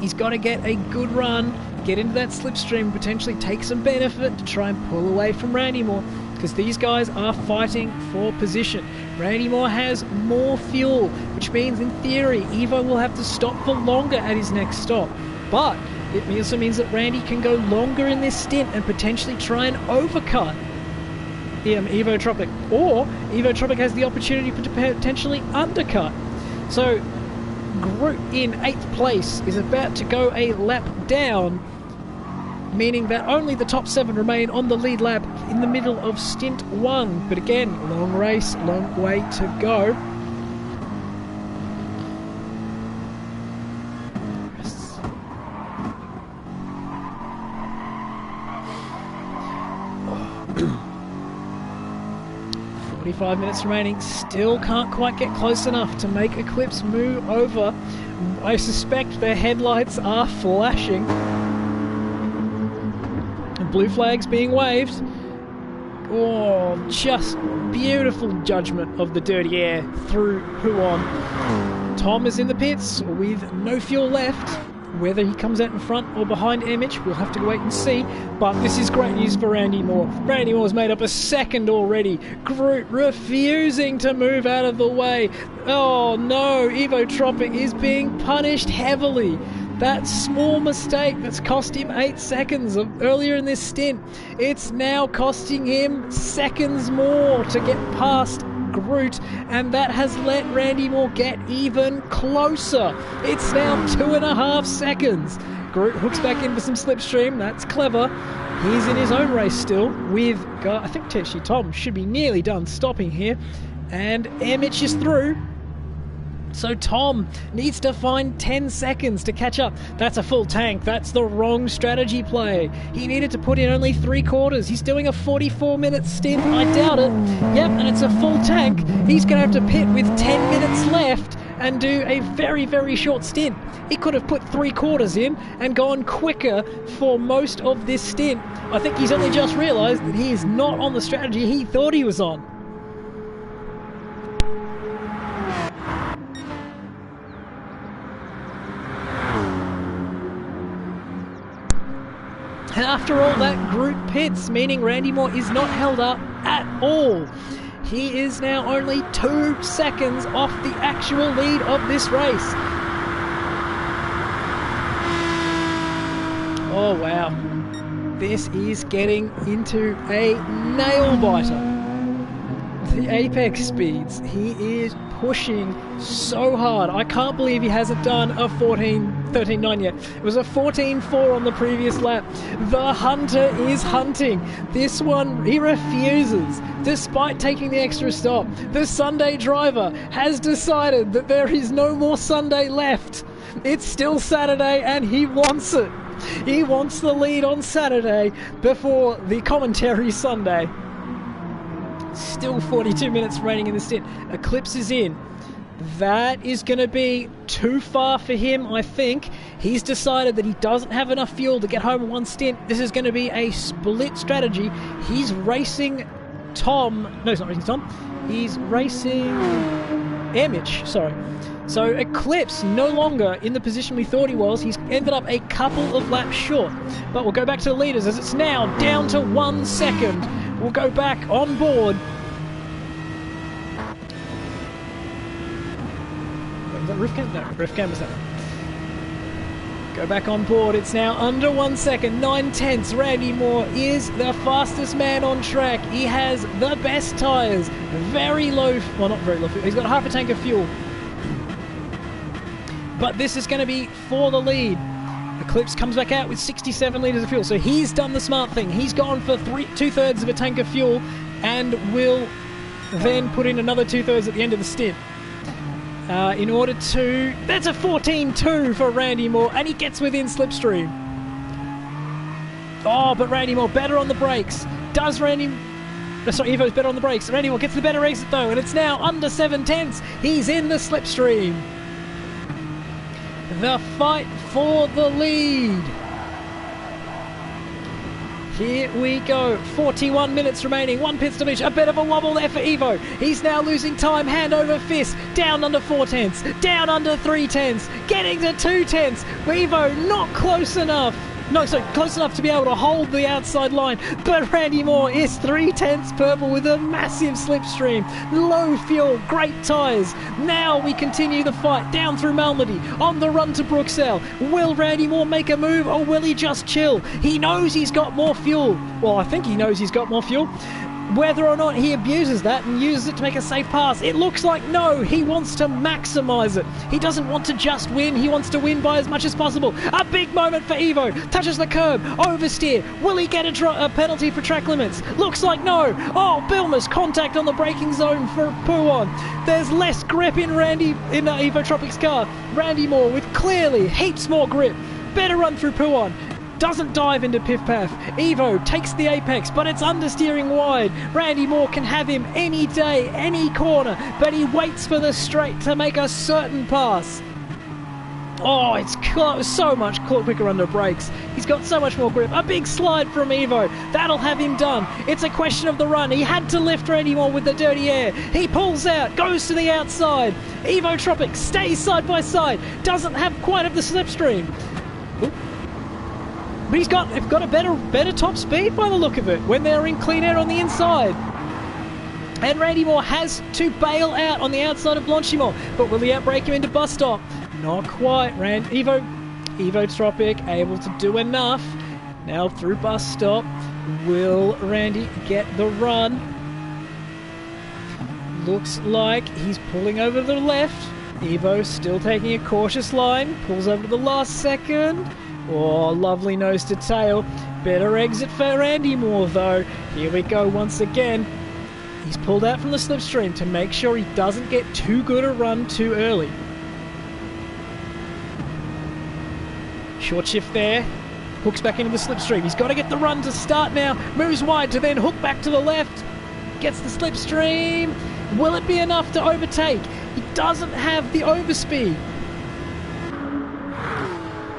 He's got to get a good run, get into that slipstream, potentially take some benefit to try and pull away from Randy Moore, because these guys are fighting for position. Randy Moore has more fuel, which means in theory Evo will have to stop for longer at his next stop. But it also means that Randy can go longer in this stint and potentially try and overcut Evo Tropic, or Evo Tropic has the opportunity to potentially undercut. So Groot in 8th place is about to go a lap down, meaning that only the top 7 remain on the lead lap in the middle of stint 1. But again, long race, long way to go. Oh. 45 minutes remaining, still can't quite get close enough to make Eclipse move over. I suspect their headlights are flashing. And blue flags being waved. Oh, just beautiful judgment of the dirty air through Huon. Tom is in the pits with no fuel left. Whether he comes out in front or behind Emich, we'll have to wait and see. But this is great news for Randy Moore. Randy Moore's made up a second already. Groot refusing to move out of the way. Oh no, Evo Tropic is being punished heavily. That small mistake that's cost him 8 seconds earlier in this stint, it's now costing him seconds more to get past Groot, and that has let Randy Moore get even closer. It's now 2.5 seconds. Groot hooks back in for some slipstream. That's clever. He's in his own race still with, I think Tetchy Tom should be nearly done stopping here, and Air Mitch is through. So Tom needs to find 10 seconds to catch up. That's a full tank. That's the wrong strategy play. He needed to put in only 3/4. He's doing a 44-minute stint. I doubt it. Yep, and it's a full tank. He's going to have to pit with 10 minutes left and do a very, very short stint. He could have put 3/4 in and gone quicker for most of this stint. I think he's only just realised that he is not on the strategy he thought he was on. And after all that, Groot pits, meaning Randy Moore is not held up at all. He is now only 2 seconds off the actual lead of this race. Oh wow, this is getting into a nail-biter. The apex speeds, he is pushing so hard. I can't believe he hasn't done a 13.9 yet. It was a 14.4 on the previous lap. The hunter is hunting. This one, he refuses, despite taking the extra stop. The Sunday driver has decided that there is no more Sunday left. It's still Saturday and he wants it. He wants the lead on Saturday before the commentary Sunday. Still 42 minutes remaining in the stint. Eclipse is in. That is going to be too far for him, I think. He's decided that he doesn't have enough fuel to get home in one stint. This is going to be a split strategy. He's racing Tom. No, he's not racing Tom. He's racing Air Mitch, sorry. So Eclipse no longer in the position we thought he was. He's ended up a couple of laps short. But we'll go back to the leaders as it's now down to 1 second. We'll go back on board. Wait, was that roof cam? No, roof cam was that one. Go back on board. It's now under 1 second. 9/10. Randy Moore is the fastest man on track. He has the best tyres. Very low, well, not very low fuel. He's got half a tank of fuel. But this is going to be for the lead. Eclipse comes back out with 67 litres of fuel. So he's done the smart thing. He's gone for 2/3 of a tank of fuel and will then put in another 2/3 at the end of the stint. In order to... That's a 14.2 for Randy Moore, and he gets within slipstream. Oh, but Randy Moore better on the brakes. Does Randy... Sorry, Evo's better on the brakes. Randy Moore gets the better exit though, and it's now under 7/10. He's in the slipstream. The fight for the lead. Here we go. 41 minutes remaining. 1 pit stop each. A bit of a wobble there for Evo. He's now losing time. Hand over fist. Down under 4/10. Down under 3/10. Getting to 2/10. Evo not close enough. No, sorry, close enough to be able to hold the outside line. But Randy Moore is 3/10 purple with a massive slipstream. Low fuel, great tyres. Now we continue the fight down through Malmedy on the run to Bruxelles. Will Randy Moore make a move or will he just chill? He knows he's got more fuel. Well, I think he knows he's got more fuel. Whether or not he abuses that and uses it to make a safe pass, it looks like no, he wants to maximise it. He doesn't want to just win, he wants to win by as much as possible. A big moment for Evo, touches the curb, oversteer. Will he get a penalty for track limits? Looks like no. Oh, Bilmer's contact on the braking zone for Puon. There's less grip in Evo Tropic's car. Randy Moore with clearly heaps more grip. Better run through Puon. Doesn't dive into Piff Paff. Evo takes the apex, but it's understeering wide. Randy Moore can have him any day, any corner, but he waits for the straight to make a certain pass. Oh, it's so much quicker under brakes. He's got so much more grip. A big slide from Evo. That'll have him done. It's a question of the run. He had to lift Randy Moore with the dirty air. He pulls out, goes to the outside. Evo Tropic stays side by side. Doesn't have quite of the slipstream. Ooh. But they've got a better top speed by the look of it when they're in clean air on the inside. And Randy Moore has to bail out on the outside of Blanchimont. But will he outbrake him into bus stop? Not quite. Evo Tropic able to do enough. Now through bus stop. Will Randy get the run? looks like he's pulling over to the left. Evo still taking a cautious line, pulls over to the last second. Oh, lovely nose to tail. Better exit for Randy Moore though. Here we go once again. He's pulled out from the slipstream to make sure he doesn't get too good a run too early. Short shift there. Hooks back into the slipstream. He's got to get the run to start now. Moves wide to then hook back to the left. Gets the slipstream. Will it be enough to overtake? He doesn't have the overspeed.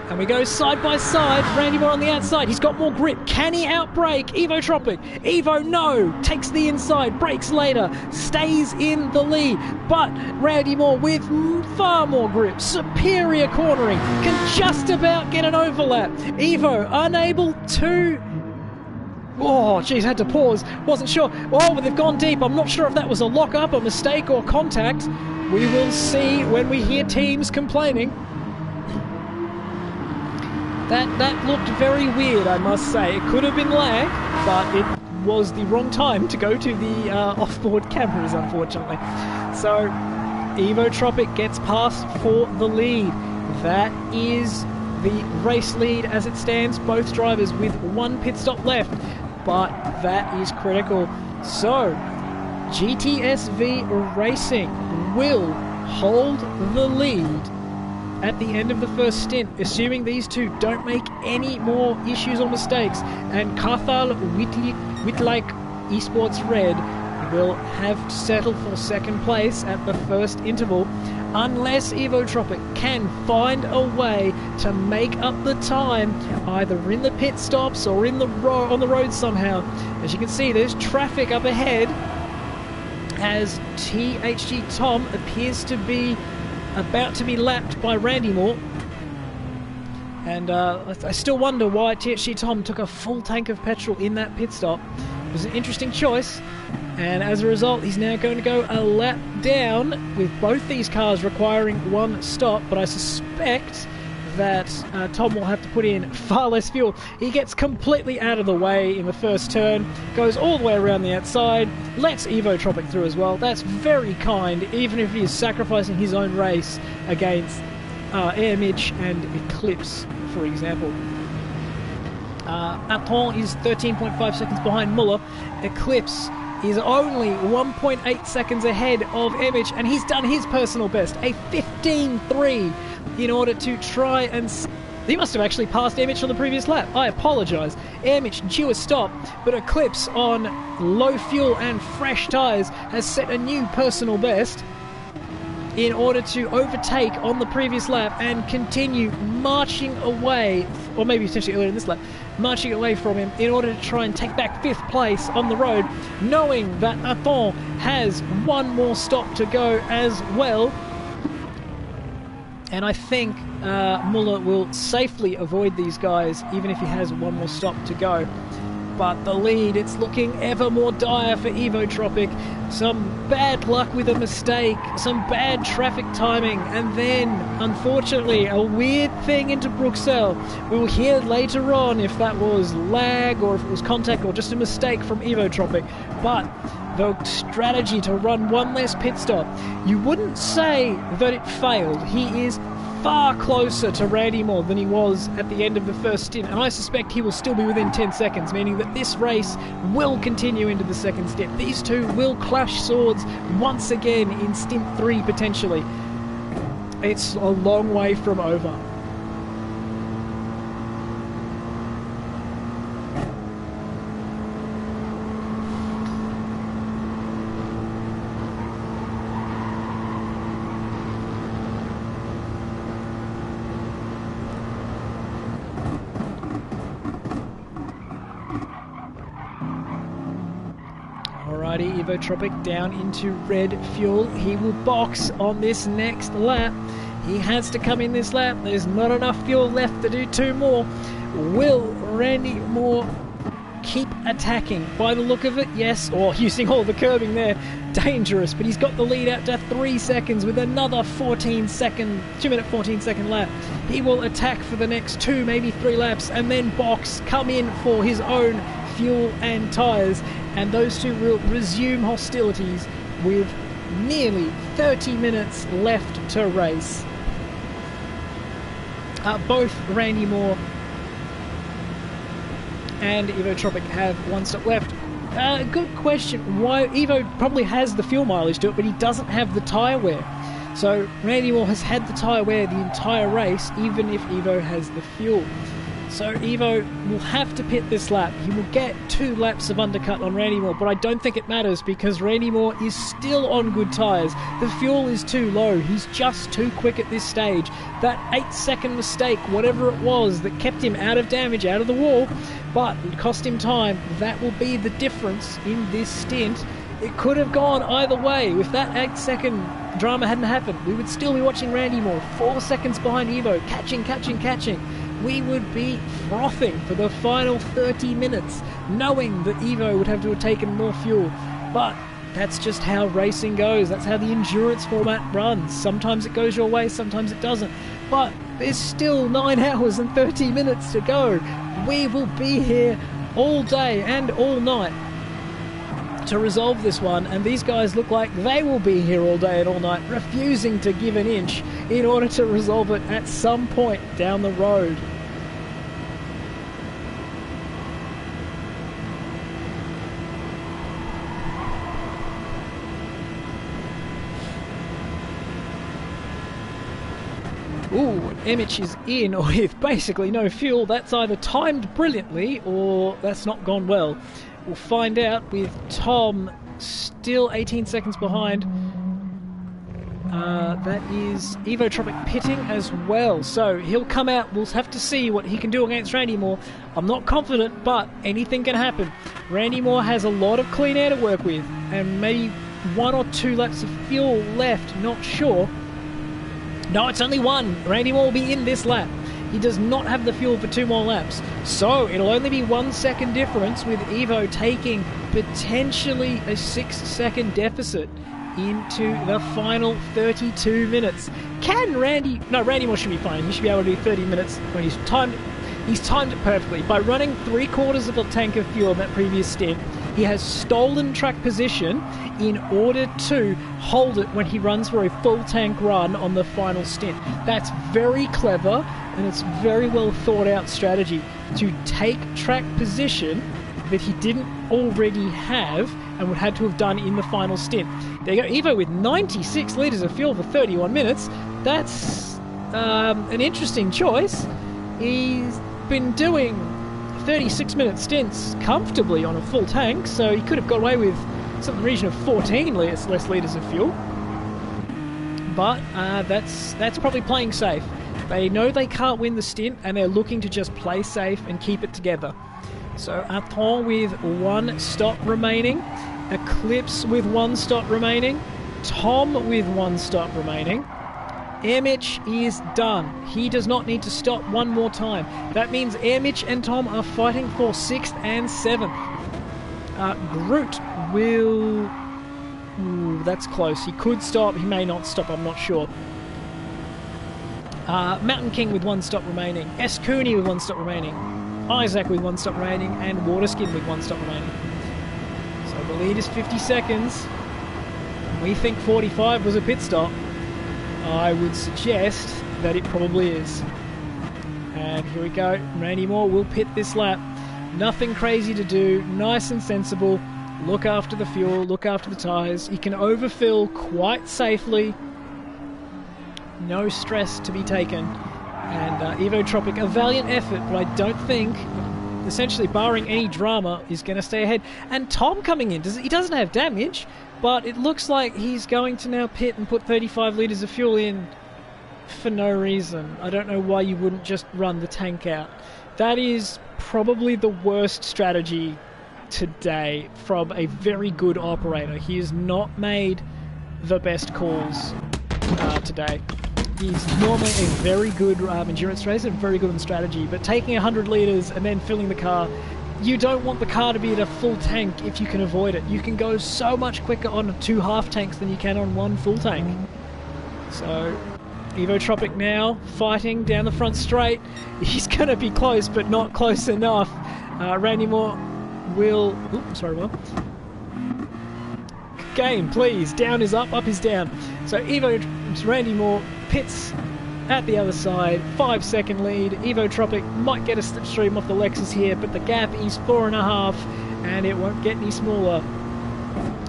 And we go side by side. Randy Moore on the outside. He's got more grip. Can he outbrake Evo Tropic? Evo, no. Takes the inside. Brakes later. Stays in the lead. But Randy Moore with far more grip. Superior cornering. Can just about get an overlap. Evo unable to... Oh, geez, had to pause. Wasn't sure. Oh, but they've gone deep. I'm not sure if that was a lock-up, a mistake, or contact. We will see when we hear teams complaining. That looked very weird, I must say. It could have been lag, but it was the wrong time to go to the off-board cameras, unfortunately. So, Evo Tropic gets past for the lead. That is the race lead as it stands. Both drivers with one pit stop left, but that is critical. So, GTSV Racing will hold the lead at the end of the first stint, assuming these two don't make any more issues or mistakes, and Cathal Whitlaik Esports Red will have to settle for second place at the first interval, unless Evo Tropic can find a way to make up the time, either in the pit stops or in the on the road somehow. As you can see, there's traffic up ahead, as THG Tom appears to be about to be lapped by Randy Moore. And I still wonder why THG Tom took a full tank of petrol in that pit stop. It was an interesting choice, and as a result he's now going to go a lap down, with both these cars requiring one stop, but I suspect that Tom will have to put in far less fuel. He gets completely out of the way in the first turn, goes all the way around the outside, lets Evo Tropic through as well. That's very kind, even if he is sacrificing his own race against Air Mitch and Eclipse, for example. Aton is 13.5 seconds behind Muller. Eclipse is only 1.8 seconds ahead of Emich, and he's done his personal best, a 15.3, in order to try and... He must have actually passed Emich on the previous lap. I apologise. Emich due a stop, but Eclipse on low fuel and fresh tyres has set a new personal best in order to overtake on the previous lap and continue marching away, or maybe potentially earlier in this lap, marching away from him in order to try and take back 5th place on the road, knowing that Athon has one more stop to go as well. And I think Muller will safely avoid these guys, even if he has one more stop to go. But the lead, it's looking ever more dire for Evo Tropic. Some bad luck with a mistake, some bad traffic timing, and then, unfortunately, a weird thing into Bruxelles. We'll hear later on if that was lag or if it was contact or just a mistake from Evo Tropic. But the strategy to run one less pit stop, you wouldn't say that it failed. He is far closer to Randy Moore than he was at the end of the first stint, and I suspect he will still be within 10 seconds, meaning that this race will continue into the second stint. These two will clash swords once again in stint 3 potentially. It's a long way from over. Alrighty, Evo Tropic down into red fuel. He will box on this next lap. He has to come in this lap. There's not enough fuel left to do 2 more. Will Randy Moore keep attacking? By the look of it, yes. Or using all the curbing there, dangerous. But he's got the lead out to 3 seconds with another 2-minute 14 second lap. He will attack for the next 2, maybe 3 laps, and then box, come in for his own fuel and tyres, and those two will resume hostilities with nearly 30 minutes left to race. Both Randy Moore and Evo Tropic have one stop left. Good question. Why Evo probably has the fuel mileage to it, but he doesn't have the tyre wear. So Randy Moore has had the tyre wear the entire race, even if Evo has the fuel. So Evo will have to pit this lap. He will get 2 laps of undercut on Randy Moore, but I don't think it matters because Randy Moore is still on good tyres. The fuel is too low. He's just too quick at this stage. That 8-second mistake, whatever it was, that kept him out of damage, out of the wall, but it cost him time. That will be the difference in this stint. It could have gone either way. If that 8-second drama hadn't happened, we would still be watching Randy Moore 4 seconds behind Evo, catching. We would be frothing for the final 30 minutes, knowing that Evo would have to have taken more fuel. But that's just how racing goes. That's how the endurance format runs. Sometimes it goes your way, sometimes it doesn't. But there's still 9 hours and 30 minutes to go. We will be here all day and all night to resolve this one, and these guys look like they will be here all day and all night, refusing to give an inch in order to resolve it at some point down the road. Ooh, Emmich is in with basically no fuel. That's either timed brilliantly or that's not gone well. We'll find out with Tom still 18 seconds behind. That is Evo Tropic pitting as well. So he'll come out. We'll have to see what he can do against Randy Moore. I'm not confident, but anything can happen. Randy Moore has a lot of clean air to work with and maybe 1 or 2 laps of fuel left. Not sure. No, it's only 1. Randy Moore will be in this lap. He does not have the fuel for 2 more laps. So it'll only be 1 second difference with Evo taking potentially a 6-second deficit into the final 32 minutes. Can Randy... No, Randy Moore should be fine. He should be able to do 30 minutes when he's timed it perfectly. By running 3/4 of a tank of fuel in that previous stint, he has stolen track position in order to hold it when he runs for a full tank run on the final stint. That's very clever, and it's very well thought out strategy to take track position that he didn't already have and would have to have done in the final stint. There you go, Evo with 96 litres of fuel for 31 minutes. That's an interesting choice. He's been doing 36-minute stints comfortably on a full tank, so he could have got away with something in the region of 14 less litres of fuel. But that's probably playing safe. They know they can't win the stint, and they're looking to just play safe and keep it together. So Aton with 1 stop remaining, Eclipse with 1 stop remaining, Tom with 1 stop remaining. Emmich is done. He does not need to stop one more time. That means Emmich and Tom are fighting for 6th and 7th. Groot will... Ooh, that's close. He could stop. He may not stop. I'm not sure. Mountain King with 1 stop remaining. S. Cooney with 1 stop remaining. Isaac with 1 stop remaining. And Waterskin with 1 stop remaining. So the lead is 50 seconds. We think 45 was a pit stop. I would suggest that it probably is. And here we go. Randy Moore will pit this lap. Nothing crazy to do. Nice and sensible. Look after the fuel. Look after the tyres. He can overfill quite safely. No stress to be taken. And Evo Tropic, a valiant effort, but I don't think, essentially barring any drama, is going to stay ahead. And Tom coming in. He doesn't have damage, but it looks like he's going to now pit and put 35 litres of fuel in for no reason. I don't know why you wouldn't just run the tank out. That is probably the worst strategy today from a very good operator. He has not made the best calls today. He's normally a very good endurance racer and very good on strategy, but taking 100 litres and then filling the car, you don't want the car to be at a full tank if you can avoid it. You can go so much quicker on 2 half tanks than you can on 1 full tank. So Evo Tropic now fighting down the front straight. He's going to be close, but not close enough. Randy Moore will... Oops, sorry, Will. Game, please. Down is up is down. So Randy Moore pits at the other side. 5-second lead. Evo Tropic might get a slipstream off the Lexus here, but the gap is 4.5, and it won't get any smaller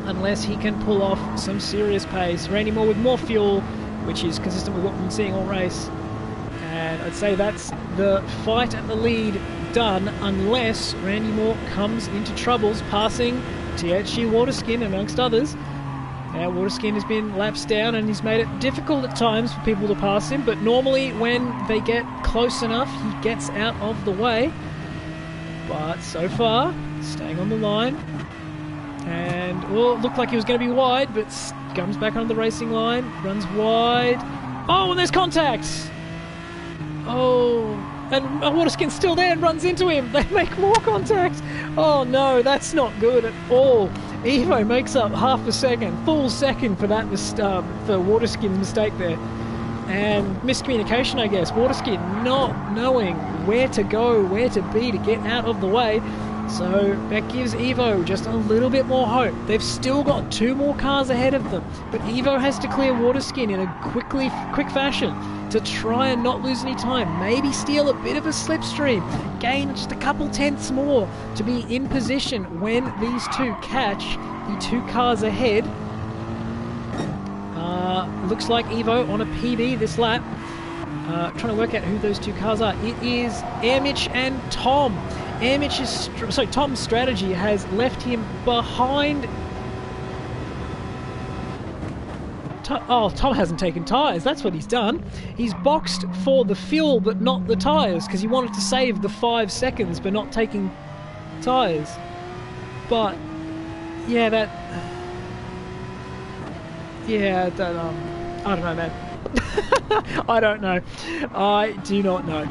unless he can pull off some serious pace. Randy Moore with more fuel, which is consistent with what we've been seeing all race. And I'd say that's the fight at the lead done, unless Randy Moore comes into troubles passing THG Waterskin amongst others. Now Waterskin has been laps down and he's made it difficult at times for people to pass him, but normally when they get close enough he gets out of the way. But so far, staying on the line. And, well, it looked like he was going to be wide, but comes back on the racing line, runs wide. Oh, and there's contact! Oh, and Waterskin's still there and runs into him. They make more contact. Oh no, that's not good at all. Evo makes up half a second, full second for that for Waterskin's mistake there. And miscommunication, I guess. Waterskin not knowing where to go, where to be to get out of the way. So that gives Evo just a little bit more hope. They've still got 2 more cars ahead of them, but Evo has to clear Waterskin in a quick fashion to try and not lose any time. Maybe steal a bit of a slipstream, gain just a couple tenths more to be in position when these two catch the 2 cars ahead. Looks like Evo on a PB this lap. Trying to work out who those 2 cars are. It is Airmitch and Tom. Tom's strategy has left him behind. Tom hasn't taken tyres. That's what he's done. He's boxed for the fuel but not the tyres because he wanted to save the 5 seconds but not taking tyres. But yeah, I don't know, man. I don't know. I do not know.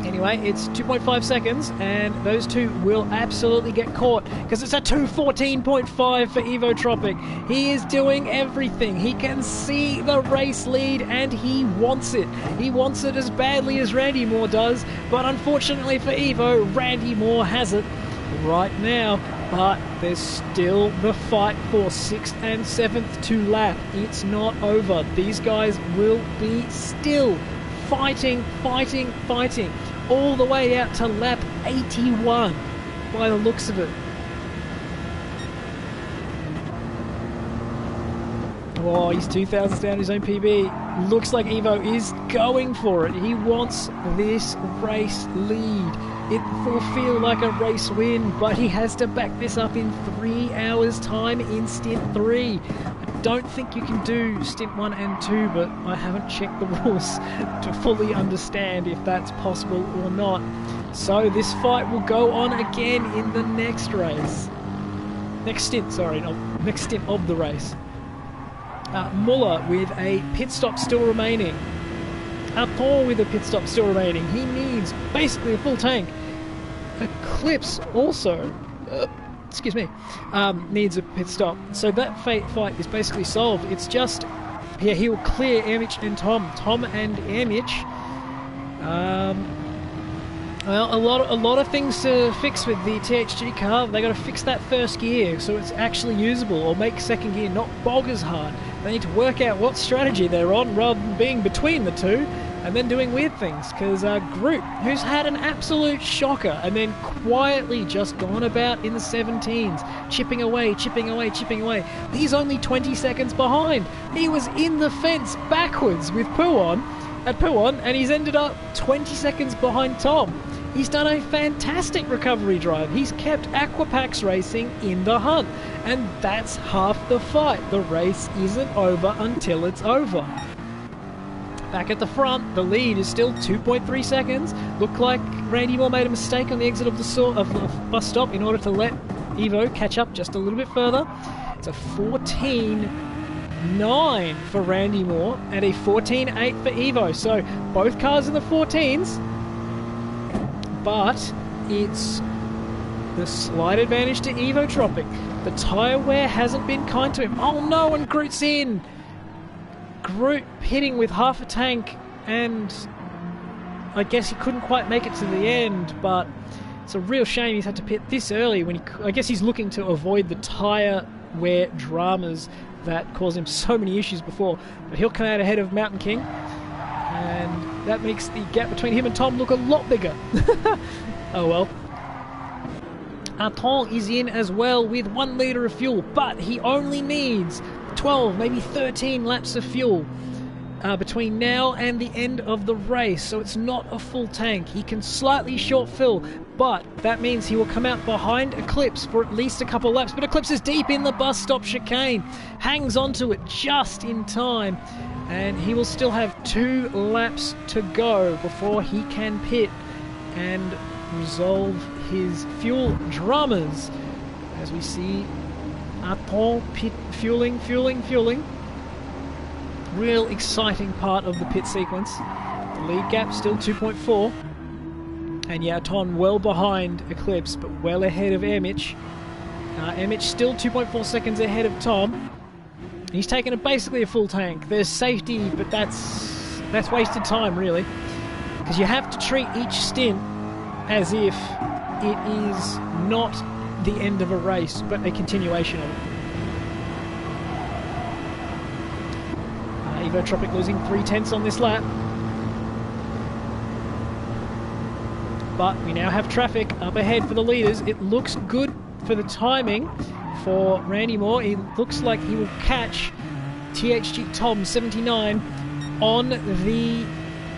Anyway, it's 2.5 seconds, and those 2 will absolutely get caught because it's a 2:14.5 for Evo Tropic. He is doing everything. He can see the race lead, and he wants it. He wants it as badly as Randy Moore does, but unfortunately for Evo, Randy Moore has it right now. But there's still the fight for 6th and 7th to lap. It's not over. These guys will be still fighting all the way out to lap 81 by the looks of it. Oh, he's 2 thousandths down his own PB. Looks like Evo is going for it. He wants this race lead. It will feel like a race win, but he has to back this up in 3 hours time in Stint 3. I don't think you can do Stint 1 and 2, but I haven't checked the rules to fully understand if that's possible or not. So this fight will go on again in the next race. Next stint of the race. Muller with a pit stop still remaining. Thor with a pit stop still remaining. He needs basically a full tank. Eclipse also, needs a pit stop. So that fight is basically solved. It's just, yeah, he'll clear Airmitch and Tom. Tom and Airmitch. Well, a lot of things to fix with the THG car. They got to fix that first gear so it's actually usable, or make second gear not bog as hard. They need to work out what strategy they're on rather than being between the two and then doing weird things. Because Groot, who's had an absolute shocker and then quietly just gone about in the 17s, chipping away. He's only 20 seconds behind. He was in the fence backwards with Puon, and he's ended up 20 seconds behind Tom. He's done a fantastic recovery drive. He's kept Aquapax Racing in the hunt, and that's half the fight. The race isn't over until it's over. Back at the front, the lead is still 2.3 seconds. Looked like Randy Moore made a mistake on the exit of the bus stop in order to let Evo catch up just a little bit further. It's a 14.9 for Randy Moore and a 14.8 for Evo. So both cars in the 14s, but it's the slight advantage to Evo Tropic. The tyre wear hasn't been kind to him. Oh no, and Groot's in! Groot pitting with half a tank, and I guess he couldn't quite make it to the end, but it's a real shame he's had to pit this early when I guess he's looking to avoid the tyre hardware dramas that caused him so many issues before. But he'll come out ahead of Mountain King, and that makes the gap between him and Tom look a lot bigger. Oh well. Arton is in as well with 1 litre of fuel, but he only needs 12, maybe 13 laps of fuel between now and the end of the race, so it's not a full tank. He can slightly short fill, but that means he will come out behind Eclipse for at least a couple laps. But Eclipse is deep in the bus stop chicane, hangs onto it just in time, and he will still have 2 laps to go before he can pit and resolve his fuel dramas. As we see Arton pit fueling. Real exciting part of the pit sequence. The lead gap still 2.4. And yeah, Arton well behind Eclipse, but well ahead of Ermich. Ermich still 2.4 seconds ahead of Tom. He's taken basically a full tank. There's safety, but that's wasted time, really. Because you have to treat each stint as if it is not the end of a race, but a continuation of it. Evo Tropic losing 3/10 on this lap. But we now have traffic up ahead for the leaders. It looks good for the timing for Randy Moore. It looks like he will catch THG Tom 79 on the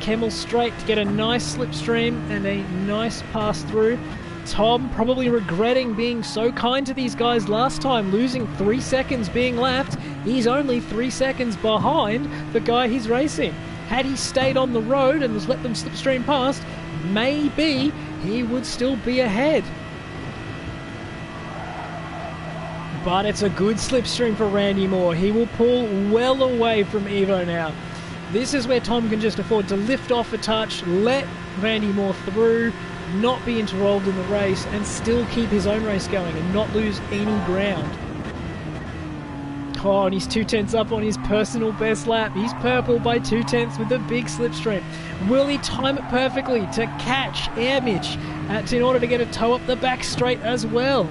Kemmel Straight to get a nice slipstream and a nice pass through. Tom probably regretting being so kind to these guys last time, losing 3 seconds being lapped. He's only 3 seconds behind the guy he's racing. Had he stayed on the road and just let them slipstream past, maybe he would still be ahead. But it's a good slipstream for Randy Moore. He will pull well away from Evo now. This is where Tom can just afford to lift off a touch, let Randy Moore through, not be involved in the race, and still keep his own race going and not lose any ground. Oh, and he's 2/10 up on his personal best lap. He's purple by 2/10 with a big slipstream. Will he time it perfectly to catch Ermich in order to get a tow up the back straight as well?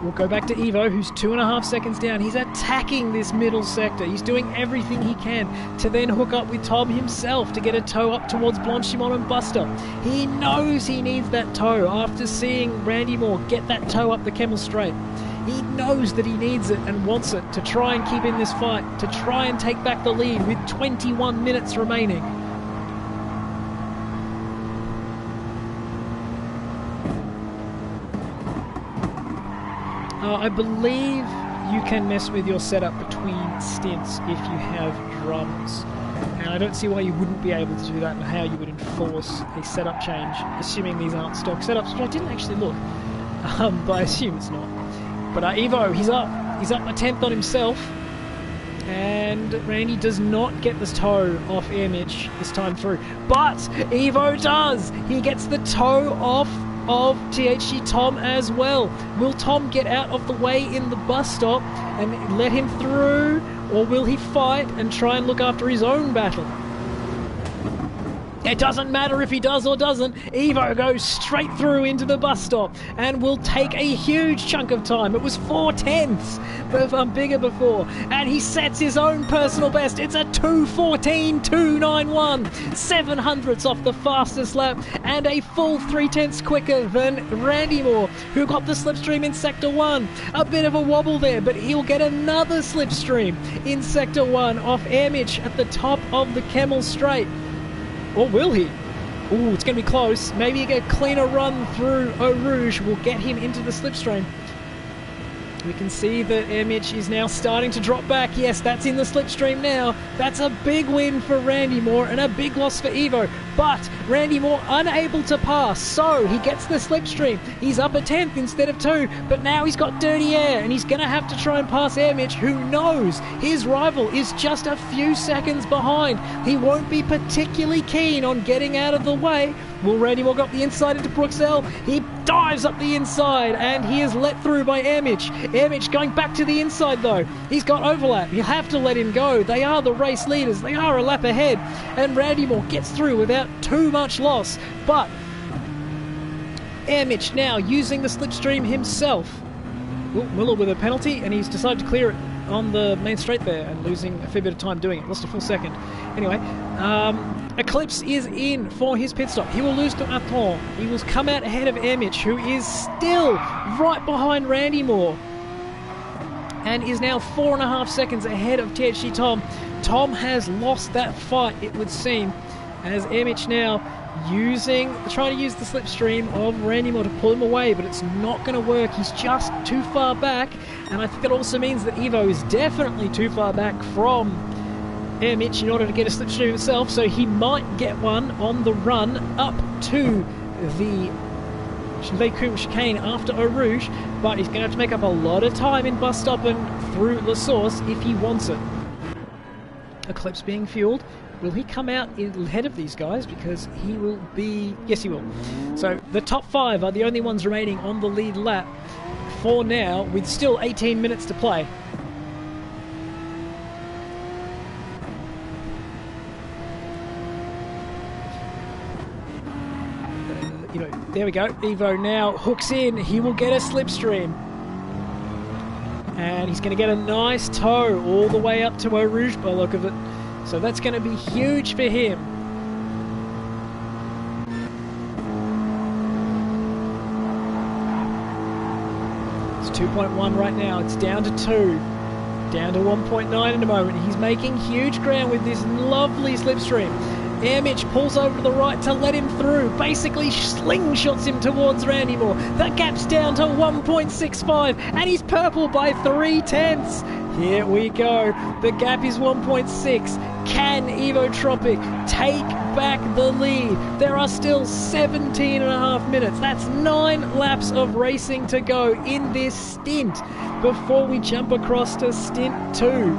We'll go back to Evo, who's 2.5 seconds down. He's attacking this middle sector. He's doing everything he can to then hook up with Tom himself to get a tow up towards Blanchimont and Buster. He knows he needs that tow after seeing Randy Moore get that tow up the Kemmel Straight. He knows that he needs it and wants it to try and keep in this fight, to try and take back the lead with 21 minutes remaining. I believe you can mess with your setup between stints if you have drums. And I don't see why you wouldn't be able to do that and how you would enforce a setup change, assuming these aren't stock setups, which I didn't actually look. But I assume it's not. But Evo, he's up. He's up a 10th on himself. And Randy does not get this tow off Ermich this time through. But Evo does! He gets the tow off of THG Tom as well. Will Tom get out of the way in the bus stop and let him through, or will he fight and try and look after his own battle? It doesn't matter if he does or doesn't. Evo goes straight through into the bus stop and will take a huge chunk of time. It was 4/10 bigger before, and he sets his own personal best. It's a 2:14.291, 700ths off the fastest lap, and a full 3/10 quicker than Randy Moore, who got the slipstream in Sector 1. A bit of a wobble there, but he'll get another slipstream in Sector 1 off Ermich at the top of the Kemmel Straight. Or will he? Ooh, it's going to be close. Maybe a cleaner run through Eau Rouge will get him into the slipstream. We can see that Ermich is now starting to drop back. Yes, that's in the slipstream now. That's a big win for Randy Moore and a big loss for Evo. But Randy Moore unable to pass, so he gets the slipstream. He's up a 10th instead of 2, but now he's got dirty air and he's going to have to try and pass Ermich, who knows his rival is just a few seconds behind. He won't be particularly keen on getting out of the way. Will Randy Moore got the inside into Bruxelles? He dives up the inside and he is let through by Ermich. Ermich going back to the inside though. He's got overlap. You have to let him go. They are the race leaders. They are a lap ahead. And Randy Moore gets through without too much loss. But Mitch now using the slipstream himself. Well, Muller with a penalty, and he's decided to clear it on the main straight there and losing a fair bit of time doing it. Lost a full second. Anyway, Eclipse is in for his pit stop. He will lose to Aton. He will come out ahead of Mitch, who is still right behind Randy Moore and is now 4.5 seconds ahead of THG Tom. Tom has lost that fight, it would seem, as Mitch now trying to use the slipstream of Randy Moore to pull him away, but it's not going to work. He's just too far back, and I think that also means that Evo is definitely too far back from Mitch in order to get a slipstream himself, so he might get one on the run up to the Vacuum chicane after Eau Rouge, but he's going to have to make up a lot of time in bus stop and through La Source if he wants it. Eclipse being fueled. Will he come out ahead of these guys? Because he will be... Yes, he will. So the top 5 are the only ones remaining on the lead lap for now, with still 18 minutes to play. There we go. Evo now hooks in. He will get a slipstream. And he's going to get a nice tow all the way up to Eau Rouge by the look of it. So that's going to be huge for him. It's 2.1 right now. It's down to 2. Down to 1.9 in a moment. He's making huge ground with this lovely slipstream. Mitch pulls over to the right to let him through. Basically slingshots him towards Randy Moore. The gap's down to 1.65 and he's purple by 0.3. Here we go. The gap is 1.6. Can Evo Tropic take back the lead? There are still 17.5 minutes. That's 9 laps of racing to go in this stint before we jump across to stint 2.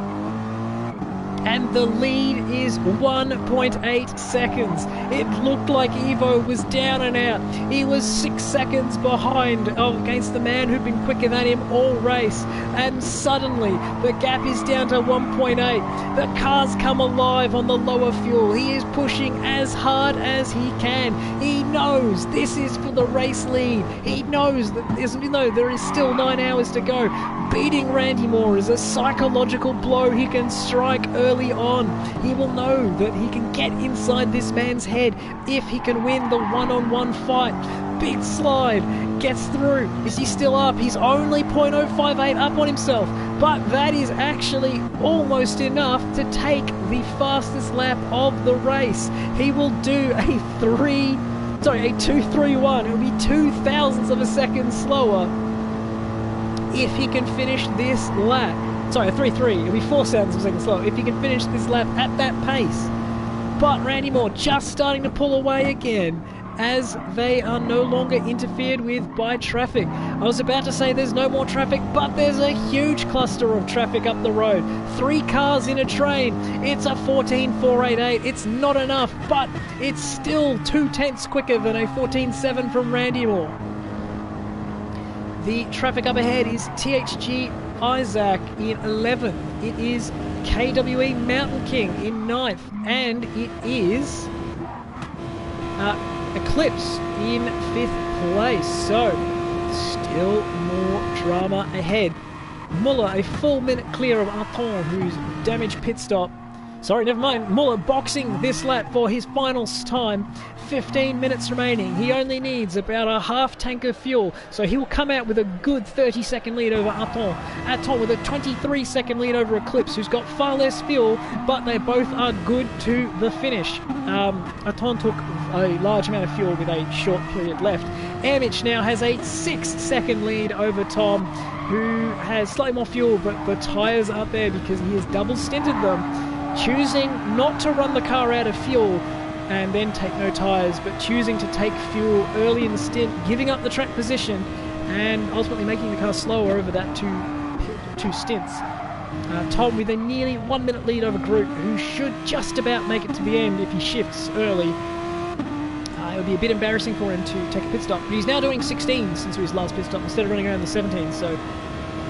And the lead is 1.8 seconds. It looked like Evo was down and out. He was 6 seconds behind against the man who'd been quicker than him all race. And suddenly, the gap is down to 1.8. The car's come alive on the lower fuel. He is pushing as hard as he can. He knows this is for the race lead. He knows that even though there is still 9 hours to go, beating Randy Moore is a psychological blow he can strike early on. He will know that he can get inside this man's head if he can win the one-on-one fight. Big slide, gets through. Is he still up? He's only 0.058 up on himself, but that is actually almost enough to take the fastest lap of the race. He will do a 2.31. It will be 0.02 of a second slower if he can finish this lap. Sorry, a 3.3. It'll be 0.04 of a second slower if he can finish this lap at that pace. But Randy Moore just starting to pull away again as they are no longer interfered with by traffic. I was about to say there's no more traffic, but there's a huge cluster of traffic up the road. 3 cars in a train. It's a 14.488. It's not enough, but it's still 0.2 quicker than a 14.7 from Randy Moore. The traffic up ahead is THG Isaac in 11th. It is KWE Mountain King in 9th. And it is Eclipse in 5th place. So, still more drama ahead. Muller a full minute clear of Arton, whose damaged pit stop. Sorry, never mind. Muller boxing this lap for his final time. 15 minutes remaining. He only needs about a half tank of fuel, so he will come out with a good 30-second lead over Arton. Arton with a 23-second lead over Eclipse, who's got far less fuel, but they both are good to the finish. Arton took a large amount of fuel with a short period left. Mitch now has a 6-second lead over Tom, who has slightly more fuel, but the tyres aren't there because he has double stinted them, choosing not to run the car out of fuel and then take no tyres, but choosing to take fuel early in the stint, giving up the track position and ultimately making the car slower over that two stints. Tom with a nearly 1 minute lead over Groot, who should just about make it to the end if he shifts early. It'll be a bit embarrassing for him to take a pit stop, but he's now doing 16 since his last pit stop instead of running around the 17, so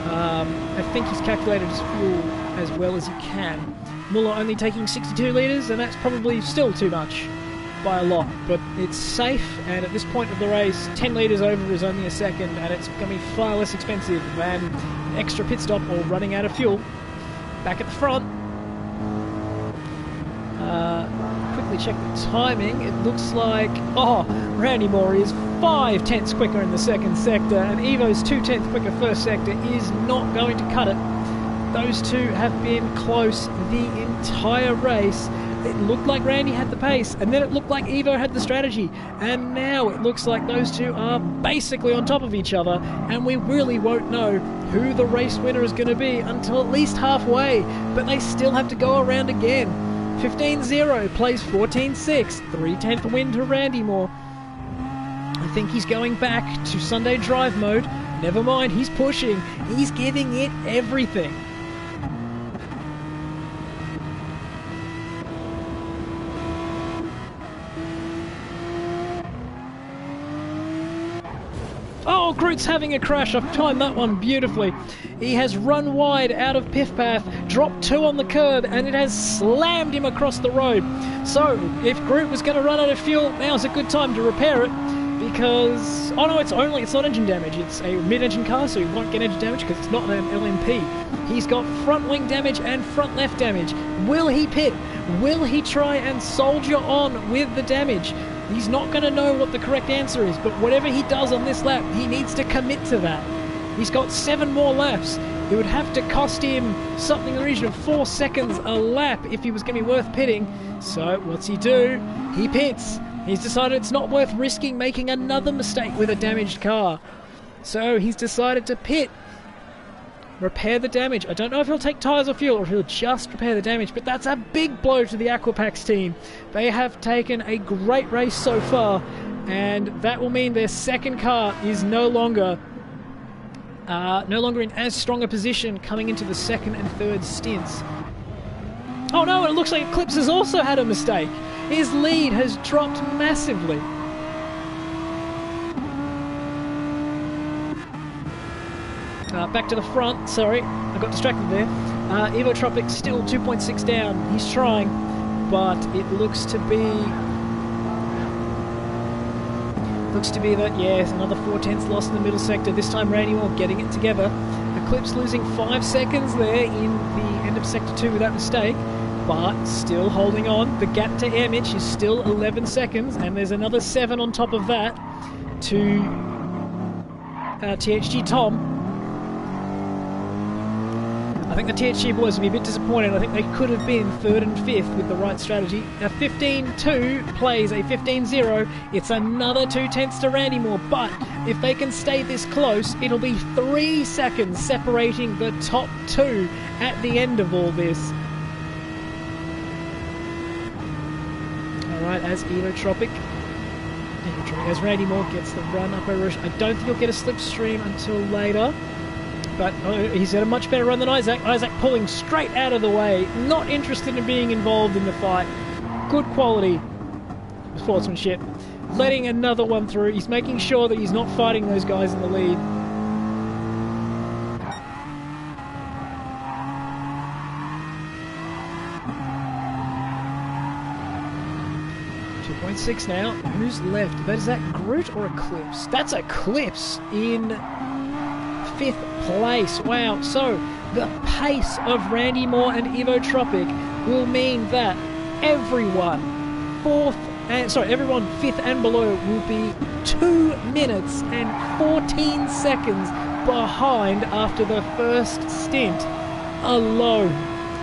I think he's calculated his fuel as well as he can. Muller only taking 62 litres, and that's probably still too much. by a lot, but it's safe, and at this point of the race, 10 litres over is only a second, and it's going to be far less expensive than an extra pit stop or running out of fuel. Back at the front, quickly check the timing. It looks like, Randy Moore is 5 tenths quicker in the second sector, and Evo's 2 tenths quicker first sector is not going to cut it. Those two have been close the entire race. It looked like Randy had the pace, and then it looked like Evo had the strategy, and now it looks like those two are basically on top of each other, and we really won't know who the race winner is going to be until at least halfway, but they still have to go around again. 15-0 plays 14-6, 3/10 win to Randy Moore. I think he's going back to Sunday drive mode. Never mind, he's pushing, he's giving it everything. Oh, Groot's having a crash. I've timed that one beautifully. He has run wide out of Piff Path, dropped 2 on the curb, and it has slammed him across the road. So, if Groot was going to run out of fuel, now's a good time to repair it, because... Oh no, it's not engine damage. It's a mid-engine car, so he won't get engine damage because it's not an LMP. He's got front wing damage and front left damage. Will he pit? Will he try and soldier on with the damage? He's not going to know what the correct answer is, but whatever he does on this lap, he needs to commit to that. He's got 7 more laps. It would have to cost him something in the region of 4 seconds a lap if he was going to be worth pitting. So what's he do? He pits. He's decided it's not worth risking making another mistake with a damaged car. So he's decided to pit. Repair the damage. I don't know if he'll take tyres or fuel or if he'll just repair the damage, but that's a big blow to the Aquapax team. They have taken a great race so far, and that will mean their second car is no longer in as strong a position coming into the second and third stints. Oh no, it looks like Eclipse has also had a mistake. His lead has dropped massively. Back to the front, sorry, I got distracted there. Evotropic still 2.6 down. He's trying, but it looks to be that, yes, another 4 tenths lost in the middle sector. This time Randy Moore getting it together. Eclipse losing 5 seconds there in the end of sector 2 with that mistake, but still holding on. The gap to Air Mitch is still 11 seconds, and there's another 7 on top of that to THG Tom. I think the THG boys will be a bit disappointed. I think they could have been 3rd and 5th with the right strategy. A 15-2 plays a 15-0. It's another 2 tenths to Randy Moore, but if they can stay this close, it'll be 3 seconds separating the top 2 at the end of all this. Alright, as as Randy Moore gets the run up over, I don't think he'll get a slipstream until later. But he's had a much better run than Isaac. Isaac pulling straight out of the way, not interested in being involved in the fight. Good quality sportsmanship. Letting another one through. He's making sure that he's not fighting those guys in the lead. .6 now. Who's left? Is that Groot or Eclipse? That's Eclipse in 5th place. Wow. So the pace of Randy Moore and Evotropic will mean that everyone 5th and below will be 2 minutes and 14 seconds behind after the first stint alone.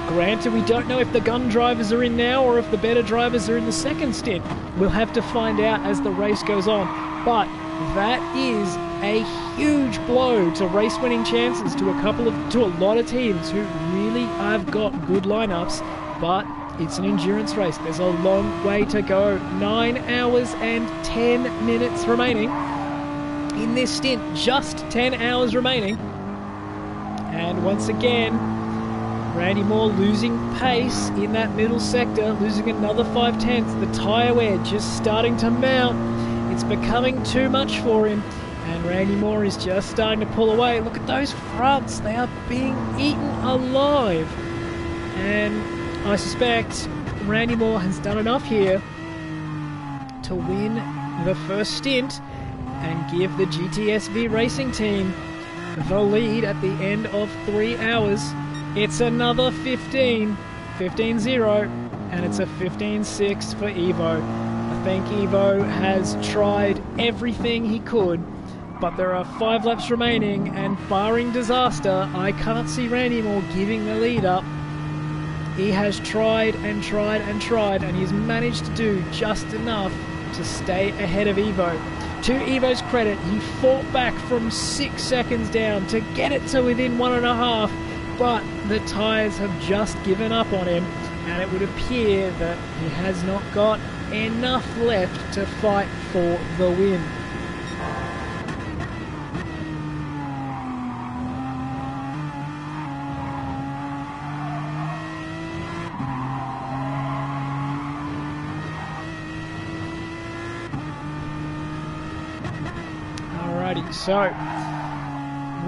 Granted, we don't know if the gun drivers are in now or if the better drivers are in the second stint. We'll have to find out as the race goes on. But that is a huge blow to race-winning chances to a lot of teams who really have got good lineups. But it's an endurance race. There's a long way to go. 9 hours and 10 minutes remaining in this stint. Just 10 hours remaining. And once again, Randy Moore losing pace in that middle sector, losing another 5 tenths. The tyre wear just starting to mount. It's becoming too much for him, and Randy Moore is just starting to pull away. Look at those fronts. They are being eaten alive. And I suspect Randy Moore has done enough here to win the first stint and give the GTSV racing team the lead at the end of 3 hours. It's another 15-0, and it's a 15-6 for Evo. I think Evo has tried everything he could, but there are 5 laps remaining, and barring disaster, I can't see Randy Moore giving the lead up. He has tried and tried and tried, and he's managed to do just enough to stay ahead of Evo. To Evo's credit, he fought back from 6 seconds down to get it to within 1.5, but the tyres have just given up on him, and it would appear that he has not got enough left to fight for the win. So,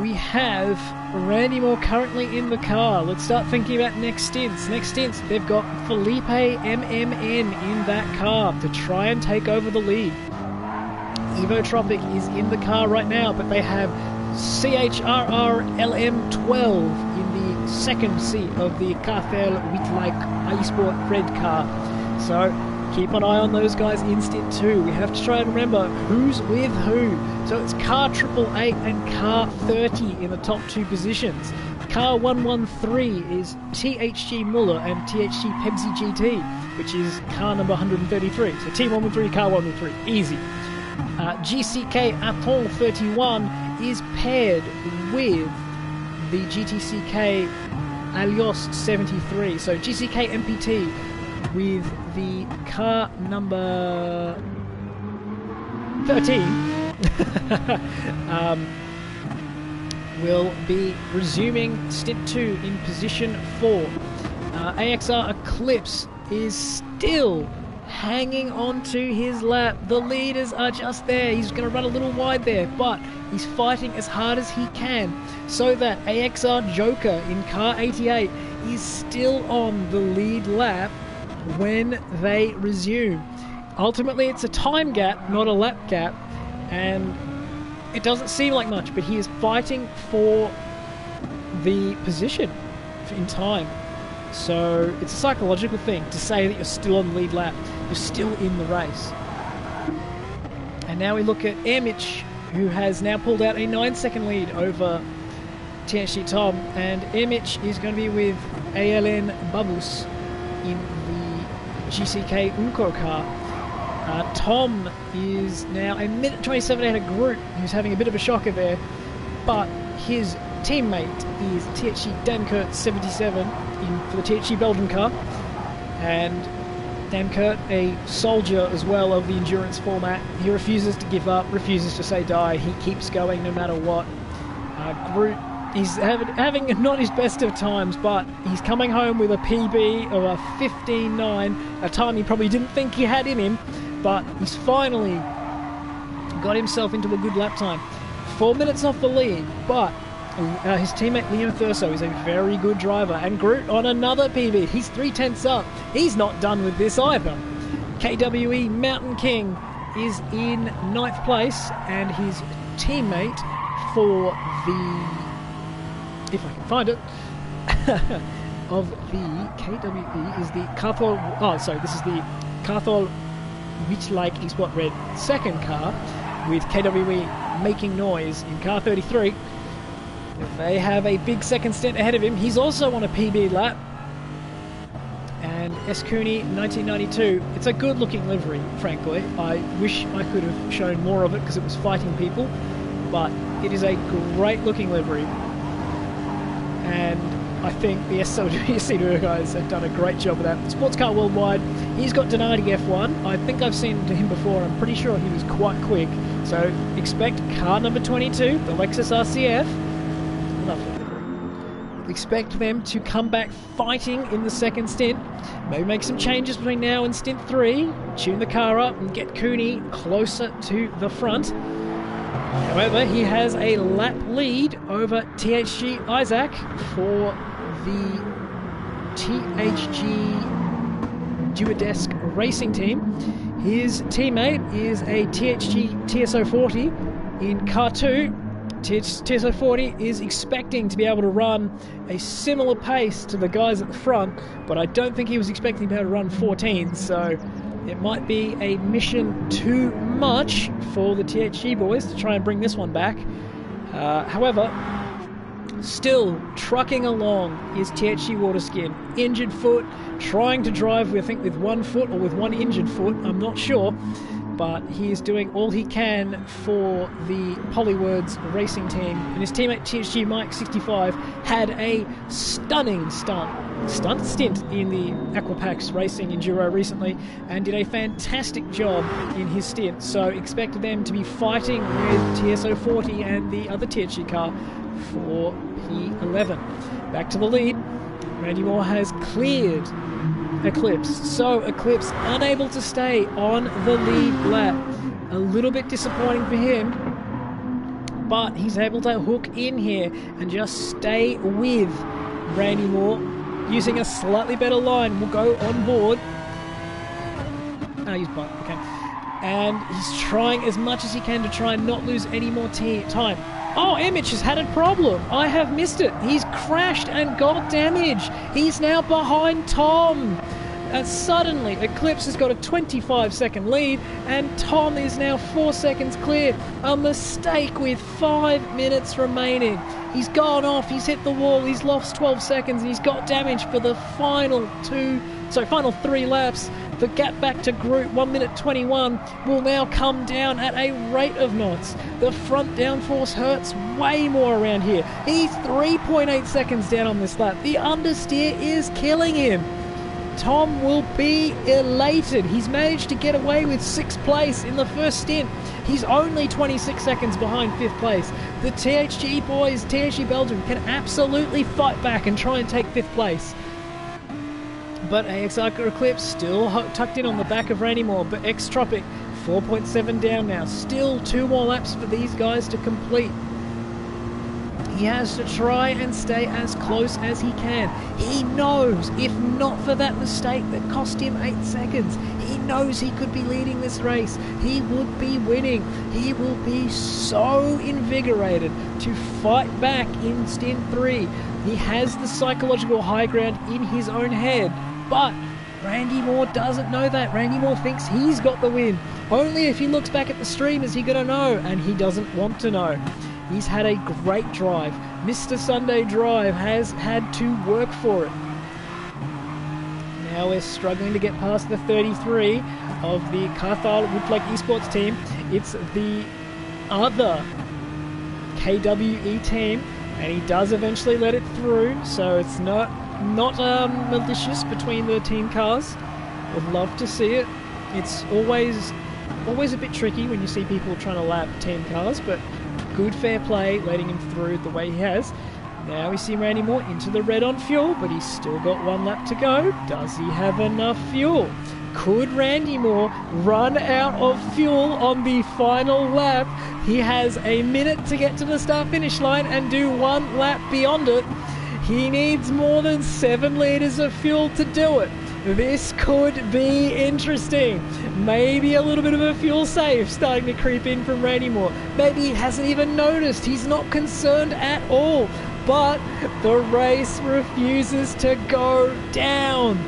we have Randy Moore currently in the car. Let's start thinking about next stints. Next stints, they've got Felipe MMN in that car to try and take over the lead. Evo Tropic is in the car right now, but they have CHRR-LM12 in the second seat of the Cartel Witlike iSport red car. So, keep an eye on those guys in stint 2. We have to try and remember who's with who. So it's car 888 and car 30 in the top 2 positions. Car 113 is THG Muller and THG Pepsi GT, which is car number 133. So Team 113, car 113, easy. GCK Atoll 31 is paired with the GTCK Alios 73. So GCK MPT with the car number 13 will be resuming stint 2 in position 4. AXR Eclipse is still hanging on to his lap. The leaders are just there. He's going to run a little wide there, but he's fighting as hard as he can so that AXR Joker in car 88 is still on the lead lap when they resume. Ultimately, it's a time gap, not a lap gap, and it doesn't seem like much, but he is fighting for the position in time. So it's a psychological thing to say that you're still on the lead lap, you're still in the race. And now we look at Airmitch, who has now pulled out a 9-second lead over THG Tom, and Airmitch is going to be with ALN Bubbles in the GCK Unco car. Tom is now a minute 27 ahead of Groot, who's having a bit of a shocker there, but his teammate is THG Dankert 77 for the THG Belgium car, and Dankert, a soldier as well of the endurance format. He refuses to give up, refuses to say die, he keeps going no matter what. Groot, he's having not his best of times, but he's coming home with a PB of a 15.9, a time he probably didn't think he had in him, but he's finally got himself into a good lap time. 4 minutes off the lead, but his teammate Leo Thurso is a very good driver, and Groot on another PB. He's 0.3 up. He's not done with this either. KWE Mountain King is in 9th place, and his teammate for the, if I can find it, of the KWE is the Carthol. Oh, sorry, this is the Carthol Witlike eSport Red second car, with KWE making noise in car 33. They have a big second stint ahead of him. He's also on a PB lap. And Eskuni 1992. It's a good looking livery, frankly. I wish I could have shown more of it because it was fighting people, but it is a great looking livery. And I think the SC2 guys have done a great job of that. Sports Car Worldwide, he's got Donati F1. I think I've seen him before. I'm pretty sure he was quite quick. So expect car number 22, the Lexus RCF. Lovely. Expect them to come back fighting in the second stint. Maybe make some changes between now and stint 3. Tune the car up and get Cooney closer to the front. However, he has a lap lead over THG Isaac for the THG Duodesk Racing Team. His teammate is a THG TS040 in car 2. TS040 is expecting to be able to run a similar pace to the guys at the front, but I don't think he was expecting to be able to run 14, so it might be a mission too much for the THG boys to try and bring this one back. However, still trucking along is THG Waterskin. Injured foot, trying to drive, I think, with one foot or with one injured foot, I'm not sure. But he is doing all he can for the Polywords racing team. And his teammate THG Mike 65 had a stunning stint in the Aquapax Racing Enduro recently and did a fantastic job in his stint. So expected them to be fighting with TS040 and the other THG car for P11. Back to the lead. Randy Moore has cleared Eclipse, so Eclipse unable to stay on the lead lap. A little bit disappointing for him, but he's able to hook in here and just stay with Randy Moore using a slightly better line. Will go on board. He's bumped, okay. And he's trying as much as he can to try and not lose any more time. Oh, Emmich has had a problem. I have missed it. He's crashed and got damage. He's now behind Tom. And suddenly, Eclipse has got a 25-second lead, and Tom is now 4 seconds clear. A mistake with 5 minutes remaining. He's gone off, he's hit the wall, he's lost 12 seconds, and he's got damage for the final 3 laps. The gap back to group, 1 minute 21, will now come down at a rate of knots. The front downforce hurts way more around here. He's 3.8 seconds down on this lap. The understeer is killing him. Tom will be elated. He's managed to get away with 6th place in the first stint. He's only 26 seconds behind 5th place. The THG boys, THG Belgium, can absolutely fight back and try and take 5th place. But AXR Eclipse still tucked in on the back of Randy Moore, but X-Tropic 4.7 down now. Still 2 more laps for these guys to complete. He has to try and stay as close as he can. He knows, if not for that mistake that cost him 8 seconds, he knows he could be leading this race. He would be winning. He will be so invigorated to fight back in Stint 3. He has the psychological high ground in his own head, but Randy Moore doesn't know that. Randy Moore thinks he's got the win. Only if he looks back at the stream is he going to know, and he doesn't want to know. He's had a great drive. Mr. Sunday Drive has had to work for it. Now we're struggling to get past the 33 of the Carthal Woodflake Esports team. It's the other KWE team, and he does eventually let it through, so it's not malicious between the team cars. Would love to see it. It's always a bit tricky when you see people trying to lap team cars, but good fair play letting him through the way he has. Now we see Randy Moore into the red on fuel, but he's still got 1 lap to go. Does he have enough fuel? Could Randy Moore run out of fuel on the final lap? He has a minute to get to the start-finish line and do 1 lap beyond it. He needs more than 7 litres of fuel to do it. This could be interesting. Maybe a little bit of a fuel save starting to creep in from Randy Moore. Maybe he hasn't even noticed. He's not concerned at all. But the race refuses to go down.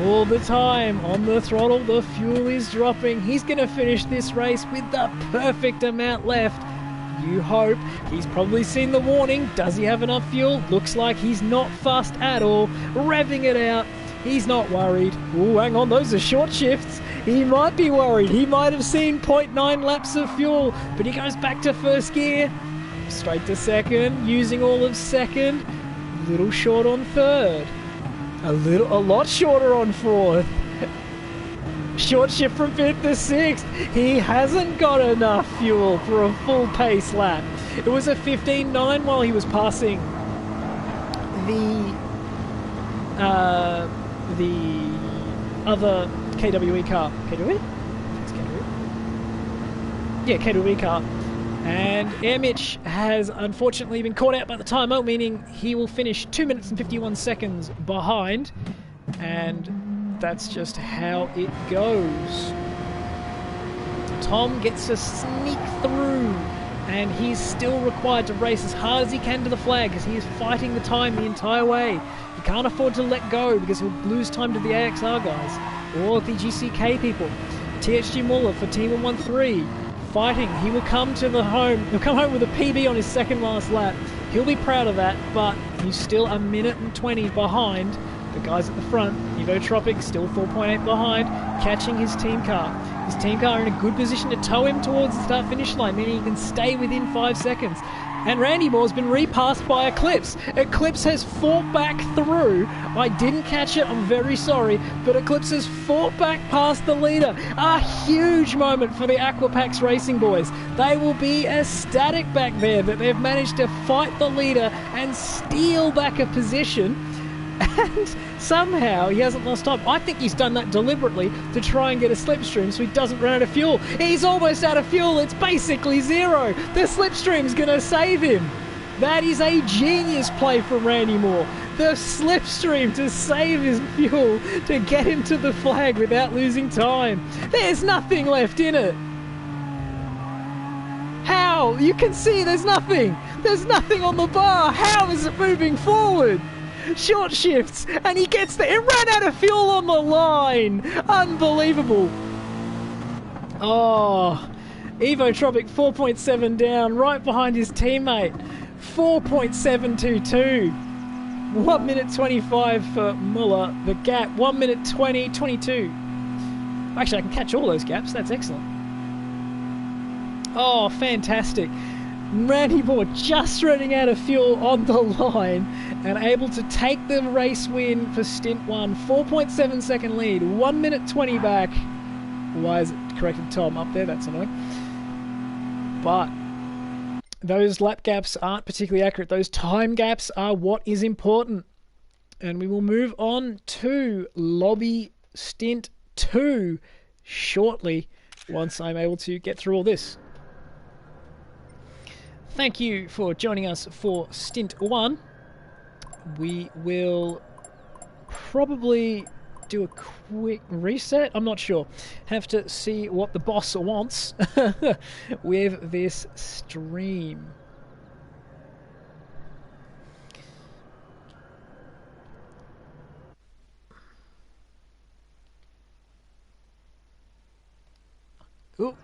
All the time on the throttle, the fuel is dropping. He's going to finish this race with the perfect amount left. You hope. He's probably seen the warning. Does he have enough fuel? Looks like he's not fussed at all. Revving it out. He's not worried. Oh, hang on, those are short shifts. He might be worried. He might have seen 0.9 laps of fuel, but he goes back to first gear. Straight to second, using all of second. A little short on third. A lot shorter on fourth. Short shift from 5th to 6th. He hasn't got enough fuel for a full pace lap. It was a 15.9 while he was passing the other KWE car. KWE? It's KWE. Yeah, KWE car. And Airmitch has unfortunately been caught out by the timer, meaning he will finish 2 minutes and 51 seconds behind. And that's just how it goes. Tom gets to sneak through, and he's still required to race as hard as he can to the flag because he is fighting the time the entire way. He can't afford to let go because he'll lose time to the AXR guys or the GCK people. THG Muller for Team 113 fighting. He will come to the home. He'll come home with a PB on his second last lap. He'll be proud of that, but he's still a minute and 20 behind the guys at the front. Evotropic still 4.8 behind, catching his team car. His team car in a good position to tow him towards the start-finish line, meaning he can stay within 5 seconds. And Randy Moore's been repassed by Eclipse. Eclipse has fought back through. I didn't catch it, I'm very sorry, but Eclipse has fought back past the leader. A huge moment for the Aquapax Racing boys. They will be ecstatic back there that they've managed to fight the leader and steal back a position. And somehow he hasn't lost time. I think he's done that deliberately to try and get a slipstream so he doesn't run out of fuel. He's almost out of fuel. It's basically zero. The slipstream's going to save him. That is a genius play from Randy Moore. The slipstream to save his fuel to get him to the flag without losing time. There's nothing left in it. How? You can see there's nothing. There's nothing on the bar. How is it moving forward? Short shifts, and he gets there. It ran out of fuel on the line. Unbelievable. Oh, Evotropic 4.7 down, right behind his teammate. 4.722. 1 minute 25 for Muller. The gap, 1 minute 20, 22. Actually, I can catch all those gaps. That's excellent. Oh, fantastic. Randy Moore just running out of fuel on the line and able to take the race win for Stint 1. 4.7 second lead, 1 minute 20 back. Why is it corrected Tom up there? That's annoying. But those lap gaps aren't particularly accurate. Those time gaps are what is important. And we will move on to Lobby Stint 2 shortly once I'm able to get through all this. Thank you for joining us for Stint 1. We will probably do a quick reset. I'm not sure. Have to see what the boss wants with this stream. Ooh.